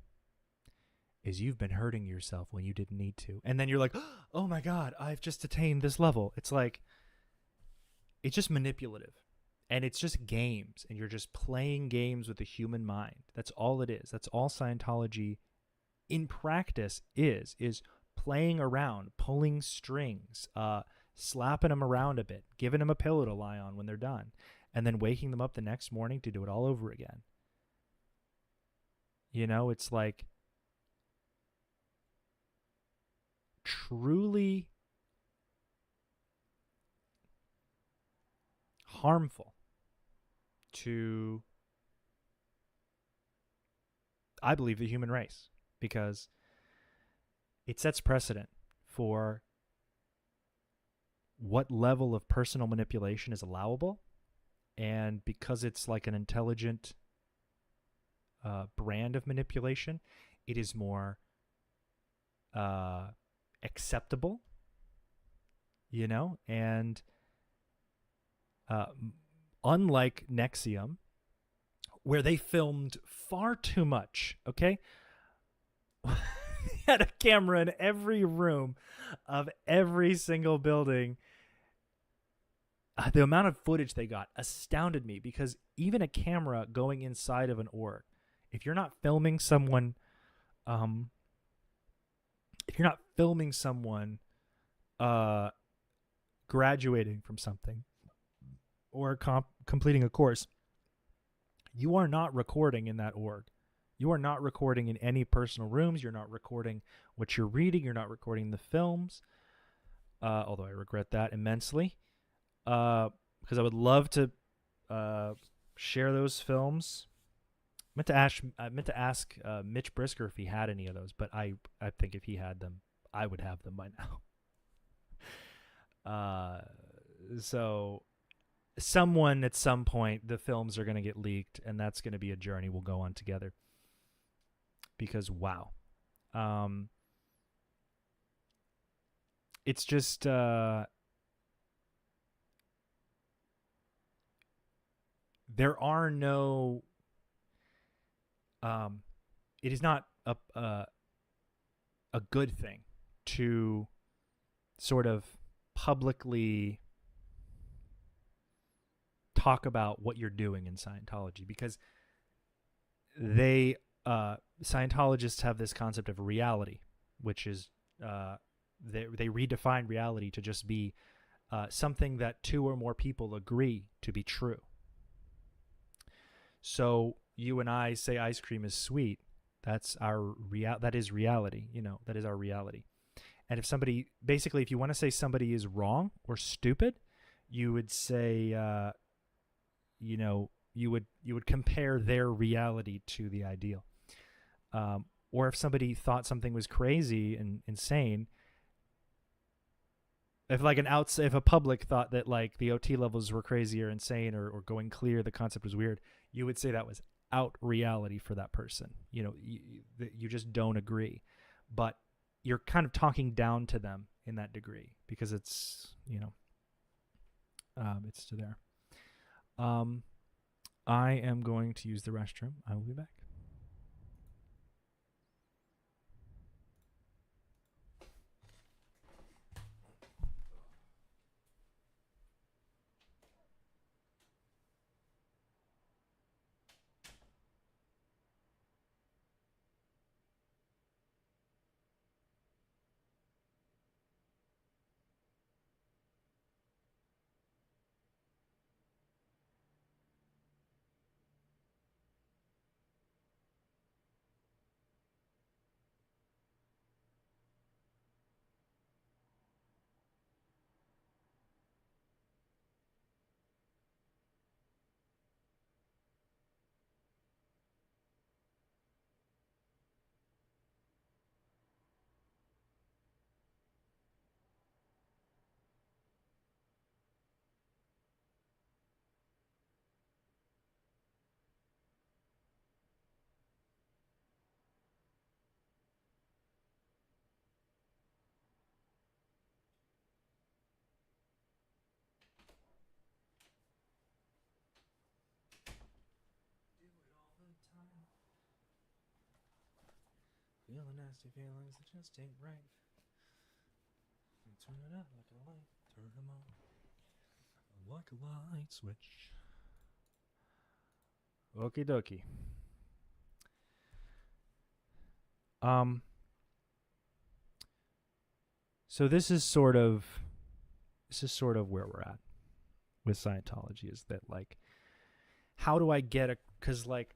is you've been hurting yourself when you didn't need to. And then you're like, oh my God, I've just attained this level. It's like, it's just manipulative. And it's just games. And you're just playing games with the human mind. That's all it is. That's all Scientology in practice is playing around, pulling strings, slapping them around a bit, giving them a pillow to lie on when they're done, and then waking them up the next morning to do it all over again. You know, it's like truly harmful to, I believe, the human race, because it sets precedent for what level of personal manipulation is allowable. And because it's like an intelligent brand of manipulation, it is more acceptable, you know? And unlike Nexium, where they filmed far too much, okay? They had a camera in every room of every single building. The amount of footage they got astounded me, because even a camera going inside of an org, if you're not filming someone, graduating from something or completing a course, you are not recording in that org. You are not recording in any personal rooms. You're not recording what you're reading. You're not recording the films. Although I regret that immensely. Because I would love to share those films. I meant to ask Mitch Brisker if he had any of those, but I think if he had them, I would have them by now. So someone at some point, the films are going to get leaked, and that's going to be a journey we'll go on together. Because wow, it's just there are no. It is not a good thing to sort of publicly talk about what you're doing in Scientology, because Scientologists have this concept of reality, which is they redefine reality to just be something that two or more people agree to be true. So you and I say ice cream is sweet. That's that is reality. You know, that is our reality. And if you want to say somebody is wrong or stupid, you would say, you would compare their reality to the ideal. Or if somebody thought something was crazy and insane, if a public thought that like the OT levels were crazy or insane or going clear, the concept was weird, you would say that was out reality for that person. You know, you just don't agree, but you're kind of talking down to them in that degree, because it's, it's to there. I am going to use the restroom. I will be back. nasty feelings that just ain't right. Turn it up like a light, turn them on like a light switch. Okie dokie. So this is sort of where we're at with Scientology, is that, like, how do I get a, because, like,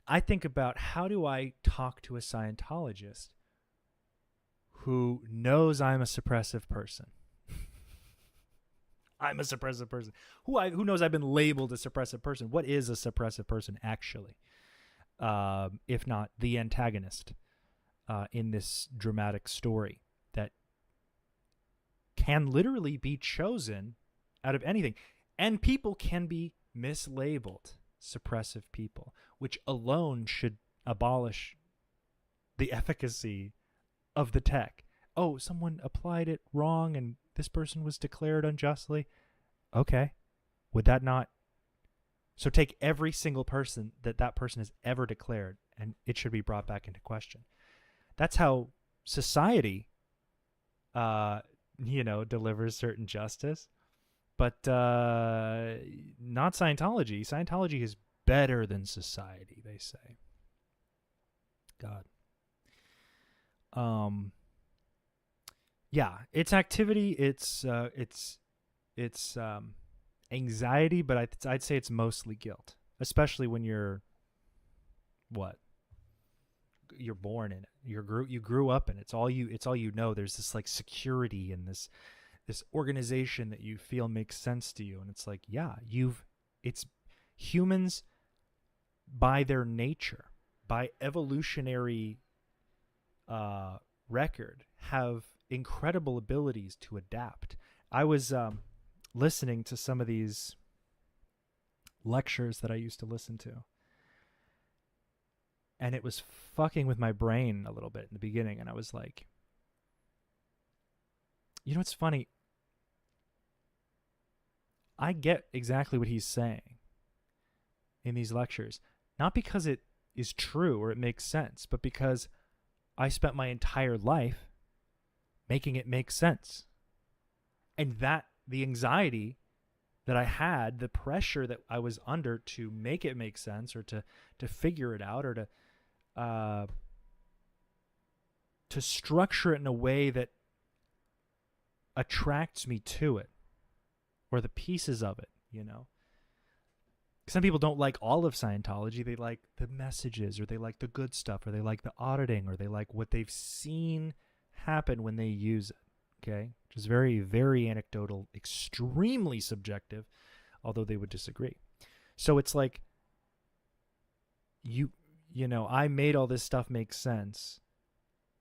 I think about how do I talk to a Scientologist who knows I'm a suppressive person. I'm a suppressive person. Who knows I've been labeled a suppressive person. What is a suppressive person actually? If not the antagonist in this dramatic story that can literally be chosen out of anything. And people can be mislabeled suppressive people, which alone should abolish the efficacy of the tech. Oh, someone applied it wrong and this person was declared unjustly. Okay. Would that not? So take every single person that person has ever declared, and it should be brought back into question. That's how society, delivers certain justice. But not Scientology. Scientology is better than society, they say. God. Yeah, it's activity, it's anxiety, but I'd say it's mostly guilt, especially when you're born in it. You grew up in it. It's all you know. There's this like security and this organization that you feel makes sense to you, and it's like, yeah, it's humans by their nature, by evolutionary record, have incredible abilities to adapt. I was listening to some of these lectures that I used to listen to, and it was fucking with my brain a little bit in the beginning, and I was like, it's funny, I get exactly what he's saying in these lectures, not because it is true or it makes sense, but because I spent my entire life making it make sense. And that the anxiety that I had, the pressure that I was under to make it make sense, or to figure it out, or to structure it in a way that attracts me to it, or the pieces of it, Some people don't like all of Scientology. They like the messages, or they like the good stuff, or they like the auditing, or they like what they've seen happen when they use it. Okay? Which is very, very anecdotal, extremely subjective, although they would disagree. So it's like, I made all this stuff make sense.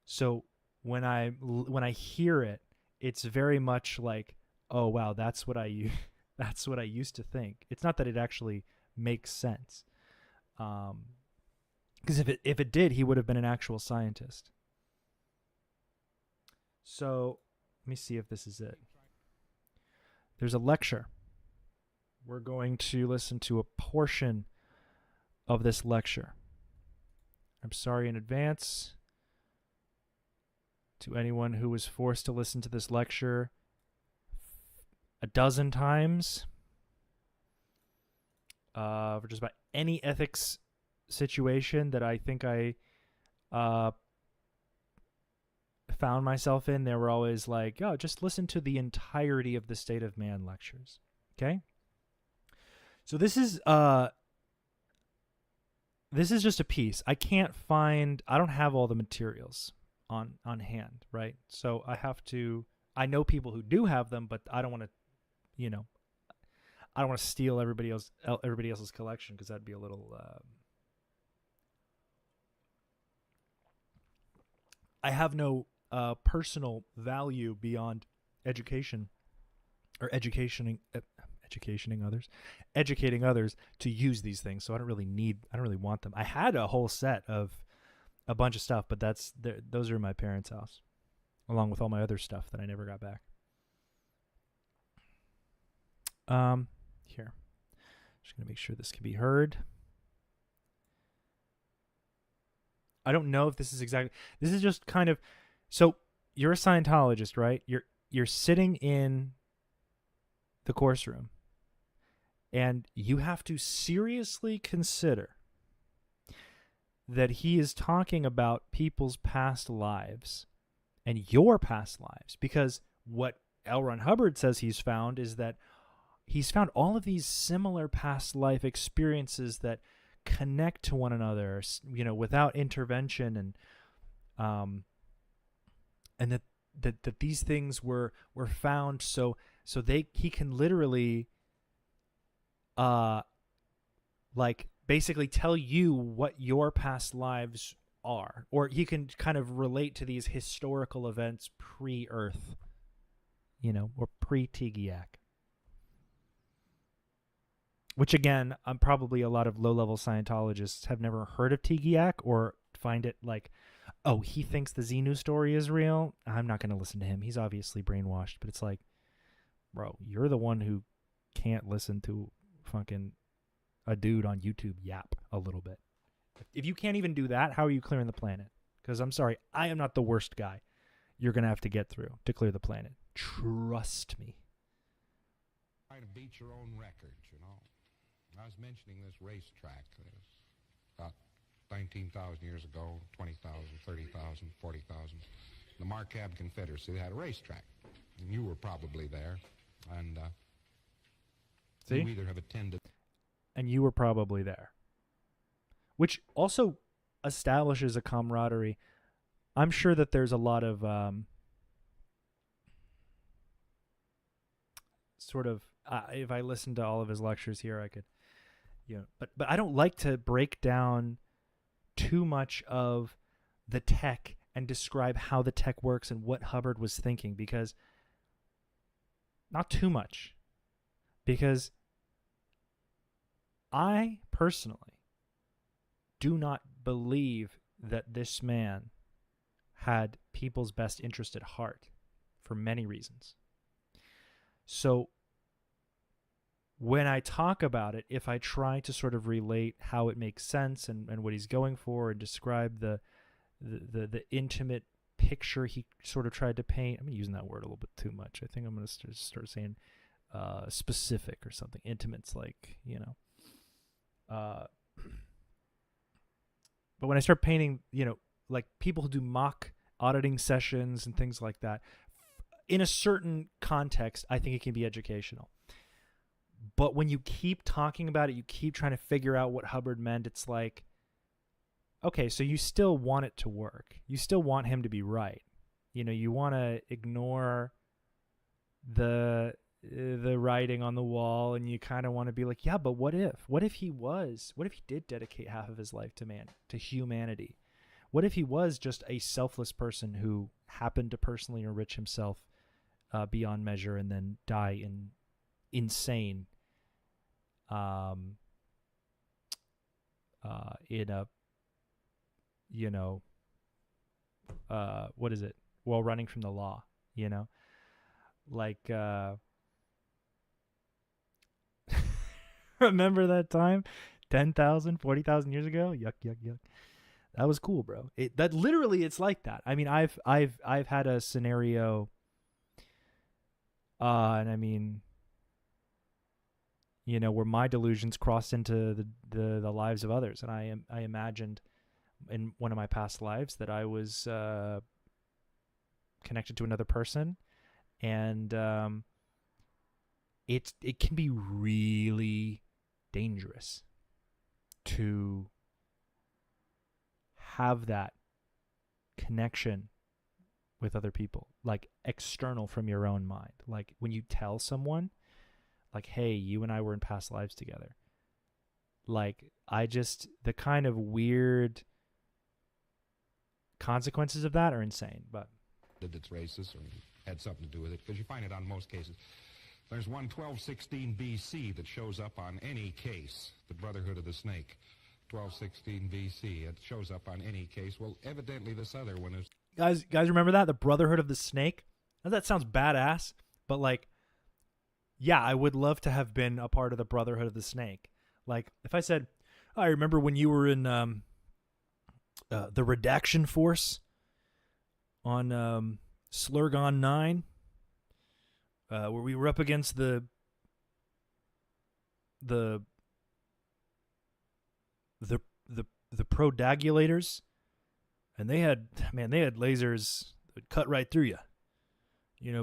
So when I hear it, it's very much like, oh wow, that's what I used to think. It's not that it actually makes sense. Because if it did, he would have been an actual scientist. So let me see if this is it. There's a lecture. We're going to listen to a portion of this lecture. I'm sorry in advance to anyone who was forced to listen to this lecture a dozen times for just about any ethics situation that I think I found myself in. They were always like, oh, just listen to the entirety of the State of Man lectures. Okay? So this is just a piece. I don't have all the materials on hand, right? So I know people who do have them, but I don't want to, I don't want to steal everybody else's collection, because that'd be a little. I have no personal value beyond education, or educating others to use these things. So I don't really want them. I had a whole set of a bunch of stuff, but those are in my parents' house, along with all my other stuff that I never got back. Here, just gonna make sure this can be heard. I don't know if this is exactly. This is just kind of. So you're a Scientologist, right? You're sitting in the course room, and you have to seriously consider that he is talking about people's past lives and your past lives, because what L. Ron Hubbard says he's found is that he's found all of these similar past life experiences that connect to one another, without intervention, and that these things were found so he can literally basically tell you what your past lives are, or he can kind of relate to these historical events pre-Earth, or pre-Tegiak. Which, again, probably a lot of low-level Scientologists have never heard of Tegiak or find it like, oh, he thinks the Xenu story is real? I'm not going to listen to him. He's obviously brainwashed. But it's like, bro, you're the one who can't listen to fucking a dude on YouTube yap a little bit. If you can't even do that, how are you clearing the planet? Because I'm sorry, I am not the worst guy you're going to have to get through to clear the planet. Trust me. Try to beat your own record, I was mentioning this racetrack. About 19,000 years ago, 20,000, 30,000, 40,000. The Marcab Confederacy had a racetrack. And you were probably there. And See? You either have attended... And you were probably there. Which also establishes a camaraderie. I'm sure that there's a lot of if I listened to all of his lectures here, I could, but I don't like to break down too much of the tech and describe how the tech works and what Hubbard was thinking, because not too much, because I personally do not believe that this man had people's best interest at heart for many reasons. So when I talk about it, if I try to sort of relate how it makes sense and what he's going for, and describe the intimate picture he sort of tried to paint, I'm using that word a little bit too much. I think I'm going to start saying specific or something. Intimate's like, but when I start painting, like people who do mock auditing sessions and things like that, in a certain context, I think it can be educational. But when you keep talking about it, you keep trying to figure out what Hubbard meant, it's like, okay, so you still want it to work. You still want him to be right. You want to ignore the writing on the wall, and you kind of want to be like, yeah, but what if he did dedicate half of his life to humanity? What if he was just a selfless person who happened to personally enrich himself beyond measure and then die insane in a what is it, while running from the law, like remember that time 10,000 40,000 years ago? Yuck. That was cool, bro. That literally, it's like that. I mean, I've had a scenario and I mean, where my delusions crossed into the lives of others, and I imagined in one of my past lives that I was connected to another person, and it can be really dangerous to have that connection with other people, like external from your own mind. Like when you tell someone, like, hey, you and I were in past lives together. Like, the kind of weird consequences of that are insane, but... Did its races or had something to do with it, because you find it on most cases. There's one 1216 BC that shows up on any case, the Brotherhood of the Snake. 1216 BC, it shows up on any case. Well, evidently this other one is... Guys, remember that? The Brotherhood of the Snake? Now, that sounds badass, but like, yeah, I would love to have been a part of the Brotherhood of the Snake. Like, if I said, I remember when you were in the redaction force on Slurgon 9, where we were up against the prodagulators, and they had lasers that would cut right through you,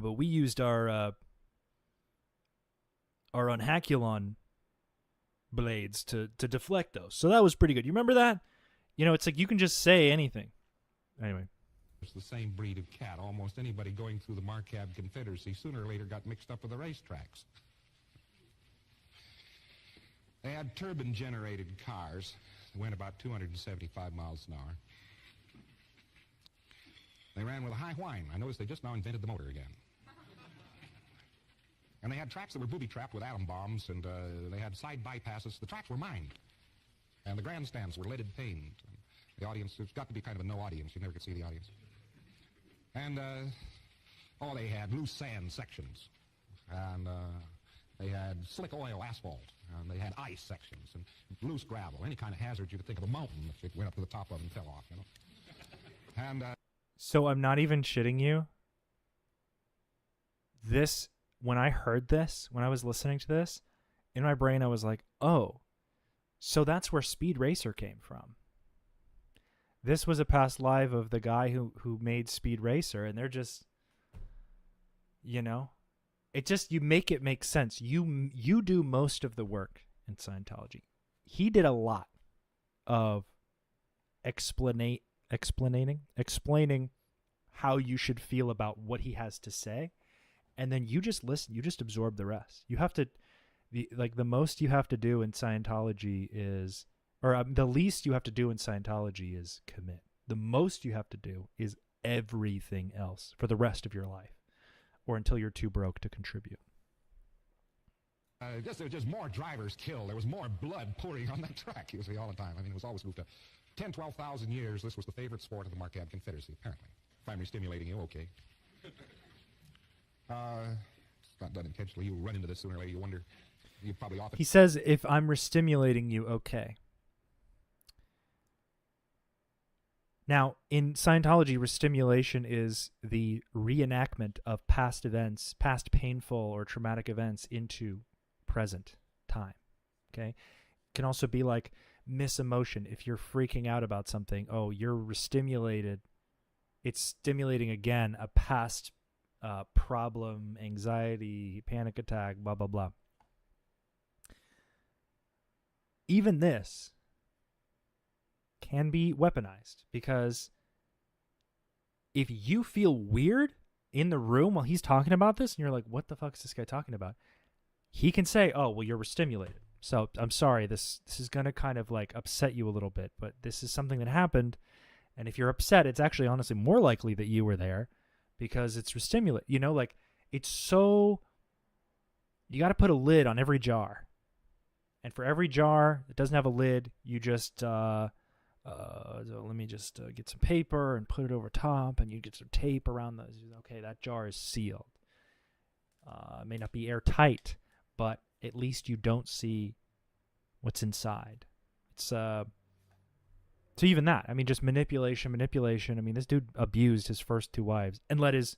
but we used our unhaculon blades to deflect those, so that was pretty good. You remember that? It's like you can just say anything. Anyway, it's the same breed of cat. Almost anybody going through the Marcab Confederacy sooner or later got mixed up with the racetracks. They had turbine-generated cars that went about 275 miles an hour. They ran with a high whine. I noticed they just now invented the motor again. And they had tracks that were booby-trapped with atom bombs, and they had side bypasses. The tracks were mined. And the grandstands were leaded paned. The audience, there's got to be kind of a no audience. You never could see the audience. And, they had loose sand sections. And they had slick oil asphalt. And they had ice sections and loose gravel. Any kind of hazard you could think of, a mountain if it went up to the top of and fell off, And, so I'm not even shitting you. When I heard this, when I was listening to this, in my brain I was like, oh, so that's where Speed Racer came from. This was a past life of the guy who made Speed Racer, and they're just, it just, you make it make sense. You do most of the work in Scientology. He did a lot of explaining how you should feel about what he has to say, and then you just listen. You just absorb the rest. You have to, the most you have to do in Scientology is, or the least you have to do in Scientology is commit. The most you have to do is everything else for the rest of your life, or until you're too broke to contribute. There was just more drivers killed. There was more blood pouring on that track, you see, all the time. I mean, it was always moved to 10, 12,000 years. This was the favorite sport of the Marcab Confederacy, apparently. If I'm stimulating you, okay. It's not done intentionally. You run into this sooner or later. You wonder, you probably often... He says, if I'm restimulating you, okay. Now, in Scientology, restimulation is the reenactment of past events, past painful or traumatic events into present time, okay? It can also be like misemotion. If you're freaking out about something, oh, you're restimulated. It's stimulating again a past problem, anxiety, panic attack, blah, blah, blah. Even this can be weaponized, because if you feel weird in the room while he's talking about this and you're like, what the fuck is this guy talking about? He can say, oh, well, you're restimulated. So I'm sorry, this is going to kind of like upset you a little bit, but this is something that happened. And if you're upset, it's actually honestly more likely that you were there because it's restimulate. Like it's so, you got to put a lid on every jar. And for every jar that doesn't have a lid, you just, so let me just get some paper and put it over top, and you get some tape around those. Okay, that jar is sealed. It may not be airtight, but at least you don't see what's inside. It's so even that. I mean, just manipulation. I mean, this dude abused his first two wives and let his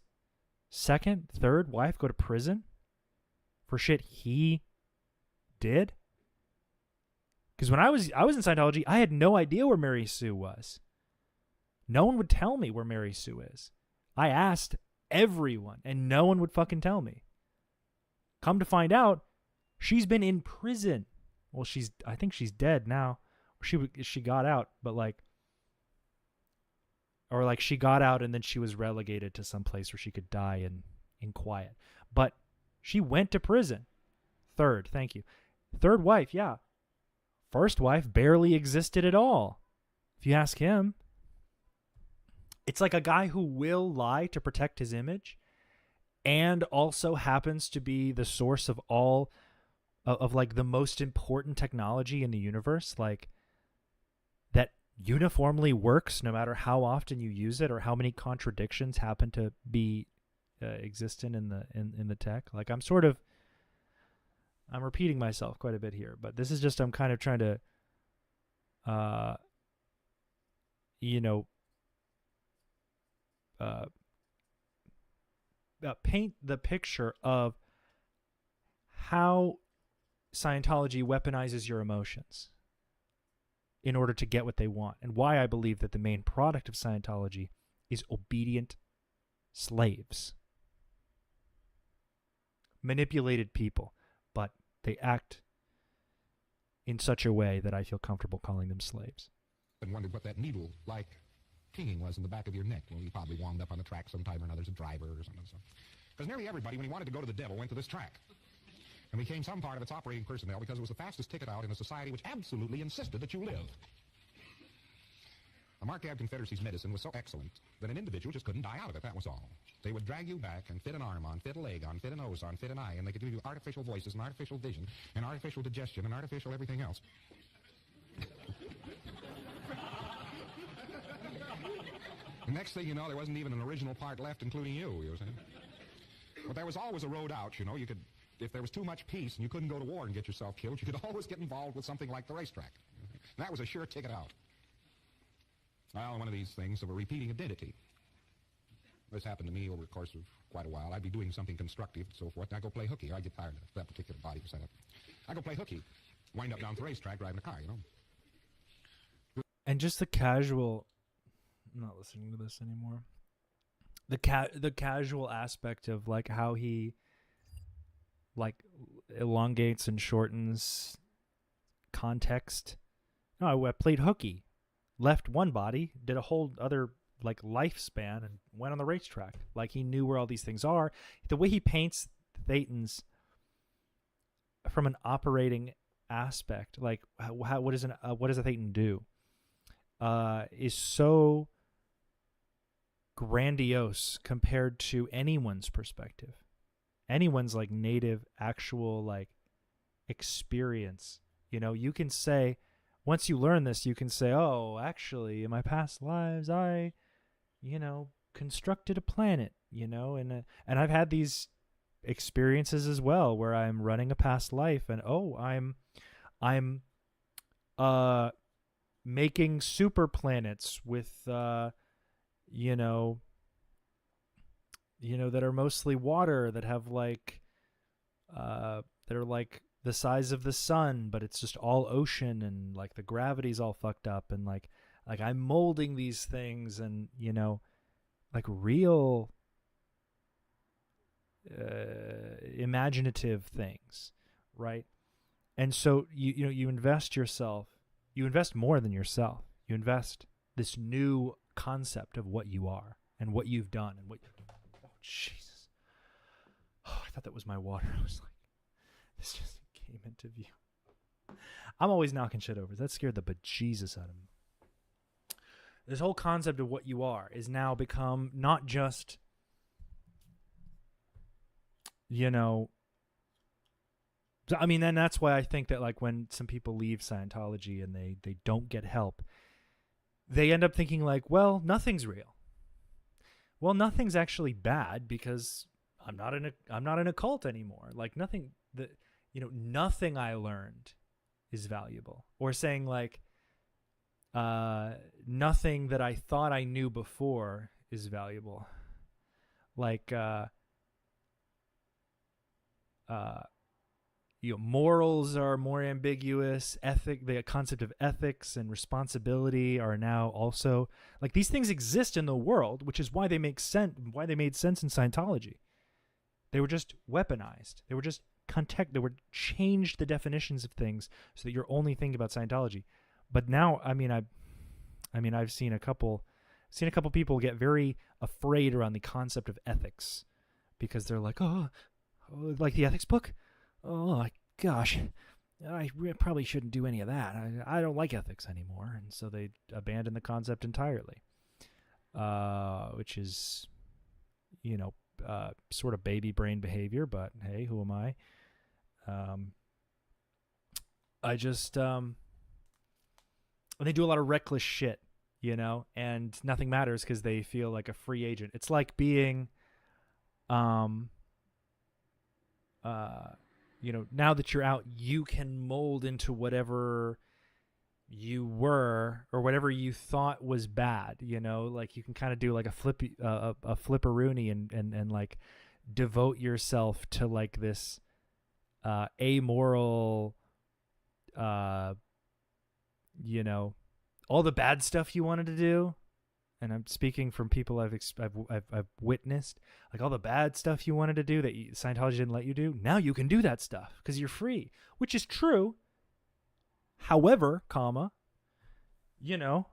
second, third wife go to prison for shit he did. Because when I was in Scientology, I had no idea where Mary Sue was. No one would tell me where Mary Sue is. I asked everyone, and no one would fucking tell me. Come to find out, she's been in prison. Well, I think she's dead now. She got out, but she got out and then she was relegated to some place where she could die in quiet. But she went to prison. Third, thank you. Third wife, yeah. First wife barely existed at all. If you ask him, it's like a guy who will lie to protect his image and also happens to be the source of all of like the most important technology in the universe, like that uniformly works no matter how often you use it or how many contradictions happen to be existent in the tech. Like I'm repeating myself quite a bit here, but this is just, I'm kind of trying to you know, paint the picture of how Scientology weaponizes your emotions in order to get what they want, and why I believe that the main product of Scientology is obedient slaves. Manipulated people, but they act in such a way that I feel comfortable calling them slaves. And wondered what that needle-like tinging was in the back of your neck. Well, you probably wound up on the track sometime or another as a driver or something. Because nearly everybody, when he wanted to go to the devil, went to this track and became some part of its operating personnel because it was the fastest ticket out in a society which absolutely insisted that you live. The Marquard Confederacy's medicine was so excellent that an individual just couldn't die out of it, that was all. They would drag you back and fit an arm on, fit a leg on, fit a nose on, fit an eye, and they could give you artificial voices and artificial vision and artificial digestion and artificial everything else. The next thing you know, there wasn't even an original part left, including you see. But there was always a road out, you know. You could, if there was too much peace and you couldn't go to war and get yourself killed, you could always get involved with something like the racetrack. And that was a sure ticket out. Well, one of these things of a repeating identity. This happened to me over the course of quite a while. I'd be doing something constructive and so forth, and I'd go play hooky. I'd get tired of that particular body setup. I'd go play hooky, wind up down at the racetrack driving a car, you know. And just the casual... I'm not listening to this anymore. The casual aspect of like how he like elongates and shortens context. No, I played hooky, left one body, did a whole other like lifespan, and went on the racetrack. Like he knew where all these things are. The way he paints Thetans from an operating aspect, like what does a Thetan do, is so grandiose compared to anyone's perspective, anyone's like native actual like experience. You know, you can say, once you learn this, you can say, oh, actually in my past lives I, you know, constructed a planet, you know, and I've had these experiences as well where I'm running a past life and oh, I'm making super planets with you know, that are mostly water, that have like, that are like the size of the sun, but it's just all ocean, and like the gravity's all fucked up, and like I'm molding these things, and you know, like real imaginative things, right? And so you invest yourself, you invest more than yourself, you invest this new concept of what you are and what you've done and what. Oh Jesus! Oh, I thought that was my water. I was like, this just came into view. I'm always knocking shit over. That scared the bejesus out of me. This whole concept of what you are is now become not just, you know. I mean, and that's why I think that like when some people leave Scientology and they don't get help, they end up thinking like, well, nothing's real. Well, nothing's actually bad because I'm not in a cult anymore. Like nothing I learned is valuable. Or saying like, nothing that I thought I knew before is valuable. Like, morals are more ambiguous. The concept of ethics and responsibility are now also like these things exist in the world, which is why they make sense. Why they made sense in Scientology. They were just weaponized. They were just they were changed the definitions of things so that you're only thinking about Scientology. But now, I've seen a couple people get very afraid around the concept of ethics because they're like, oh like the ethics book. Oh my gosh, I probably shouldn't do any of that. I don't like ethics anymore. And so they abandon the concept entirely, which is, sort of baby brain behavior. But hey, who am I? I just, and they do a lot of reckless shit, and nothing matters because they feel like a free agent. It's like being, now that you're out, you can mold into whatever, you were, or whatever you thought was bad, you know, like you can kind of do like a flipperoonie and like devote yourself to like this amoral, you know, all the bad stuff you wanted to do. And I'm speaking from people I've witnessed, like all the bad stuff you wanted to do that Scientology didn't let you do. Now you can do that stuff because you're free, which is true. However, you know,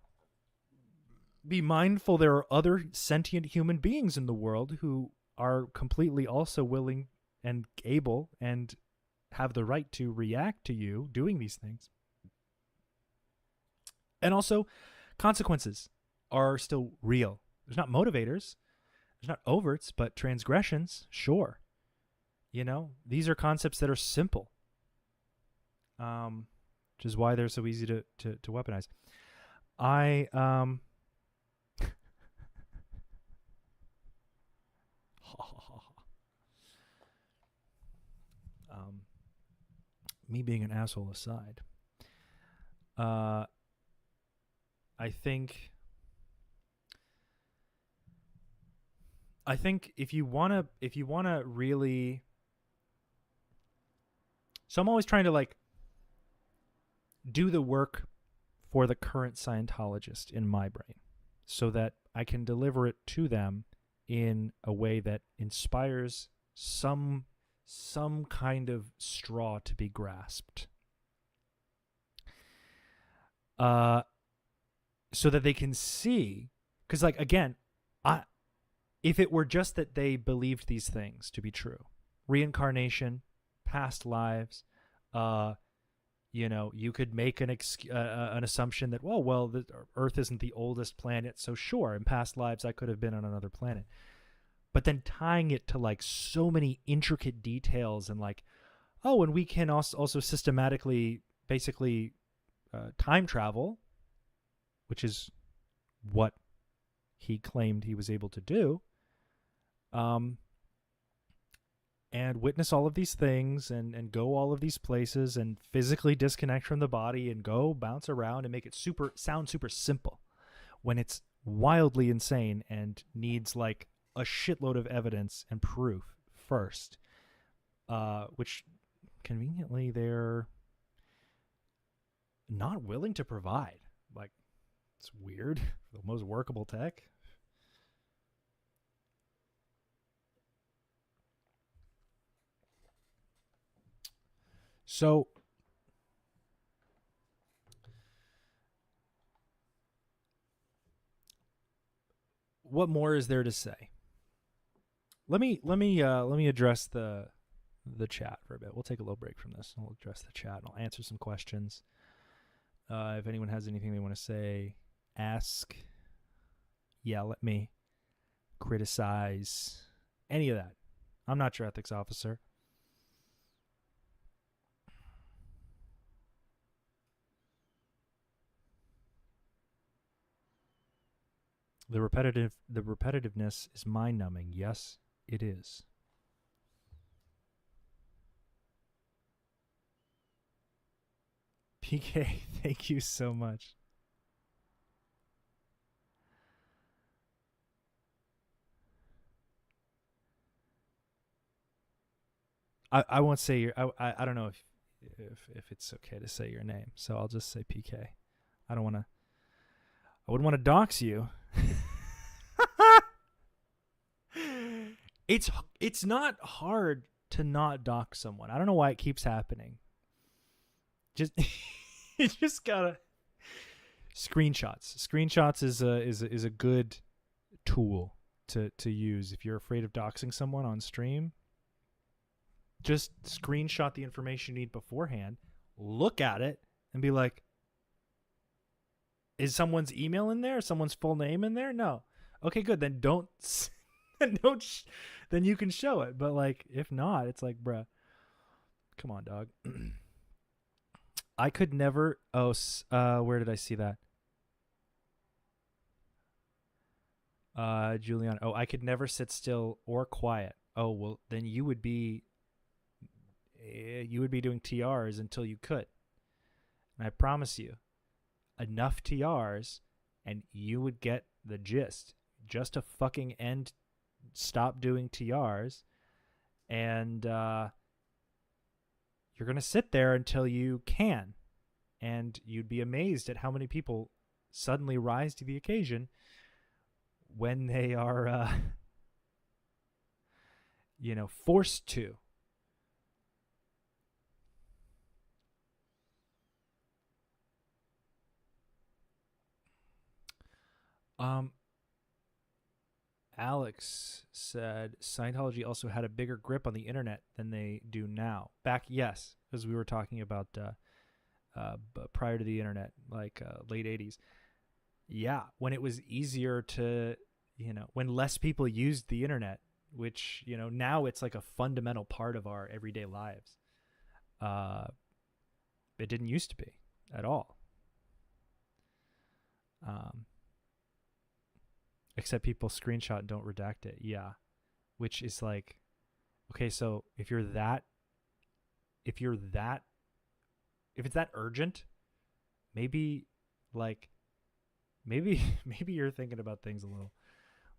be mindful there are other sentient human beings in the world who are completely also willing and able and have the right to react to you doing these things. And also, consequences are still real. There's not motivators, there's not overts, but transgressions, sure. You know, these are concepts that are simple, which is why they're so easy to weaponize. Me being an asshole aside, I think if you wanna really, so I'm always trying to like do the work for the current Scientologist in my brain so that I can deliver it to them in a way that inspires some kind of straw to be grasped. So that they can see, because like, again, if it were just that they believed these things to be true, reincarnation, past lives, you know, you could make an assumption that, well, the Earth isn't the oldest planet, so sure, in past lives I could have been on another planet. But then tying it to like so many intricate details and like, oh, and we can also systematically, basically, time travel, which is what he claimed he was able to do, and witness all of these things and go all of these places and physically disconnect from the body and go bounce around and make it sound super simple when it's wildly insane and needs like a shitload of evidence and proof first, which conveniently they're not willing to provide. Like, it's weird. The most workable tech. So what more is there to say? Let me address the chat for a bit. We'll take a little break from this and we'll address the chat and I'll answer some questions. If anyone has anything they want to say, ask, yell at me, criticize, any of that. I'm not your ethics officer. The repetitiveness is mind-numbing. Yes, it is. PK, thank you so much. I won't say your. I don't know if it's okay to say your name, so I'll just say PK. I wouldn't want to dox you. It's not hard to not dox someone. I don't know why it keeps happening. Just you just gotta screenshots. Screenshots is a good tool to use if you're afraid of doxing someone on stream. Just screenshot the information you need beforehand, look at it, and be like, is someone's email in there? Someone's full name in there? No. Okay, good. Then then you can show it. But like, if not, it's like, bruh, come on, dog. I could never. Oh, where did I see that? Julian. Oh, I could never sit still or quiet. Oh, well, then you would be doing TRs until you could. And I promise you, enough TRs and you would get the gist. Just to fucking stop doing TRs, and you're going to sit there until you can. And you'd be amazed at how many people suddenly rise to the occasion when they are, forced to. Alex said Scientology also had a bigger grip on the internet than they do now. Yes, as we were talking about prior to the internet, like late 80s. Yeah, when it was easier to, when less people used the internet, which, now it's like a fundamental part of our everyday lives. It didn't used to be at all. Except people screenshot and don't redact it. Yeah. Which is like, okay, so if it's that urgent, maybe you're thinking about things a little.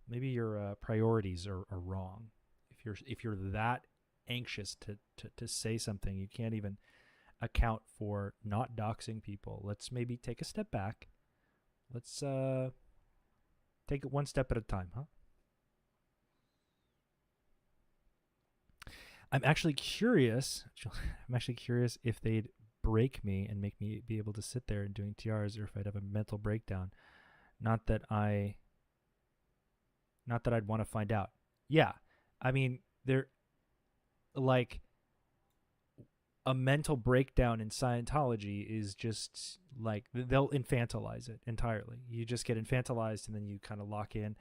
Maybe your priorities are wrong. If you're that anxious to say something, you can't even account for not doxing people. Let's maybe take a step back. Let's take it one step at a time, huh? I'm actually curious if they'd break me and make me be able to sit there and doing TRs, or if I'd have a mental breakdown. Not that I'd want to find out. Yeah. I mean, they're like a mental breakdown in Scientology is just like they'll infantilize it entirely. You just get infantilized and then you kind of lock in,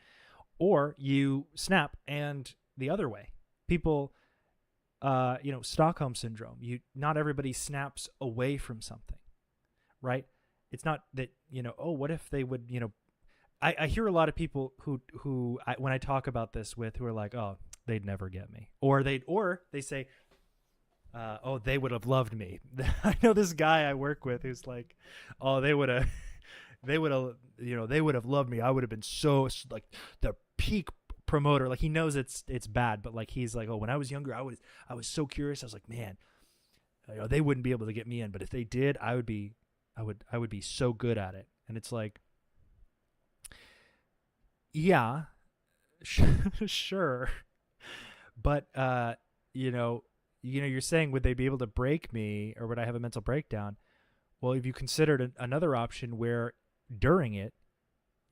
or you snap. And the other way, people, Stockholm syndrome. Not everybody snaps away from something, right? It's not that, what if they would, I hear a lot of people who when I talk about this with, who are like, oh, they'd never get me, or they say, oh, they would have loved me. I know this guy I work with who's like, oh, they would have loved me. I would have been so like the peak promoter. Like he knows it's bad, but like he's like, oh, when I was younger, I was so curious. I was like, man, they wouldn't be able to get me in, but if they did, I would be so good at it. And it's like, yeah, sure, but you're saying, would they be able to break me, or would I have a mental breakdown? Well, if you considered another option where during it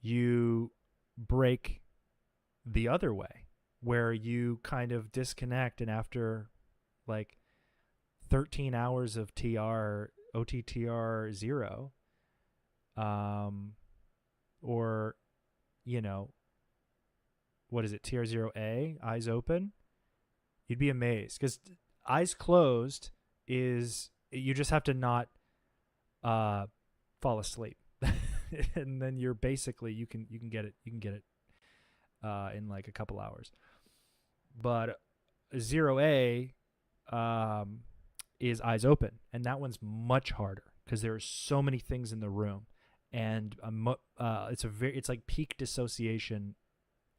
you break the other way, where you kind of disconnect, and after like 13 hours of OTTR 0, or what is it, TR0A, eyes open, you'd be amazed, because eyes closed is you just have to not fall asleep, and then you're basically you can get it in like a couple hours. But 0A is eyes open, and that one's much harder because there are so many things in the room, and it's like peak dissociation.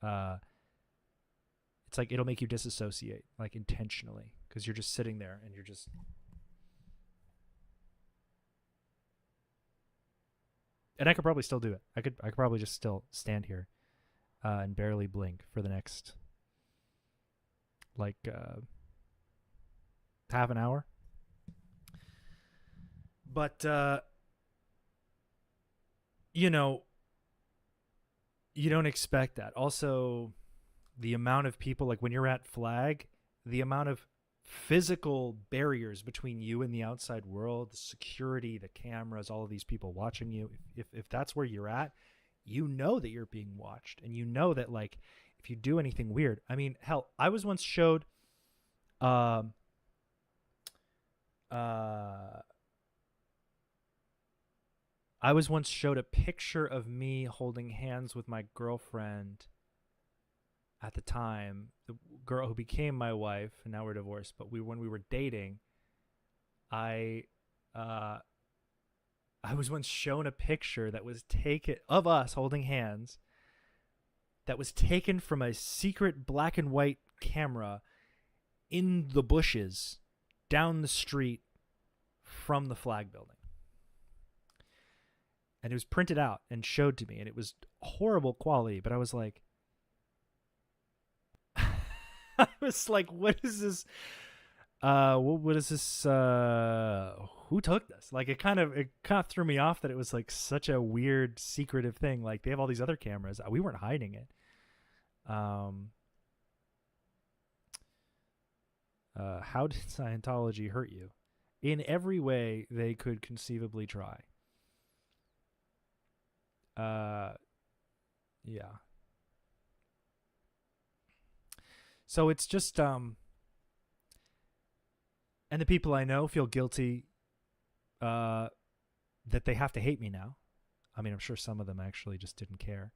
It's like it'll make you disassociate, like intentionally, because you're just sitting there and you're just. And I could probably still do it. I could probably just still stand here and barely blink for the next like half an hour. But you don't expect that. Also, the amount of people, like when you're at Flag, the amount of physical barriers between you and the outside world, the security, the cameras, all of these people watching you, if that's where you're at, that you're being watched, and that like if you do anything weird, I mean, hell, I was once showed I was once showed a picture of me holding hands with my girlfriend at the time, the girl who became my wife, and now we're divorced, but when we were dating, I I was once shown a picture that was taken of us holding hands that was taken from a secret black and white camera in the bushes down the street from the flag building. And it was printed out and showed to me, and it was horrible quality, but I was like, what is this? What is this? Who took this? Like, it kind of threw me off that it was like such a weird, secretive thing. Like, they have all these other cameras. We weren't hiding it. How did Scientology hurt you? In every way they could conceivably try. Yeah. So it's just, and the people I know feel guilty, that they have to hate me now. I mean, I'm sure some of them actually just didn't care.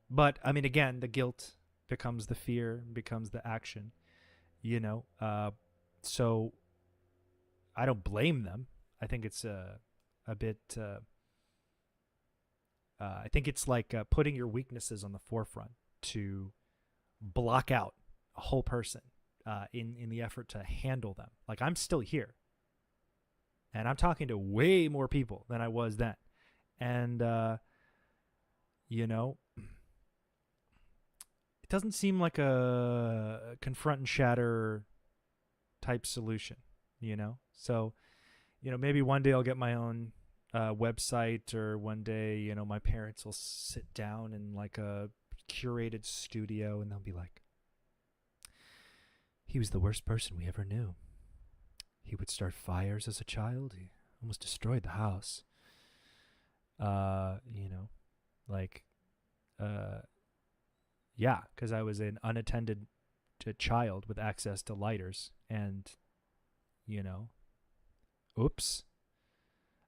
But I mean, again, the guilt becomes the fear, becomes the action, you know? So I don't blame them. I think it's a bit, I think it's like putting your weaknesses on the forefront to block out a whole person in the effort to handle them. Like, I'm still here, and I'm talking to way more people than I was then. And, you know, it doesn't seem like a confront and shatter type solution, you know? So, you know, maybe one day I'll get my own website, or one day, you know, my parents will sit down in like a curated studio and they'll be like, he was the worst person we ever knew. He would start fires as a child. He almost destroyed the house. You know, like, yeah, because I was an unattended child with access to lighters, and, you know, oops.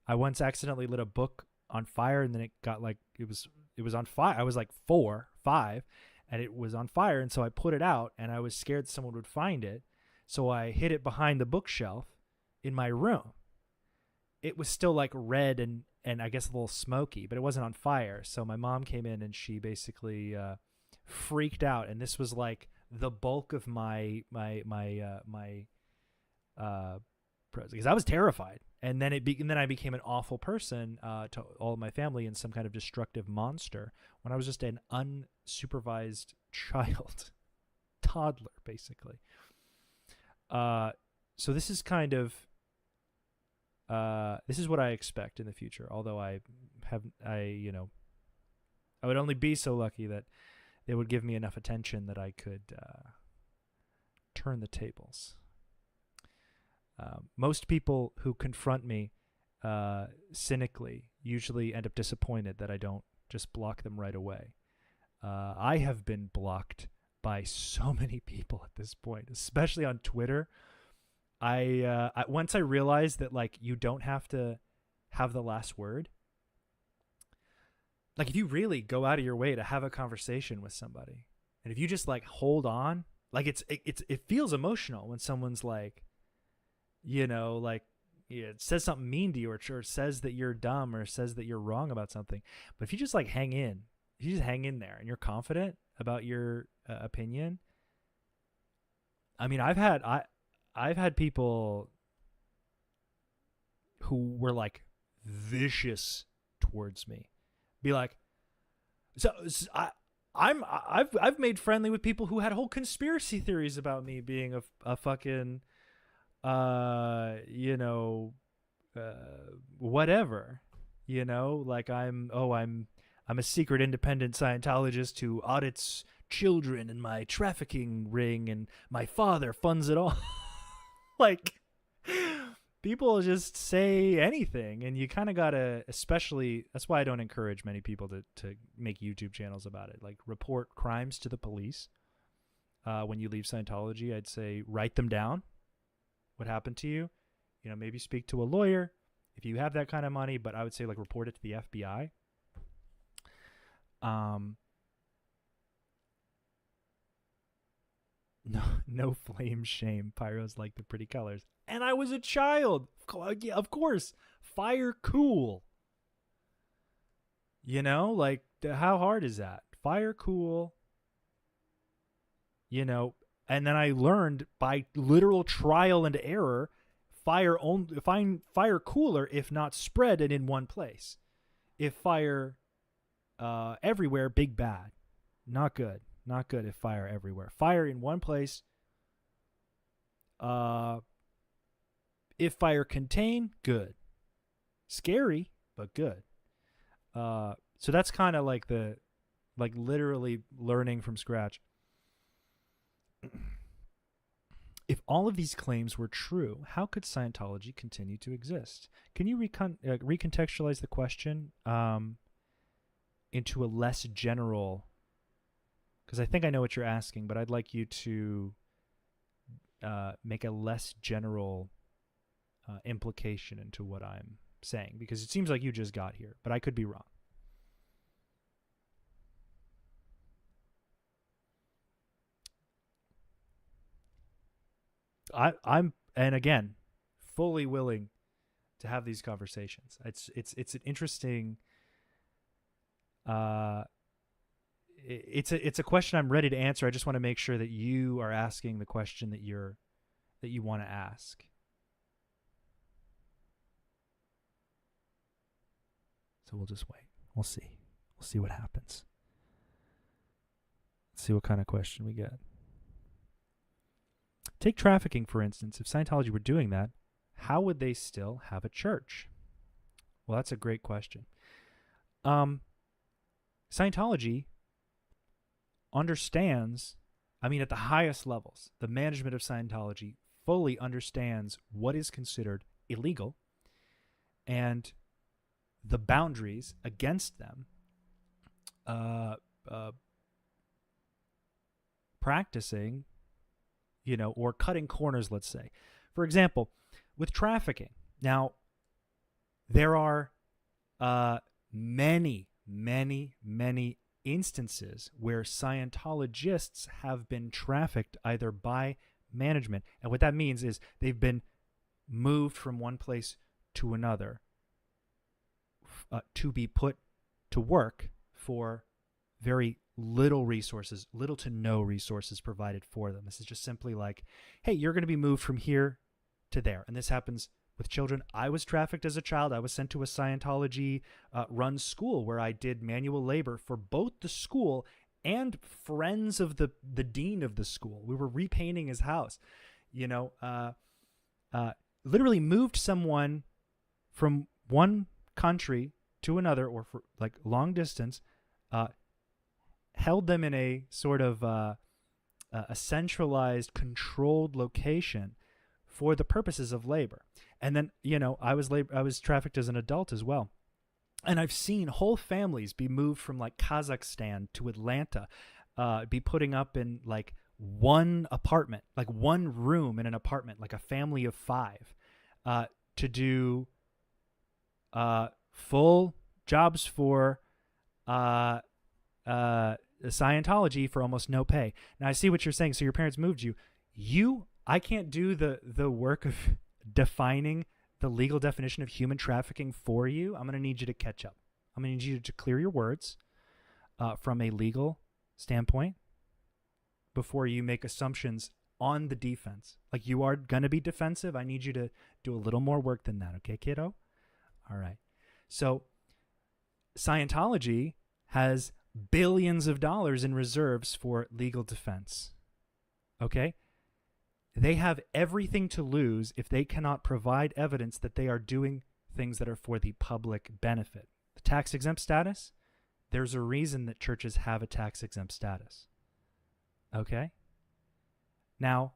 I once accidentally lit a book on fire, and then it got like, it was on fire. I was like 4, 5, and it was on fire. And so I put it out, and I was scared someone would find it. So I hid it behind the bookshelf in my room. It was still like red and I guess a little smoky, but it wasn't on fire. So my mom came in and she basically freaked out. And this was like the bulk of my because I was terrified. And then then I became an awful person to all of my family, and some kind of destructive monster, when I was just an unsupervised child, toddler, basically. So this is kind of, this is what I expect in the future. Although I would only be so lucky that they would give me enough attention that I could turn the tables. Most people who confront me cynically usually end up disappointed that I don't just block them right away. I have been blocked by so many people at this point, especially on Twitter. Once I realized that, like, you don't have to have the last word. Like, if you really go out of your way to have a conversation with somebody, and if you just like hold on, like, it feels emotional when someone's like, you know, like, it says something mean to you, or says that you're dumb, or says that you're wrong about something. But if you just like hang in there and you're confident about your opinion. I mean, I've had people who were like vicious towards me be like, so I've made friendly with people who had whole conspiracy theories about me being a fucking whatever, you know, like I'm a secret independent Scientologist who audits children in my trafficking ring, and my father funds it all. Like, people just say anything, and you kind of gotta, especially, that's why I don't encourage many people to make YouTube channels about it. Like, report crimes to the police. When you leave Scientology, I'd say write them down, what happened to you. You know, maybe speak to a lawyer if you have that kind of money, but I would say, like, report it to the FBI. No, no flame shame. Pyros like the pretty colors. And I was a child. Yeah, of course. Fire cool. You know, like, how hard is that? Fire cool. You know, and then I learned by literal trial and error, fire cooler if not spread and in one place. If fire everywhere, big bad. Not good. Not good if fire everywhere. Fire in one place. If fire contain, good. Scary, but good. So that's kind of like literally learning from scratch. If all of these claims were true, how could Scientology continue to exist? Can you recontextualize the question into a less general? Because I think I know what you're asking, but I'd like you to make a less general implication into what I'm saying, because it seems like you just got here, but I could be wrong. I'm and again, fully willing to have these conversations. It's an interesting. It's a question I'm ready to answer. I just want to make sure that you are asking the question that you want to ask. So we'll just wait. We'll see. We'll see what happens. Let's see what kind of question we get. Take trafficking, for instance. If Scientology were doing that, how would they still have a church? Well, that's a great question. Scientology understands, I mean, at the highest levels, the management of Scientology fully understands what is considered illegal and the boundaries against them, practicing, you know, or cutting corners, let's say. For example, with trafficking. Now, there are many instances where Scientologists have been trafficked either by management, and what that means is they've been moved from one place to another to be put to work for very little to no resources provided for them. This is just simply like, hey, you're going to be moved from here to there. And this happens with children. I was trafficked as a child. I was sent to a Scientology run school where I did manual labor for both the school and friends of the dean of the school. We were repainting his house, you know, literally moved someone from one country to another, or for like long distance, held them in a sort of a centralized, controlled location for the purposes of labor. And then, you know, I was trafficked as an adult as well. And I've seen whole families be moved from like Kazakhstan to Atlanta, be putting up in like one apartment, like one room in an apartment, like a family of 5, to do full jobs for Scientology for almost no pay. Now I see what you're saying. So your parents moved you. I can't do the work of defining the legal definition of human trafficking for you. I'm going to need you to catch up. I'm going to need you to clear your words from a legal standpoint before you make assumptions on the defense. Like, you are going to be defensive. I need you to do a little more work than that. Okay, kiddo? All right. So Scientology has billions of dollars in reserves for legal defense. Okay? They have everything to lose if they cannot provide evidence that they are doing things that are for the public benefit. The tax-exempt status, there's a reason that churches have a tax-exempt status. Okay? Now,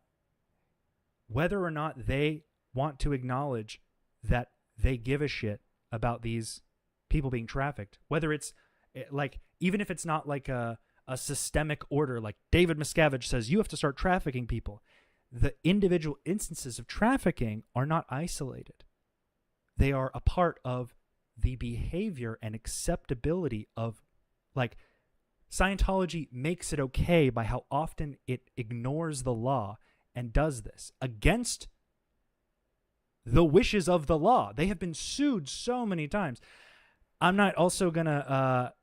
whether or not they want to acknowledge that they give a shit about these people being trafficked, whether it's like, even if it's not like a systemic order, like David Miscavige says, you have to start trafficking people. The individual instances of trafficking are not isolated. They are a part of the behavior and acceptability of, like, Scientology makes it okay by how often it ignores the law and does this against the wishes of the law. They have been sued so many times. I'm not also gonna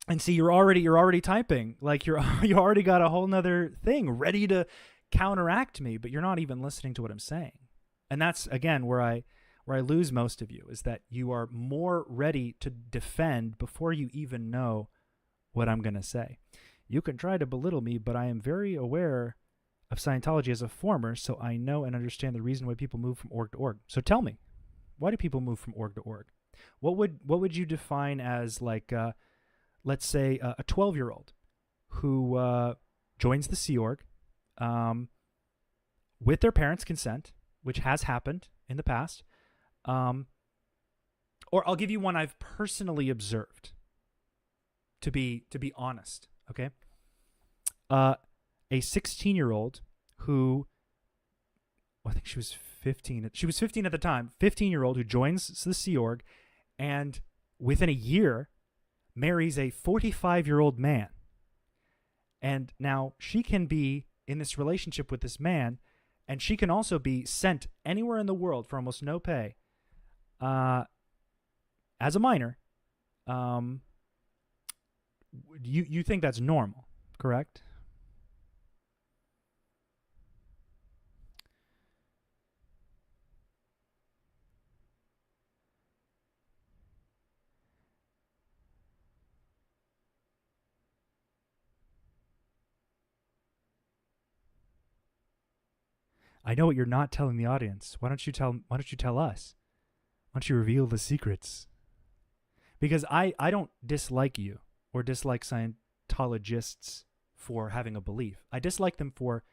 and see, you're already typing, like you already got a whole nother thing ready to counteract me, but you're not even listening to what I'm saying. And that's again where I lose most of you, is that you are more ready to defend before you even know what I'm going to say. You can try to belittle me, but I am very aware of Scientology as a former, so I know and understand the reason why people move from org to org. So tell me, why do people move from org to org? What would you define as, like, let's say a 12-year-old who joins the Sea Org with their parents' consent, which has happened in the past, or I'll give you one I've personally observed. To be honest, okay? A 16-year-old who, I think she was 15. She was 15 at the time. 15-year-old who joins the Sea Org, and within a year marries a 45-year-old man. And now she can be in this relationship with this man, and she can also be sent anywhere in the world for almost no pay as a minor. You think that's normal, correct? I know what you're not telling the audience. Why don't you tell us? Why don't you reveal the secrets? Because I don't dislike you or dislike Scientologists for having a belief. I dislike them for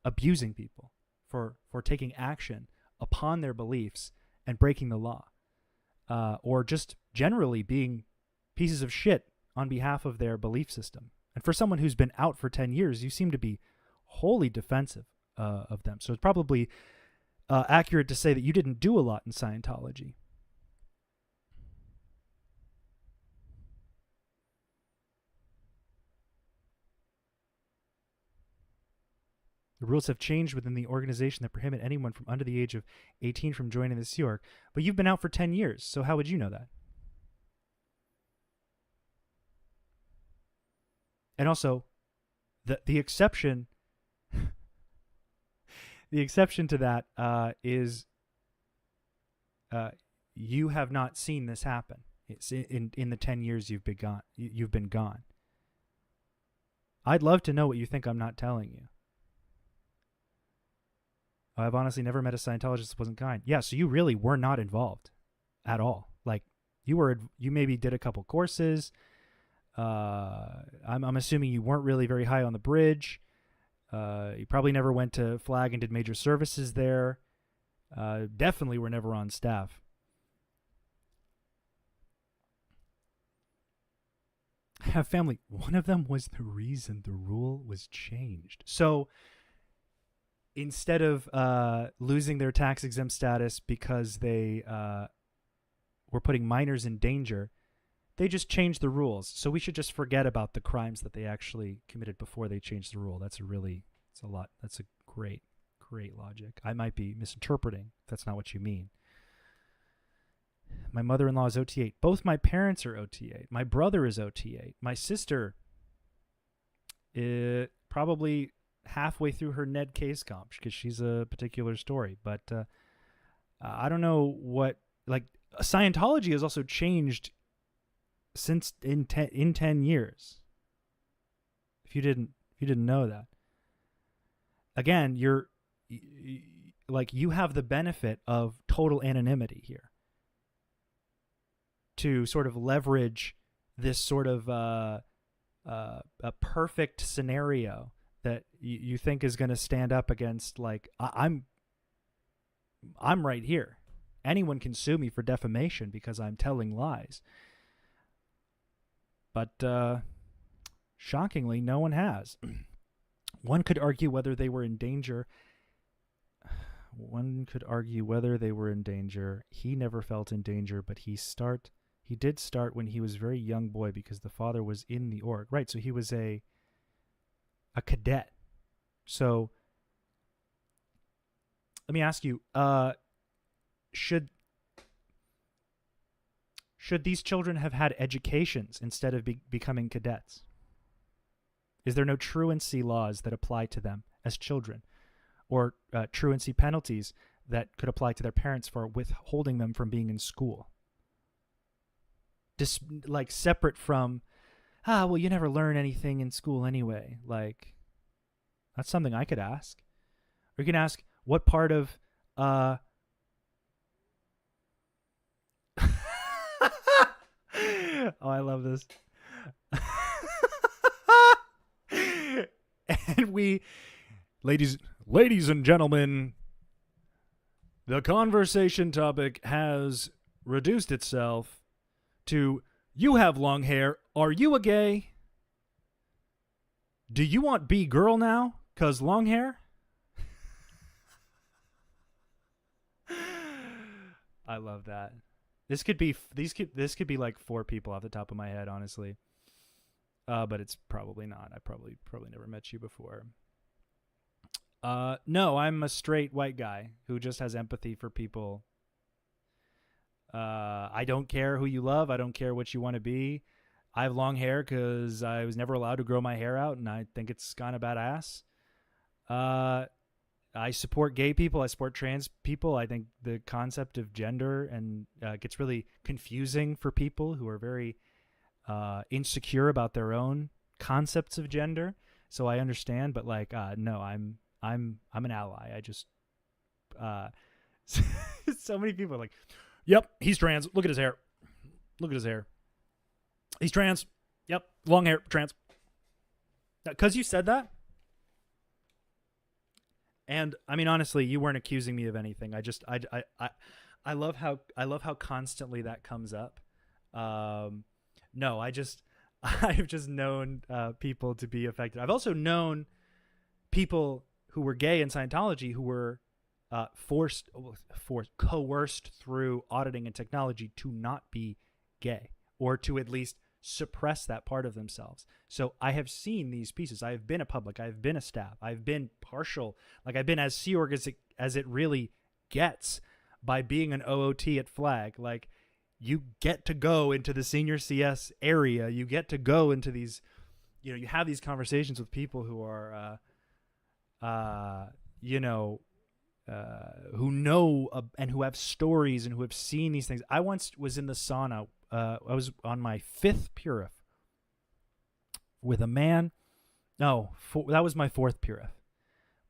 abusing people, for taking action upon their beliefs and breaking the law, or just generally being pieces of shit on behalf of their belief system. And for someone who's been out for 10 years, you seem to be wholly defensive of them. So it's probably accurate to say that you didn't do a lot in Scientology. The rules have changed within the organization that prohibit anyone from under the age of 18 from joining the Sea Org. But you've been out for 10 years, so how would you know that? And also, the exception the exception to that is you have not seen this happen. It's in the 10 years you've been gone. I'd love to know what you think I'm not telling you. I've honestly never met a Scientologist that wasn't kind. Yeah, so you really were not involved at all. Like, you maybe did a couple courses. I'm assuming you weren't really very high on the bridge. You probably never went to Flag and did major services there. Definitely were never on staff. I have family. One of them was the reason the rule was changed. So instead of losing their tax-exempt status because they were putting minors in danger, they just changed the rules. So we should just forget about the crimes that they actually committed before they changed the rule. That's a great logic. I might be misinterpreting if that's not what you mean. My mother-in-law is OT8. Both my parents are OT8. My brother is OT8. My sister is probably halfway through her Ned case comp because she's a particular story. But I don't know what, like, Scientology has also changed since in 10 years. If you didn't know that. Again, you have the benefit of total anonymity here to sort of leverage this sort of a perfect scenario that you think is going to stand up against, like, I'm right here. Anyone can sue me for defamation because I'm telling lies. But shockingly, no one has. One could argue whether they were in danger. He never felt in danger, but he start He did start when he was a very young boy because the father was in the org. Right, so he was a cadet. So let me ask you, should these children have had educations instead of becoming cadets? Is there no truancy laws that apply to them as children, or truancy penalties that could apply to their parents for withholding them from being in school? Just like separate from, well, you never learn anything in school anyway. Like, that's something I could ask. Or you can ask, what part of oh, I love this. And ladies and gentlemen, the conversation topic has reduced itself to, you have long hair. Are you a gay? Do you want be girl now? 'Cause long hair? I love that. This could be like 4 people off the top of my head, honestly. But it's probably not. I probably never met you before. No, I'm a straight white guy who just has empathy for people. I don't care who you love. I don't care what you want to be. I have long hair because I was never allowed to grow my hair out, and I think it's kind of badass. I support gay people. I support trans people. I think the concept of gender and gets really confusing for people who are very insecure about their own concepts of gender. So I understand, but like, no, I'm an ally. I just so many people are like, yep, he's trans. Look at his hair. Look at his hair. He's trans. Yep, long hair, trans. Because you said that. And I mean, honestly, you weren't accusing me of anything. I love how constantly that comes up. No, I've just known people to be affected. I've also known people who were gay in Scientology who were coerced through auditing and technology to not be gay, or to at least suppress that part of themselves. So I have seen these pieces. I have been a public. I have been a staff. I've been partial. Like, I've been as Sea Org as it really gets by being an OOT at Flag. Like, you get to go into the senior CS area. You get to go into these, you have these conversations with people who are, who know and who have stories and who have seen these things. I once was in the sauna. I was on my 5th Purif with a man. No, that was my 4th Purif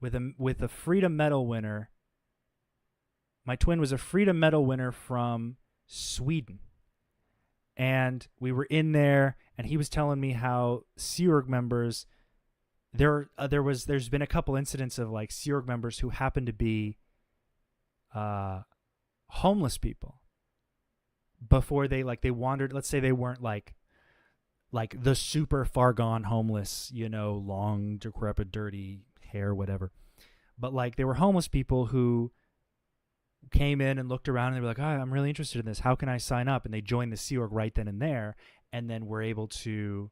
with a Freedom Medal winner. My twin was a Freedom Medal winner from Sweden, and we were in there, and he was telling me how Sea Org members. There's been a couple incidents of like Sea Org members who happen to be homeless people before they wandered. Let's say they weren't like the super far gone homeless, long, decrepit, dirty hair, whatever. But like they were homeless people who came in and looked around and they were like, I'm really interested in this. How can I sign up? And they joined the Sea Org right then and there, and then were able to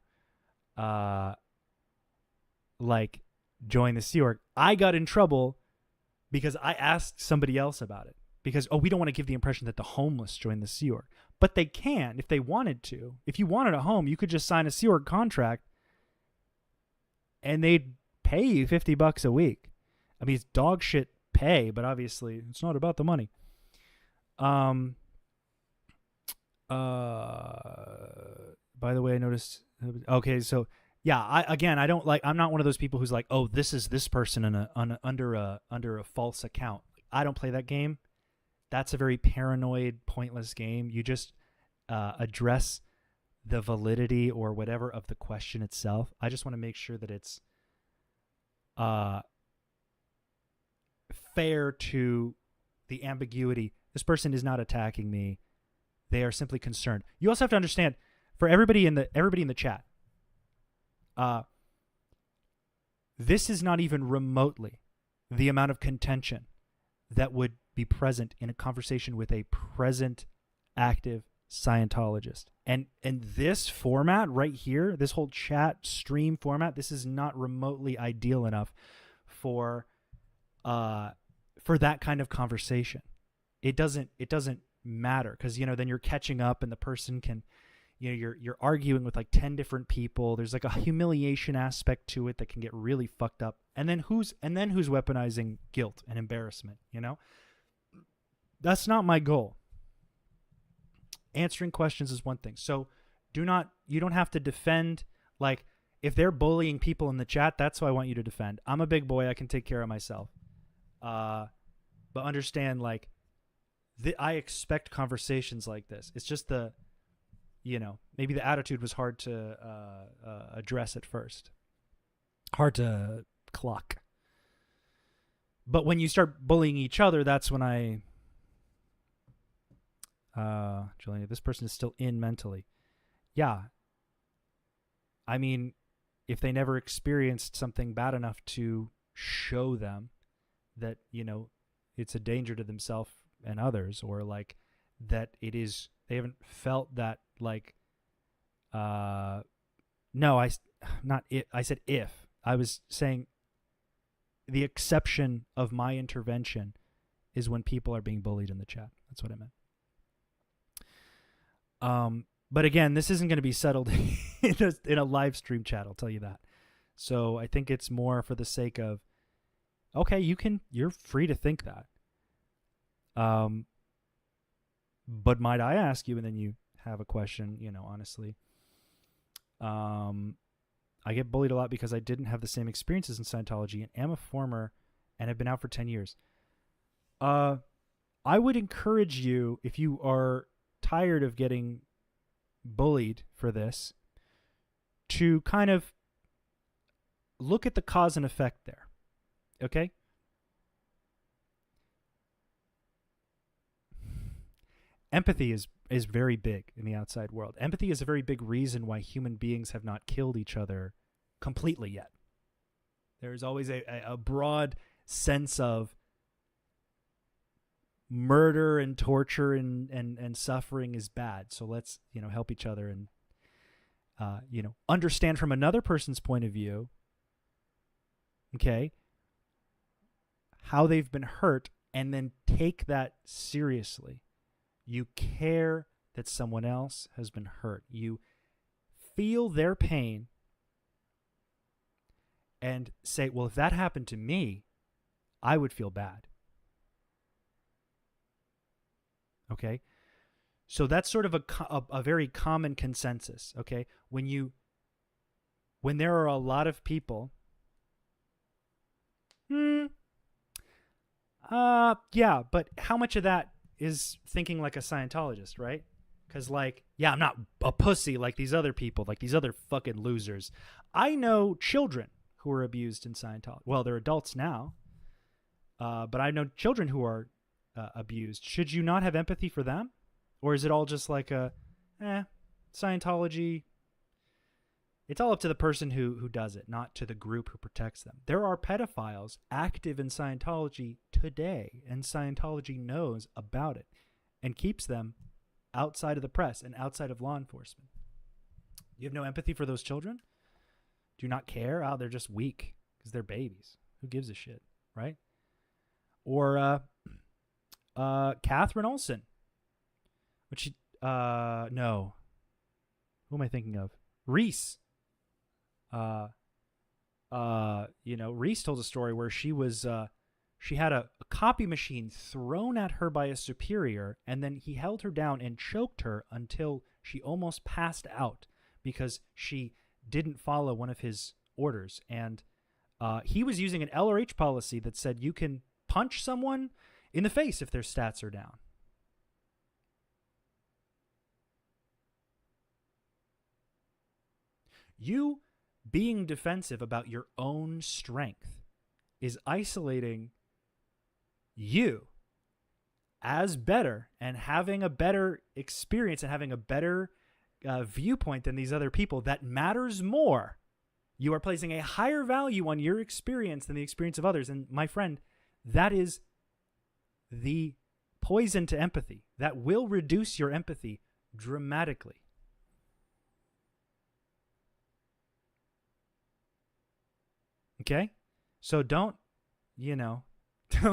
join the Sea Org. I got in trouble because I asked somebody else about it. Because, we don't want to give the impression that the homeless join the Sea Org. But they can if they wanted to. If you wanted a home, you could just sign a Sea Org contract and they'd pay you $50 a week. I mean, it's dog shit pay, but obviously it's not about the money. By the way, I noticed. Okay, so yeah, I'm not one of those people who's like, this is this person under a false account. I don't play that game. That's a very paranoid, pointless game. You just address the validity or whatever of the question itself. I just want to make sure that it's fair to the ambiguity. This person is not attacking me. They are simply concerned. You also have to understand, for everybody in the chat, this is not even remotely the amount of contention that would be present in a conversation with a present, active Scientologist. And this format right here, this whole chat stream format, this is not remotely ideal enough for that kind of conversation. It doesn't matter, because then you're catching up and the person can, you're arguing with like 10 different people. There's like a humiliation aspect to it that can get really fucked up. And then who's weaponizing guilt and embarrassment, That's not my goal. Answering questions is one thing. So you don't have to defend, like, if they're bullying people in the chat, that's who I want you to defend. I'm a big boy. I can take care of myself. But understand, like, I expect conversations like this. It's just maybe the attitude was hard to address at first. Hard to clock. But when you start bullying each other, that's when Julian, this person is still in mentally. Yeah. I mean, if they never experienced something bad enough to show them that, it's a danger to themselves and others, or like that they haven't felt that, like, I said if. I was saying the exception of my intervention is when people are being bullied in the chat. That's what I meant. But again, this isn't going to be settled in a live stream chat, I'll tell you that. So I think it's more for the sake of, okay, you're free to think that. But might I ask you, and then you have a question, honestly. I get bullied a lot because I didn't have the same experiences in Scientology and am a former and have been out for 10 years. I would encourage you, if you are tired of getting bullied for this, to kind of look at the cause and effect there. Okay? Empathy is very big in the outside world. Empathy is a very big reason why human beings have not killed each other completely yet. There's always a broad sense of murder and torture and suffering is bad. So let's, help each other and, understand from another person's point of view, okay, how they've been hurt, and then take that seriously. You care that someone else has been hurt. You feel their pain and say, well, if that happened to me, I would feel bad. Okay? So that's sort of a very common consensus, okay? When there are a lot of people, yeah, but how much of that is thinking like a Scientologist, right? Because, like, yeah, I'm not a pussy like these other people, like these other fucking losers. I know children who are abused in Scientology. Well, they're adults now, but I know children who are abused. Should you not have empathy for them? Or is it all just like Scientology? It's all up to the person who does it, not to the group who protects them. There are pedophiles active in Scientology today, and Scientology knows about it and keeps them outside of the press and outside of law enforcement. You have no empathy for those children? Do you not care? Oh, they're just weak because they're babies. Who gives a shit, right? Or Catherine Olsen. No. Who am I thinking of? Reese. Reese told a story where she had a copy machine thrown at her by a superior, and then he held her down and choked her until she almost passed out because she didn't follow one of his orders. And he was using an LRH policy that said you can punch someone in the face if their stats are down. You being defensive about your own strength is isolating you as better and having a better experience and having a better viewpoint than these other people. That matters more. You are placing a higher value on your experience than the experience of others. And my friend, that is the poison to empathy. That will reduce your empathy dramatically. Okay? So don't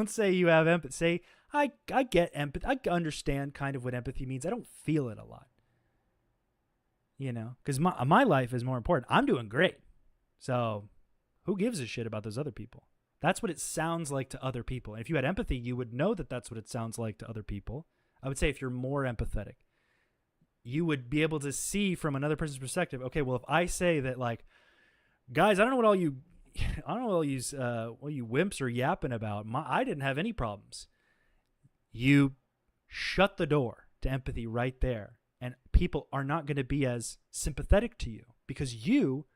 say you have empathy. Say, I get empathy. I understand kind of what empathy means. I don't feel it a lot. Because my life is more important. I'm doing great. So who gives a shit about those other people? That's what it sounds like to other people. And if you had empathy, you would know that that's what it sounds like to other people. I would say if you're more empathetic, you would be able to see from another person's perspective. Okay, well, if I say that, like, guys, I don't know what all you wimps are yapping about. I didn't have any problems. You shut the door to empathy right there. And people are not going to be as sympathetic to you because you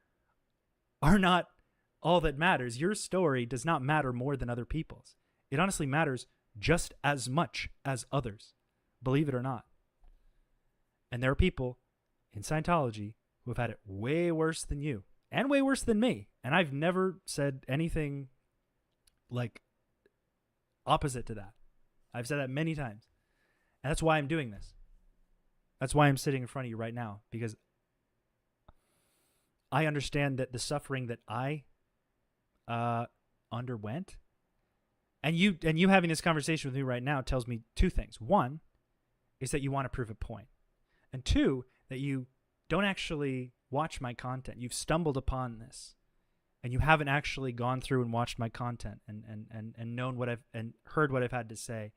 are not all that matters. Your story does not matter more than other people's. It honestly matters just as much as others, believe it or not. And there are people in Scientology who have had it way worse than you and way worse than me. And I've never said anything like opposite to that. I've said that many times. And that's why I'm doing this. That's why I'm sitting in front of you right now, because I understand that the suffering that I underwent, and you having this conversation with me right now tells me two things. One is that you want to prove a point, and two, that you don't actually watch my content. You've stumbled upon this, and you haven't actually gone through and watched my content and known what and heard what I've had to say,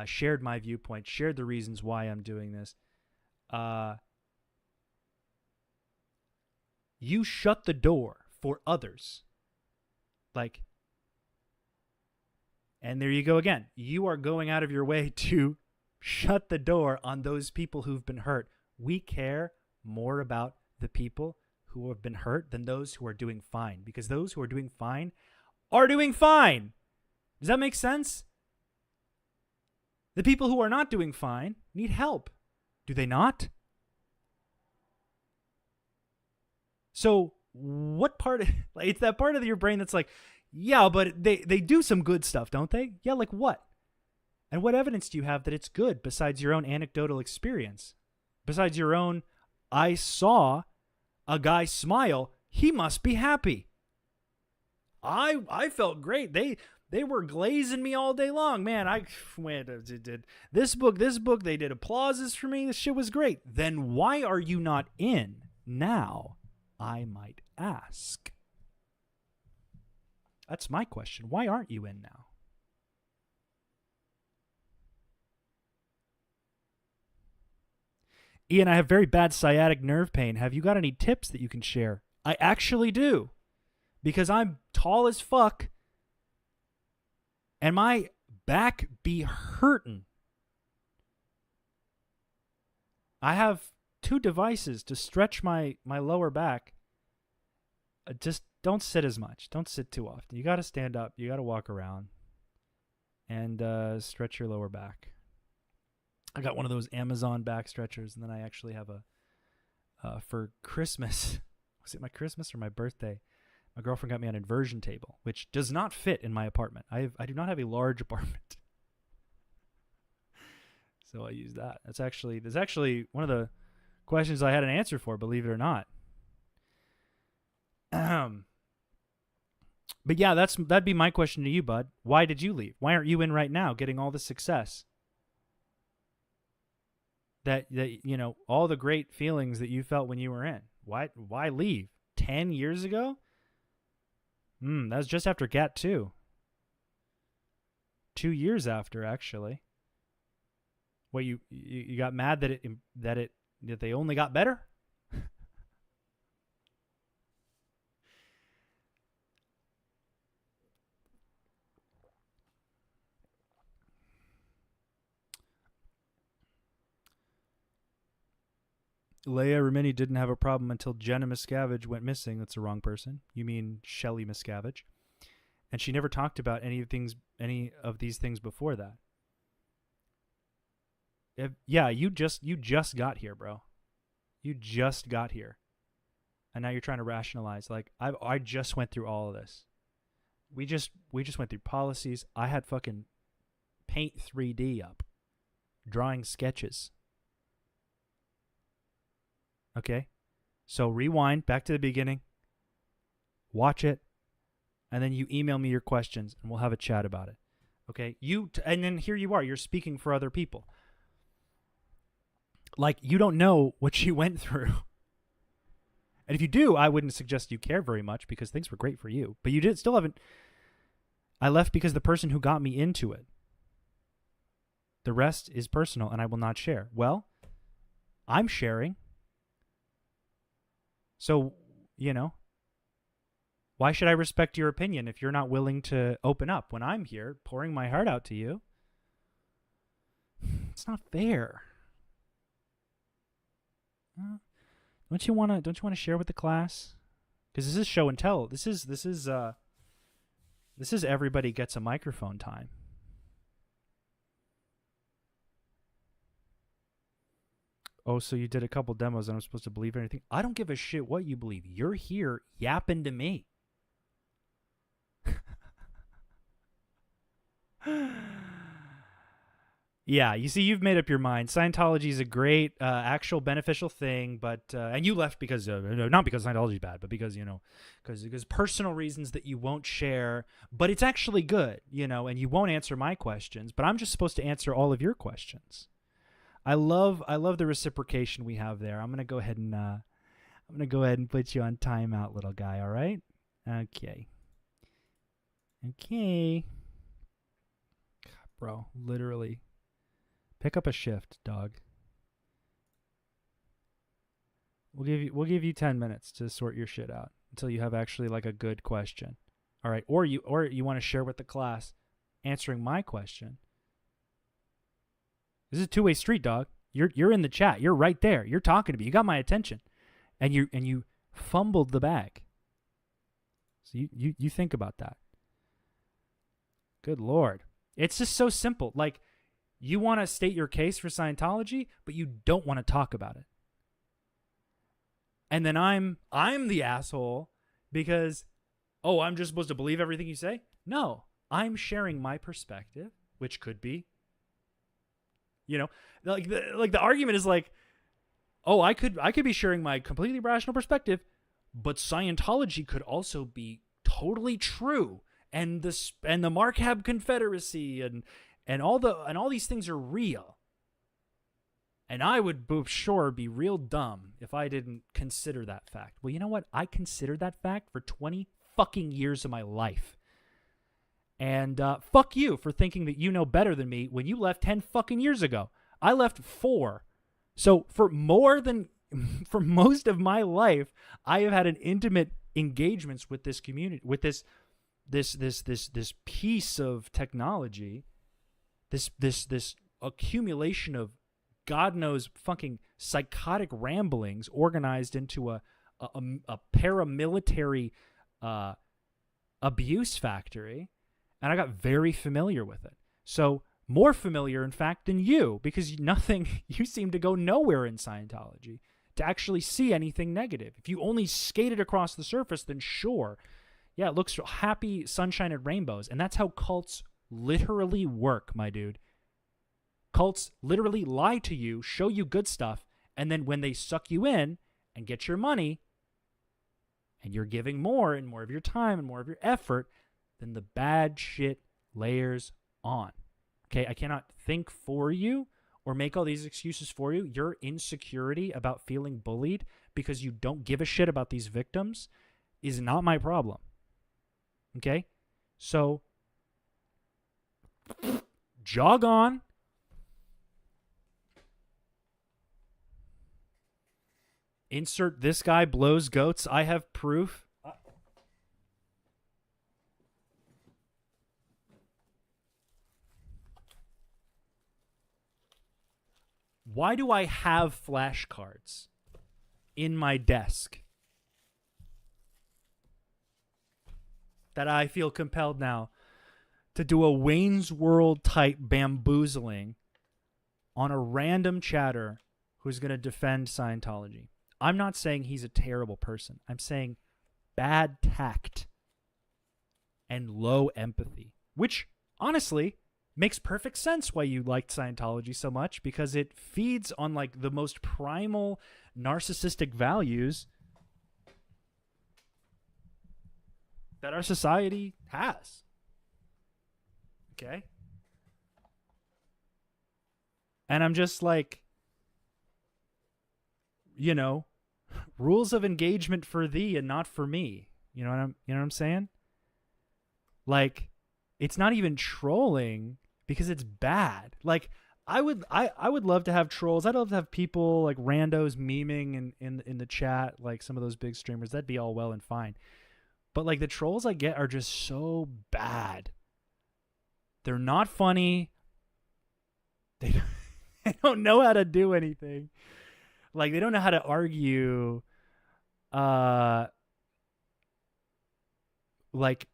shared my viewpoint, shared the reasons why I'm doing this. You shut the door for others. Like, and there you go again. You are going out of your way to shut the door on those people who've been hurt. We care more about the people who have been hurt than those who are doing fine, because those who are doing fine are doing fine. Does that make sense? The people who are not doing fine need help. Do they not? So what part of, like, it's that part of your brain that's like, yeah, but they do some good stuff, don't they? Yeah, like what? And what evidence do you have that it's good besides your own anecdotal experience? Besides your own, I saw a guy smile, he must be happy. I felt great. They were glazing me all day long. Man, I went did this book, they did applauses for me. This shit was great. Then why are you not in now? I might ask. That's my question. Why aren't you in now? Ian, I have very bad sciatic nerve pain. Have you got any tips that you can share? I actually do. Because I'm tall as fuck. And my back be hurting. I have 2 devices to stretch my lower back. Just don't sit as much. Don't sit too often. You got to stand up. You got to walk around and stretch your lower back. I got one of those Amazon back stretchers, and then I actually have for Christmas. Was it my Christmas or my birthday? My girlfriend got me an inversion table, which does not fit in my apartment. I do not have a large apartment. So I use that. There's actually one of the questions I had an answer for, believe it or not. But yeah, that'd be my question to you, bud. Why did you leave? Why aren't you in right now getting all the success? That all the great feelings that you felt when you were in. Why leave? 10 years ago? That was just after GAT 2. 2 years after, actually. What, you got mad that they only got better? Leia Remini didn't have a problem until Jenna Miscavige went missing. That's the wrong person. You mean Shelley Miscavige. And she never talked about any of these things before that. You just got here, bro. You just got here. And now you're trying to rationalize, like, I just went through all of this. We just went through policies. I had fucking Paint 3D up, drawing sketches. Okay? So rewind back to the beginning, watch it, and then you email me your questions, and we'll have a chat about it. Okay? And then here you are. You're speaking for other people. Like, you don't know what you went through. And if you do, I wouldn't suggest you care very much because things were great for you. But you still haven't. I left because the person who got me into it. The rest is personal, and I will not share. Well, I'm sharing. So, why should I respect your opinion if you're not willing to open up when I'm here pouring my heart out to you? It's not fair. Don't you want to share with the class? Because this is show and tell. This is everybody gets a microphone time. Oh, so you did a couple demos and I'm supposed to believe anything? I don't give a shit what you believe. You're here yapping to me. Yeah, you see, you've made up your mind. Scientology is a great, actual beneficial thing, but and you left because not because Scientology is bad, but because because personal reasons that you won't share. But it's actually good, and you won't answer my questions. But I'm just supposed to answer all of your questions. I love the reciprocation we have there. I'm gonna go ahead and put you on timeout, little guy. All right? Okay. God, bro, literally. Pick up a shift, dog. We'll give you 10 minutes to sort your shit out until you have actually like a good question. All right, or you want to share with the class answering my question. This is a two-way street, dog. You're in the chat. You're right there. You're talking to me. You got my attention. And you fumbled the bag. So you think about that. Good Lord. It's just so simple. Like, you want to state your case for Scientology, but you don't want to talk about it. And then I'm the asshole because, I'm just supposed to believe everything you say? No, I'm sharing my perspective, which could be, like the argument is like, I could be sharing my completely rational perspective, but Scientology could also be totally true, and the Markhab Confederacy and all these things are real. And I would sure be real dumb if I didn't consider that fact. Well, you know what? I considered that fact for 20 fucking years of my life. And fuck you for thinking that you know better than me when you left 10 fucking years ago. I left 4. So for most of my life, I have had an intimate engagements with this community, with this piece of technology, this accumulation of God knows fucking psychotic ramblings organized into a paramilitary abuse factory, and I got very familiar with it. So more familiar, in fact, than you, because you seem to go nowhere in Scientology to actually see anything negative. If you only skated across the surface, then sure. Yeah, it looks happy, sunshine, and rainbows. And that's how cults literally work, my dude. Cults literally lie to you, show you good stuff, and then when they suck you in and get your money, and you're giving more and more of your time and more of your effort, then the bad shit layers on. Okay, I cannot think for you or make all these excuses for you. Your insecurity about feeling bullied because you don't give a shit about these victims is not my problem. Okay? So, jog on. Insert this guy blows goats. I have proof. Why do I have flashcards in my desk that I feel compelled now to do a Wayne's World type bamboozling on a random chatter who's going to defend Scientology? I'm not saying he's a terrible person. I'm saying bad tact and low empathy, which honestly Makes perfect sense why you liked Scientology so much, because it feeds on like the most primal narcissistic values that our society has. Okay? And I'm just like, you know, rules of engagement for thee and not for me. You know what I'm saying? Like, it's not even trolling because it's bad. Like, I would love to have trolls. I'd love to have people like randos memeing in the chat, like some of those big streamers. That'd be all well and fine. But like the trolls I get are just so bad. They're not funny. They don't know how to do anything. Like, they don't know how to argue. Like,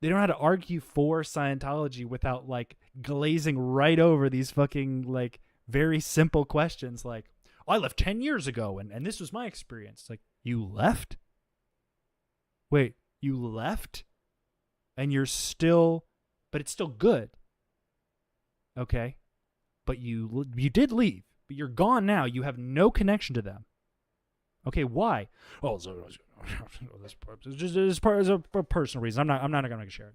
they don't know how to argue for Scientology without like glazing right over these fucking like very simple questions. Like, I left 10 years ago and this was my experience. It's like, you left? Wait, you left? And you're still, but it's still good. Okay. But you did leave, but you're gone now. You have no connection to them. Okay, why? Oh, this is a personal reason. I'm not going to share it.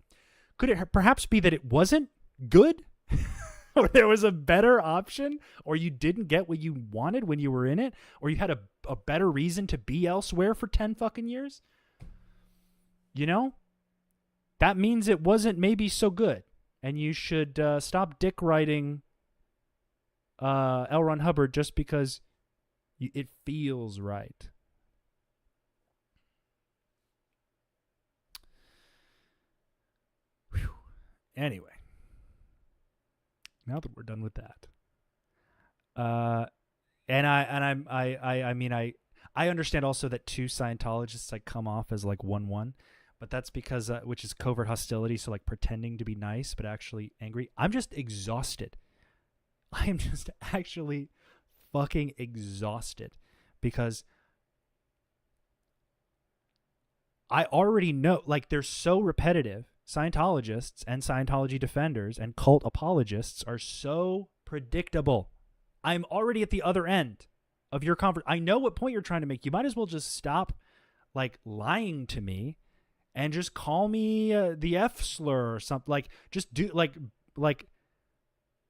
Could it perhaps be that it wasn't good, or there was a better option, or you didn't get what you wanted when you were in it, or you had a better reason to be elsewhere for 10 fucking years? You know, that means it wasn't maybe so good, and you should stop dick riding L. Ron Hubbard just because it feels right. Whew. Anyway, now that we're done with that, and I mean I understand also that two Scientologists like come off as like 1-1, but that's because which is covert hostility, so like pretending to be nice but actually angry. I'm just exhausted. I am just actually fucking exhausted because I already know, like, they're so repetitive. Scientologists and Scientology defenders and cult apologists are so predictable. I'm already at the other end of your conference. I know what point you're trying to make. You might as well just stop, like, lying to me and just call me the F slur or something. Like, just do,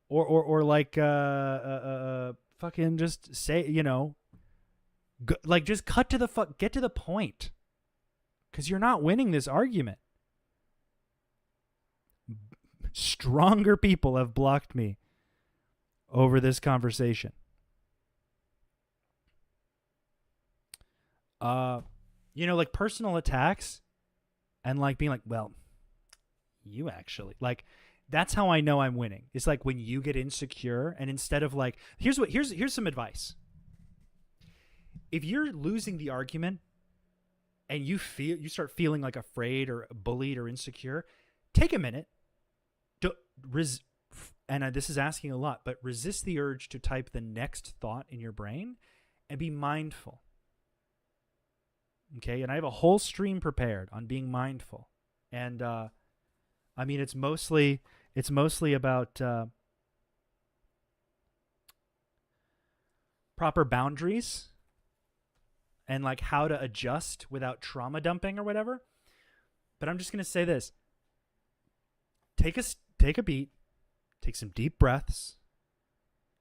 or like, fucking just say, you know, like, just cut to the get to the point. Because you're not winning this argument. Stronger people have blocked me over this conversation. You know, like personal attacks and like being like, well, you actually, like, that's how I know I'm winning. It's like when you get insecure and instead of like, here's some advice. If you're losing the argument and you start feeling like afraid or bullied or insecure, take a minute. And this is asking a lot, but resist the urge to type the next thought in your brain and be mindful. Okay, and I have a whole stream prepared on being mindful, and I mean it's mostly about proper boundaries and like how to adjust without trauma dumping or whatever. But I'm just gonna say this: take a beat, take some deep breaths,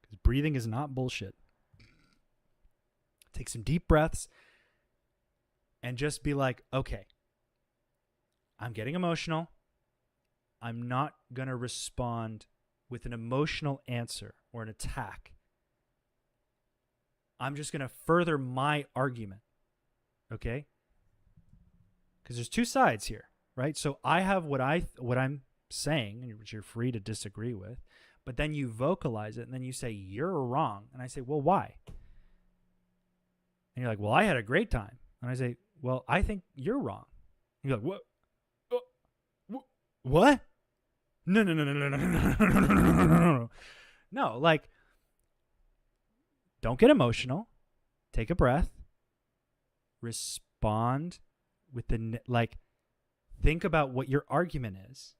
because breathing is not bullshit. Take some deep breaths. And just be like, okay, I'm getting emotional. I'm not going to respond with an emotional answer or an attack. I'm just going to further my argument, okay? Because there's two sides here, right? So I have what I'm saying, which you're free to disagree with, but then you vocalize it, and then you say, you're wrong. And I say, well, why? And you're like, well, I had a great time. And I say, well, I think you're wrong. You're like, what? What? No. No, like, don't get emotional. Take a breath. Respond with like, think about what your argument is.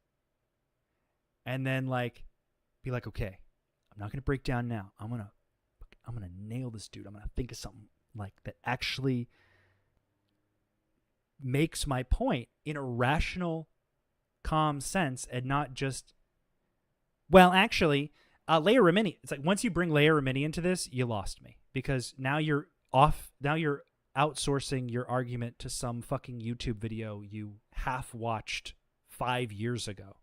and then like be like, okay, I'm not gonna break down now. I'm gonna nail this dude. I'm gonna think of something like that actually makes my point in a rational, calm sense, and not just, well, actually, Leia Remini. It's like once you bring Leia Remini into this, you lost me, because now you're off. Now you're outsourcing your argument to some fucking YouTube video you half watched 5 years ago.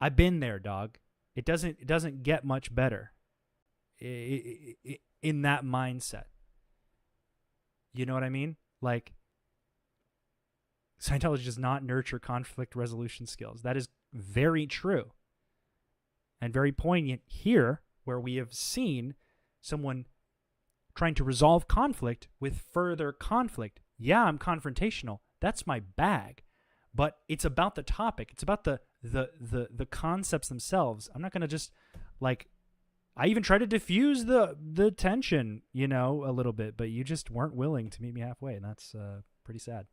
I've been there, dog. It doesn't get much better in that mindset. You know what I mean? Like, Scientology does not nurture conflict resolution skills. That is very true. And very poignant here, where we have seen someone trying to resolve conflict with further conflict. Yeah, I'm confrontational. That's my bag. But it's about the topic. It's about the concepts themselves. I'm not going to just, like, I even tried to diffuse the tension, you know, a little bit, but you just weren't willing to meet me halfway, and that's pretty sad.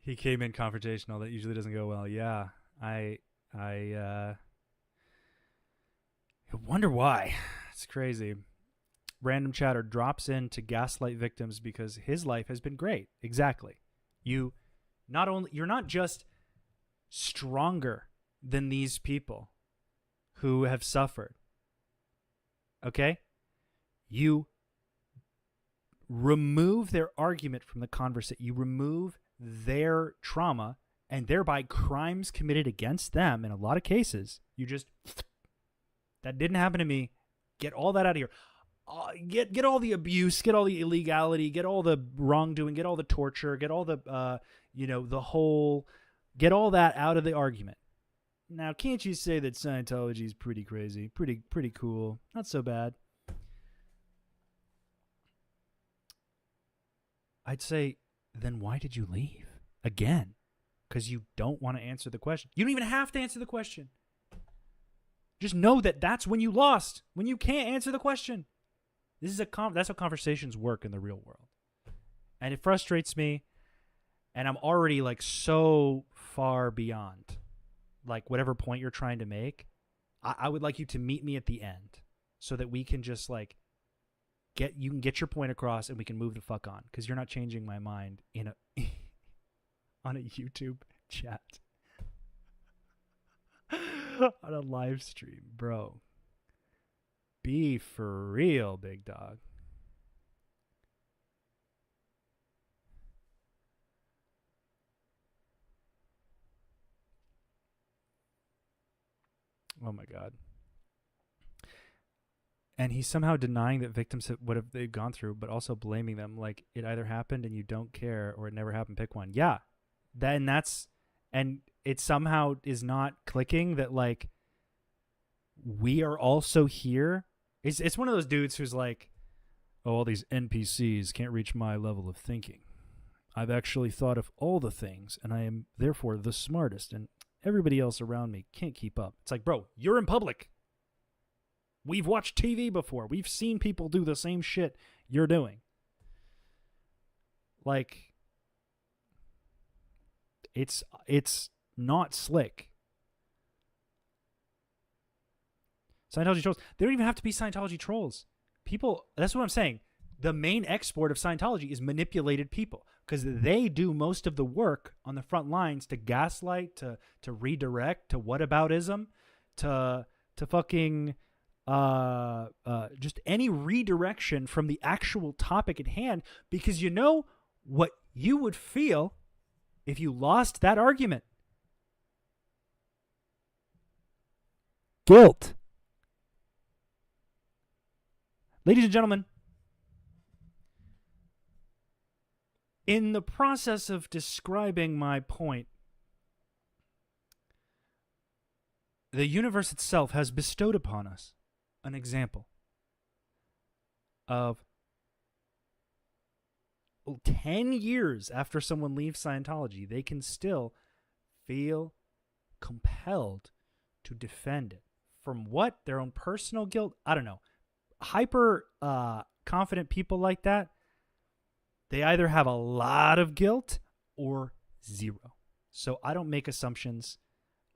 He came in confrontational. That usually doesn't go well. Yeah, I wonder why. It's crazy. Random chatter drops in to gaslight victims because his life has been great. Exactly. You're not just stronger than these people who have suffered. Okay? You remove their argument from the conversation. You remove their trauma and thereby crimes committed against them in a lot of cases. You just, that didn't happen to me. Get all that out of here. Get all the abuse, get all the illegality, get all the wrongdoing, get all the torture, get all the get all that out of the argument. Now, can't you say that Scientology is pretty crazy, pretty cool, not so bad? I'd say, then why did you leave? Again, because you don't want to answer the question. You don't even have to answer the question. Just know that that's when you lost, when you can't answer the question. That's how conversations work in the real world. And it frustrates me, and I'm already like so far beyond like whatever point you're trying to make. I would like you to meet me at the end so that we can just like you can get your point across and we can move the fuck on, because you're not changing my mind in a on a YouTube chat on a live stream, bro. Be for real, big dog. Oh my God. And he's somehow denying that victims what have they've gone through, but also blaming them like it either happened and you don't care, or it never happened. Pick one. Yeah, and it somehow is not clicking that like we are also here. It's one of those dudes who's like, oh, all these NPCs can't reach my level of thinking. I've actually thought of all the things, and I am therefore the smartest, and everybody else around me can't keep up. It's like, bro, you're in public. We've watched TV before. We've seen people do the same shit you're doing. Like, it's not slick. Scientology trolls. They don't even have to be Scientology trolls. People, that's what I'm saying. The main export of Scientology is manipulated people, because they do most of the work on the front lines to gaslight, to redirect, to whataboutism, to fucking just any redirection from the actual topic at hand, because you know what you would feel if you lost that argument? Guilt. Ladies and gentlemen, in the process of describing my point, the universe itself has bestowed upon us an example. of 10 years after someone leaves Scientology, they can still feel compelled to defend it. From what? Their own personal guilt? I don't know. Hyper confident people like that, they either have a lot of guilt or zero. So I don't make assumptions.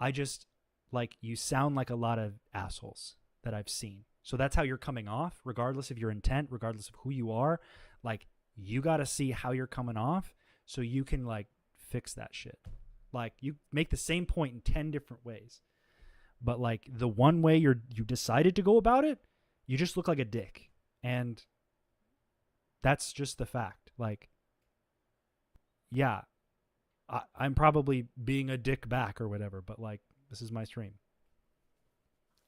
I just, like, you sound like a lot of assholes that I've seen. So that's how you're coming off, regardless of your intent, regardless of who you are. Like, you got to see how you're coming off so you can, like, fix that shit. Like, you make the same point in 10 different ways. But, like, the one way you decided to go about it, you just look like a dick. And that's just the fact. Like, yeah, I'm probably being a dick back or whatever, but, like, this is my stream.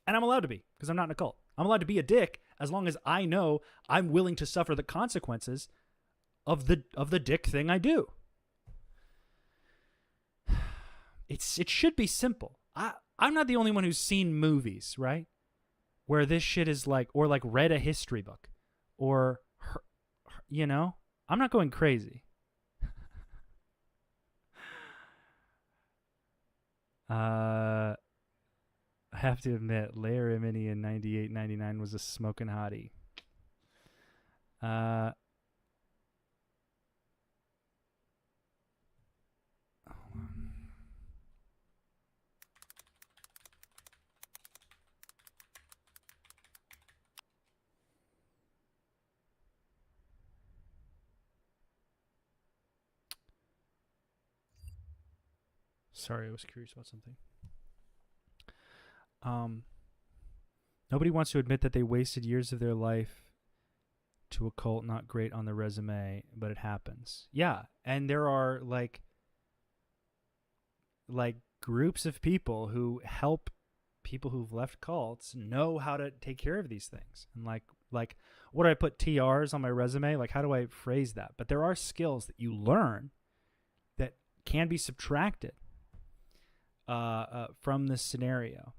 And I'm allowed to be, because I'm not in a cult. I'm allowed to be a dick as long as I know I'm willing to suffer the consequences of the dick thing I do. It should be simple. I'm not the only one who's seen movies, right? Where this shit is like, or like read a history book, or, you know, I'm not going crazy. I have to admit, Layer Mini in 98, 99 was a smoking hottie. Sorry, I was curious about something. Nobody wants to admit that they wasted years of their life to a cult. Not great on the resume, but it happens. Yeah, and there are like groups of people who help people who've left cults know how to take care of these things. And like what do I put TRs on my resume? Like, how do I phrase that? But there are skills that you learn that can be subtracted from this scenario.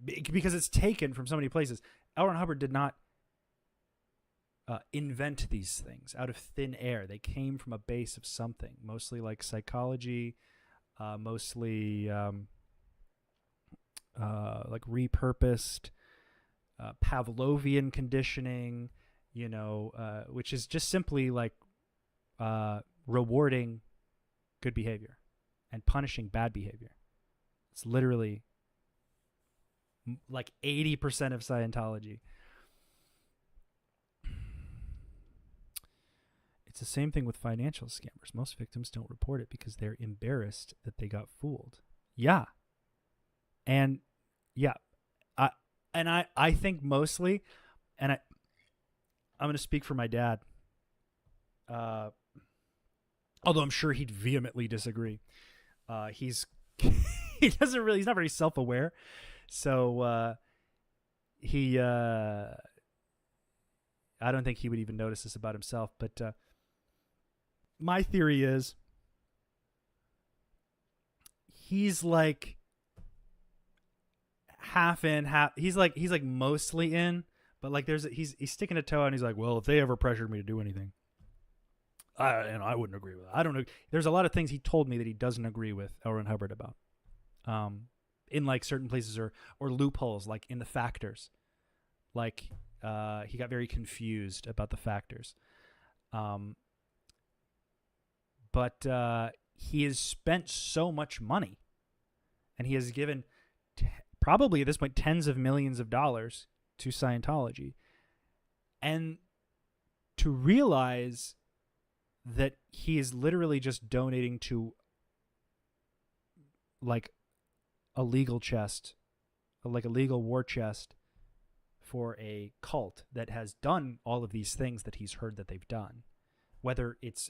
Because it's taken from so many places. L. Ron Hubbard did not invent these things out of thin air. They came from a base of something, mostly like psychology, mostly like repurposed Pavlovian conditioning, you know, which is just simply like rewarding good behavior and punishing bad behavior. It's literally like 80% of Scientology. It's the same thing with financial scammers. Most victims don't report it because they're embarrassed that they got fooled. Yeah. And yeah, I think mostly, and I'm going to speak for my dad, although I'm sure he'd vehemently disagree. He's not very self-aware. So I don't think he would even notice this about himself. But my theory is he's like half in, half. He's like mostly in, but like he's sticking a toe out, and he's like, well, if they ever pressured me to do anything, I wouldn't agree with it. I don't know. There's a lot of things he told me that he doesn't agree with L. Ron Hubbard about. In like certain places or loopholes, like in the factors. Like he got very confused about the factors. But he has spent so much money, and he has given probably at this point tens of millions of dollars to Scientology. And to realize that he is literally just donating to like a legal chest, like a legal war chest for a cult that has done all of these things that he's heard that they've done, whether it's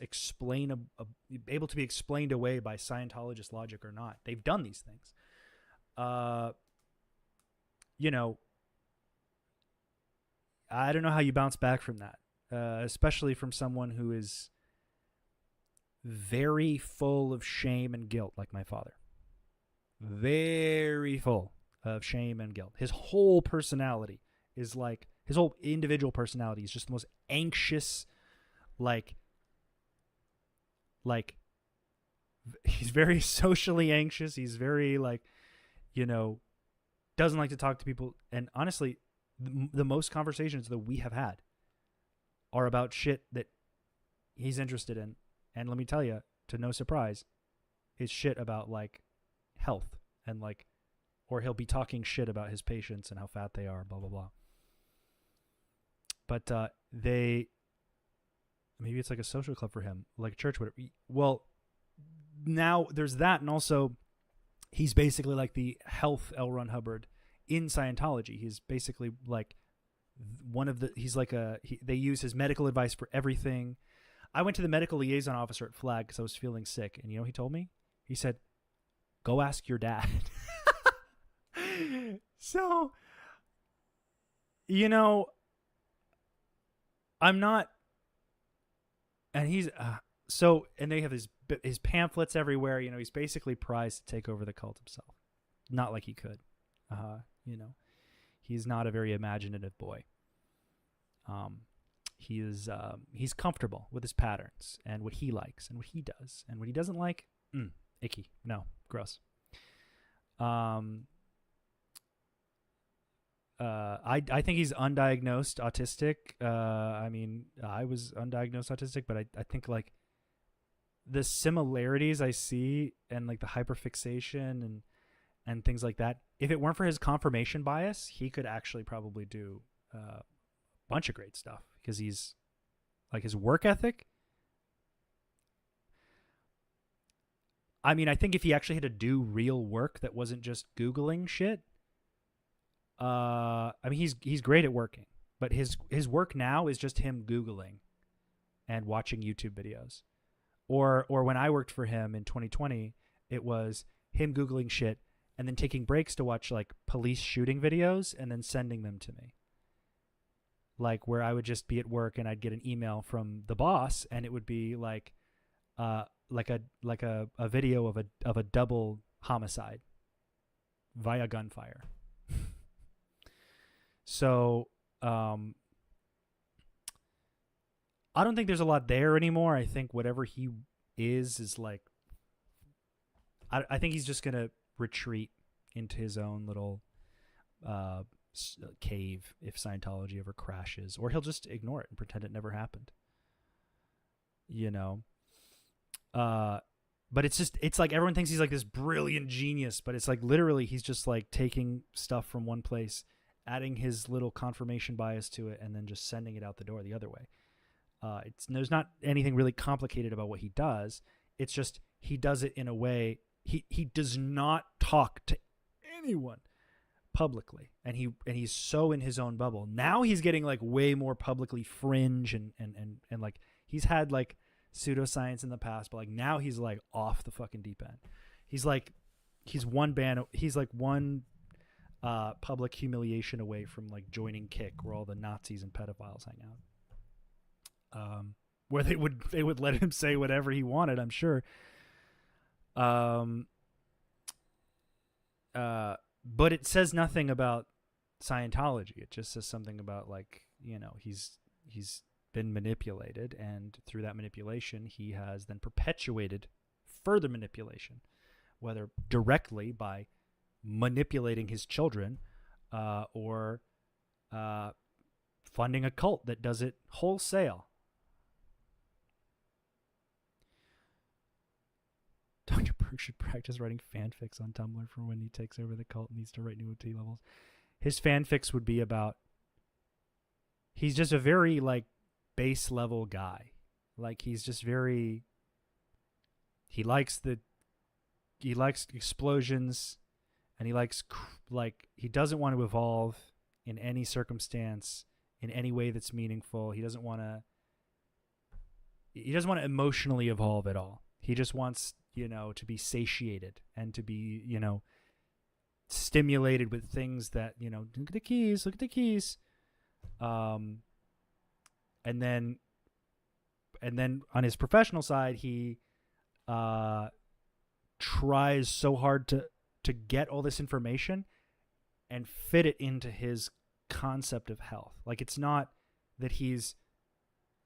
able to be explained away by Scientologist logic or not. They've done these things. You know, I don't know how you bounce back from that, especially from someone who is very full of shame and guilt, like my father. Very full of shame and guilt. His whole personality is like, his whole individual personality is just the most anxious, like he's very socially anxious. He's very like, doesn't like to talk to people. And honestly, the most conversations that we have had are about shit that he's interested in. And let me tell you, to no surprise, it's shit about like health and like, or he'll be talking shit about his patients and how fat they are, blah, blah, blah. But maybe it's like a social club for him, like a church, whatever. Well, now there's that. And also he's basically like the health L. Ron Hubbard in Scientology. He's basically like they use his medical advice for everything. I went to the medical liaison officer at Flag because I was feeling sick. And he told me? He said, go ask your dad. So, I'm not, and he's, and they have his pamphlets everywhere. He's basically prized to take over the cult himself. Not like he could, he's not a very imaginative boy. He's comfortable with his patterns and what he likes and what he does, and what he doesn't like, icky. No, gross. I think he's undiagnosed autistic. I was undiagnosed autistic, but I think like the similarities I see and like the hyperfixation and things like that, if it weren't for his confirmation bias, he could actually probably do a bunch of great stuff, because he's like, his work ethic. I think if he actually had to do real work that wasn't just Googling shit, he's great at working, but his work now is just him Googling and watching YouTube videos. Or when I worked for him in 2020, it was him Googling shit and then taking breaks to watch like police shooting videos and then sending them to me. Like, where I would just be at work and I'd get an email from the boss and it would be like a video of a double homicide via gunfire. So, I don't think there's a lot there anymore. I think whatever he is like, I think he's just going to retreat into his own little cave if Scientology ever crashes, or he'll just ignore it and pretend it never happened. But it's like everyone thinks he's like this brilliant genius, but it's like literally he's just like taking stuff from one place, adding his little confirmation bias to it, and then just sending it out the door the other way. There's not anything really complicated about what he does. It's just he does it in a way, he does not talk to anyone publicly, and he's so in his own bubble. Now he's getting like way more publicly fringe and like he's had like pseudoscience in the past, but like now he's like off the fucking deep end. He's one public humiliation away from like joining Kick, where all the Nazis and pedophiles hang out. Where they would let him say whatever he wanted, I'm sure. But it says nothing about Scientology. It just says something about like, he's been manipulated, and through that manipulation, he has then perpetuated further manipulation, whether directly by manipulating his children, or funding a cult that does it wholesale. Dr. Berg should practice writing fanfics on Tumblr for when he takes over the cult and needs to write new OT levels. His fanfics would be about, he's just a very like base level guy. Like he's just very, he likes explosions, and he likes he doesn't want to evolve in any circumstance in any way that's meaningful. He doesn't want to emotionally evolve at all. He just wants, to be satiated and to be, stimulated with things that, look at the keys. And then on his professional side, he tries so hard to get all this information and fit it into his concept of health. Like, it's not that he's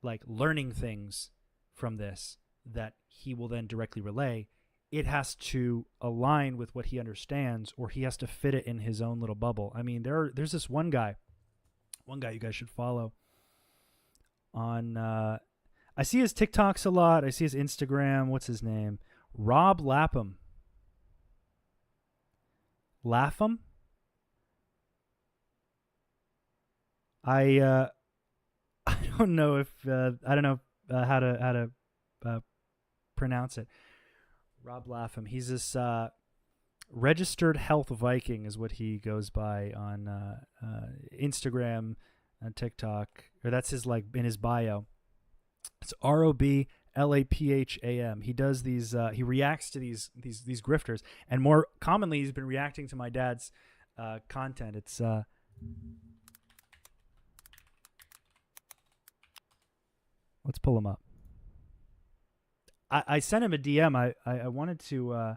like learning things from this that he will then directly relay. It has to align with what he understands, or he has to fit it in his own little bubble. I mean, there's this one guy you guys should follow on, I see his TikToks a lot. I see his Instagram. What's his name? Rob Lapham. Lapham? I don't know if how to pronounce it. Rob Lapham. He's this registered health Viking is what he goes by on Instagram and TikTok, or that's his, like, in his bio. It's ROBLAPHAM. He does these. He reacts to these grifters, and more commonly, he's been reacting to my dad's content. It's let's pull him up. I sent him a DM. I wanted to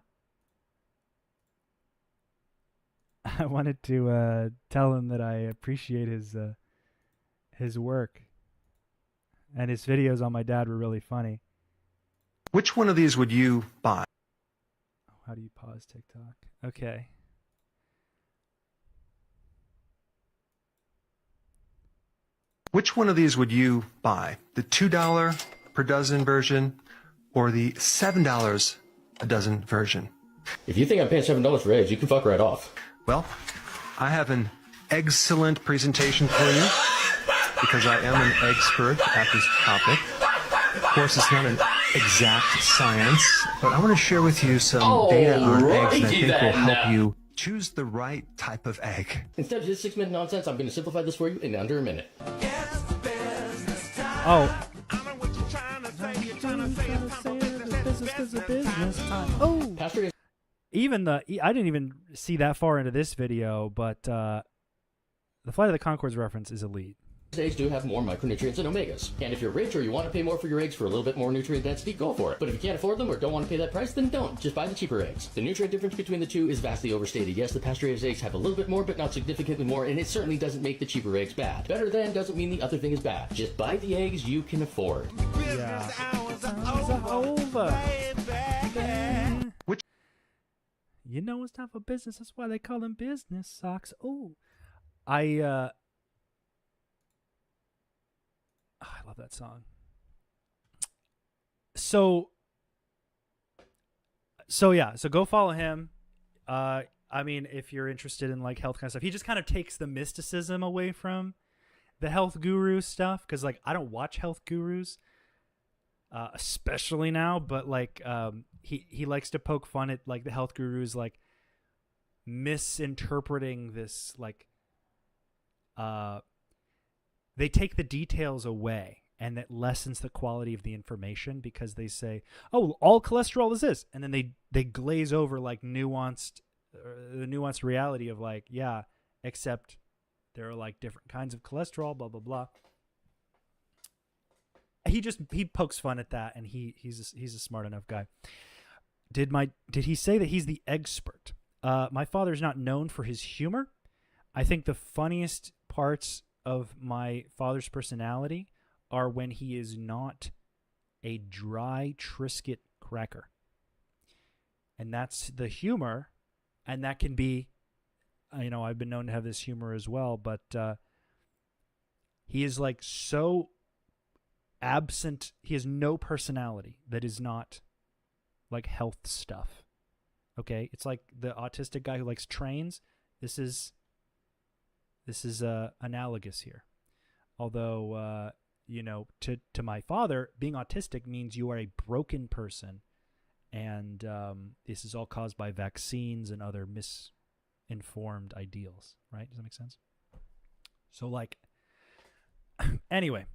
I wanted to tell him that I appreciate his work, and his videos on my dad were really funny. Which one of these would you buy? How do you pause TikTok? Okay. Which one of these would you buy? The $2 per dozen version or the $7 a dozen version? If you think I'm paying $7 for eggs, you can fuck right off. Well, I have an excellent presentation for you because I am an expert at this topic. Of course, it's not an exact science, but I want to share with you some data on eggs that I think will help you choose the right type of egg. Instead of just 6-minute nonsense, I'm going to simplify this for you in under a minute. Oh. Oh. Pastor, Even I didn't even see that far into this video, but the Flight of the Conchords reference is elite. eggs do have more micronutrients and omegas. And if you're rich or you want to pay more for your eggs for a little bit more nutrient density, go for it. But if you can't afford them or don't want to pay that price, then don't. Just buy the cheaper eggs. The nutrient difference between the two is vastly overstated. Yes, the pasture-raised eggs have a little bit more, but not significantly more, and it certainly doesn't make the cheaper eggs bad. Better than doesn't mean the other thing is bad. Just buy the eggs you can afford. Yeah. Over. Which? You know it's time for business. That's why they call them business socks. Oh, I love that song. So yeah, so go follow him. I mean, if you're interested in like health kind of stuff, he just kind of takes the mysticism away from the health guru stuff, because like I don't watch health gurus, especially now, but like he likes to poke fun at like the health gurus like misinterpreting this, like they take the details away, and that lessens the quality of the information, because they say, oh, all cholesterol is this, and then they glaze over like the nuanced reality of like, yeah, except there are like different kinds of cholesterol, blah blah blah. He pokes fun at that, and he's a smart enough guy. Did he say that he's the expert? My father's not known for his humor. I think the funniest parts of my father's personality are when he is not a dry Triscuit cracker. And that's the humor, and that can be, I've been known to have this humor as well, but he is like so absent. He has no personality that is not like health stuff. Okay? It's like the autistic guy who likes trains. This is analogous here. Although, to my father, being autistic means you are a broken person. And this is all caused by vaccines and other misinformed ideals, right? Does that make sense? So, like, anyway,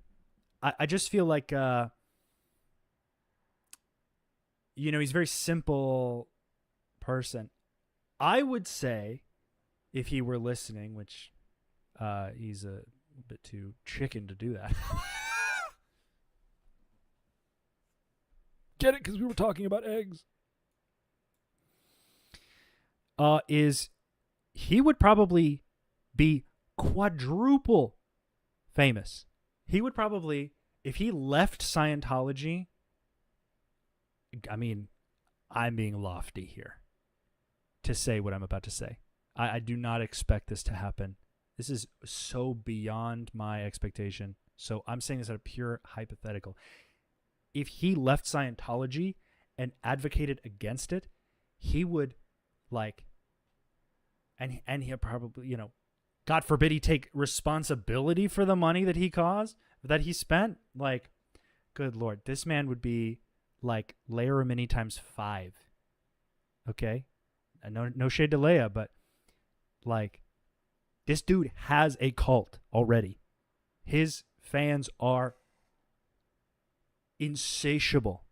I just feel like, he's a very simple person. I would say, if he were listening, which he's a bit too chicken to do that. Get it? Because we were talking about eggs. Is he would probably be quadruple famous. He would probably, if he left Scientology, I mean, I'm being lofty here to say what I'm about to say. I do not expect this to happen. This is so beyond my expectation. So I'm saying this out of pure hypothetical. If he left Scientology and advocated against it, he would and he'll probably, you know, God forbid he take responsibility for the money that he caused, that he spent. Like, good Lord, this man would be like Leia Remini times 5. Okay? And no shade to Leia, but like, this dude has a cult already. His fans are insatiable.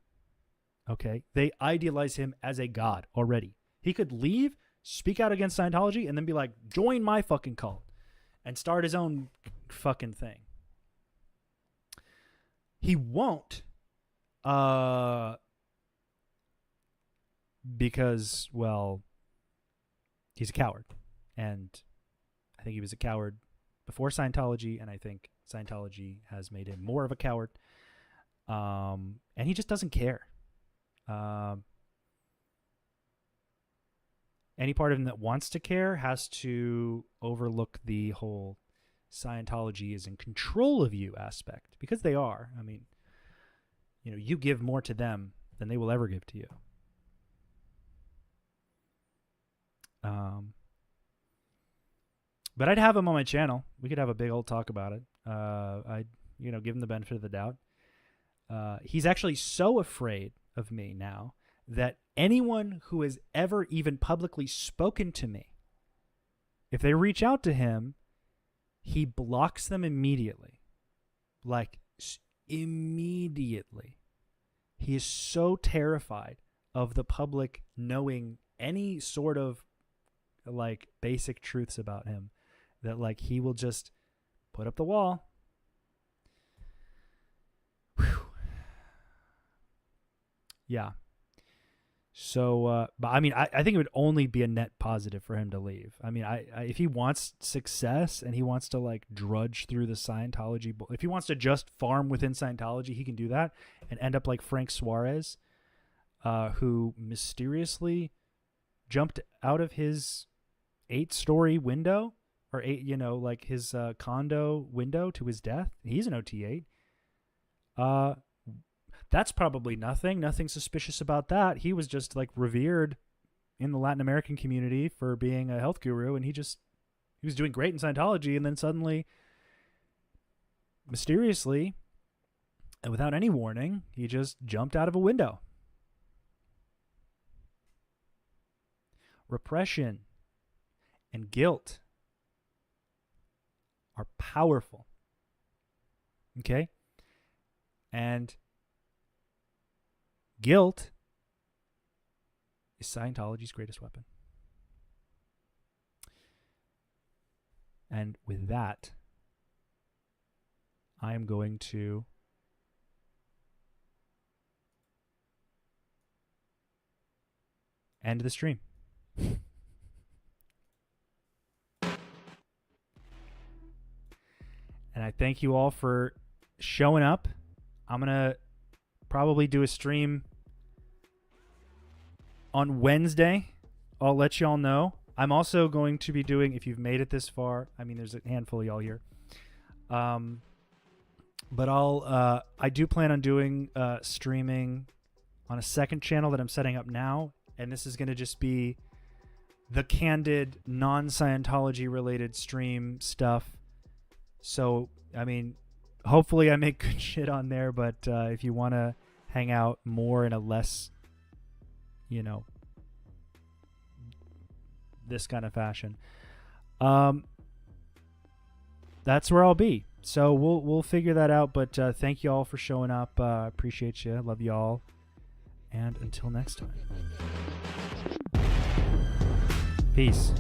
Okay? They idealize him as a god already. He could leave, speak out against Scientology, and then be like, join my fucking cult and start his own fucking thing. He won't, because, well, he's a coward. And I think he was a coward before Scientology, and I think Scientology has made him more of a coward. And he just doesn't care. Any part of him that wants to care has to overlook the whole Scientology is in control of you aspect, because they are. I mean, you know, you give more to them than they will ever give to you. But I'd have him on my channel. We could have a big old talk about it. I'd, you know, give him the benefit of the doubt. He's actually so afraid of me now that anyone who has ever even publicly spoken to me, if they reach out to him, he blocks them immediately. Like, immediately. He is so terrified of the public knowing any sort of, like, basic truths about him that, like, he will just put up the wall. Whew. Yeah. So, but I mean, I think it would only be a net positive for him to leave. I mean, if he wants success and he wants to, like, drudge through the Scientology, if he wants to just farm within Scientology, he can do that and end up like Frank Suarez, who mysteriously jumped out of his 8-story window, or like his condo window to his death. He's an OT8. That's probably nothing suspicious about that. He was just, like, revered in the Latin American community for being a health guru, and he was doing great in Scientology, and then suddenly, mysteriously, and without any warning, he just jumped out of a window. Repression and guilt are powerful. Okay? And guilt is Scientology's greatest weapon. And with that, I am going to end the stream. And I thank you all for showing up. I'm going to probably do a stream on Wednesday. I'll let y'all know. I'm also going to be doing, if you've made it this far, I mean, there's a handful of y'all here. But I do plan on doing streaming on a second channel that I'm setting up now. And this is going to just be the candid, non-Scientology related stream stuff. So, I mean, hopefully I make good shit on there, but if you want to hang out more in a less, this kind of fashion, that's where I'll be. So we'll figure that out, but thank you all for showing up. Appreciate you. Love you all. And until next time. Peace.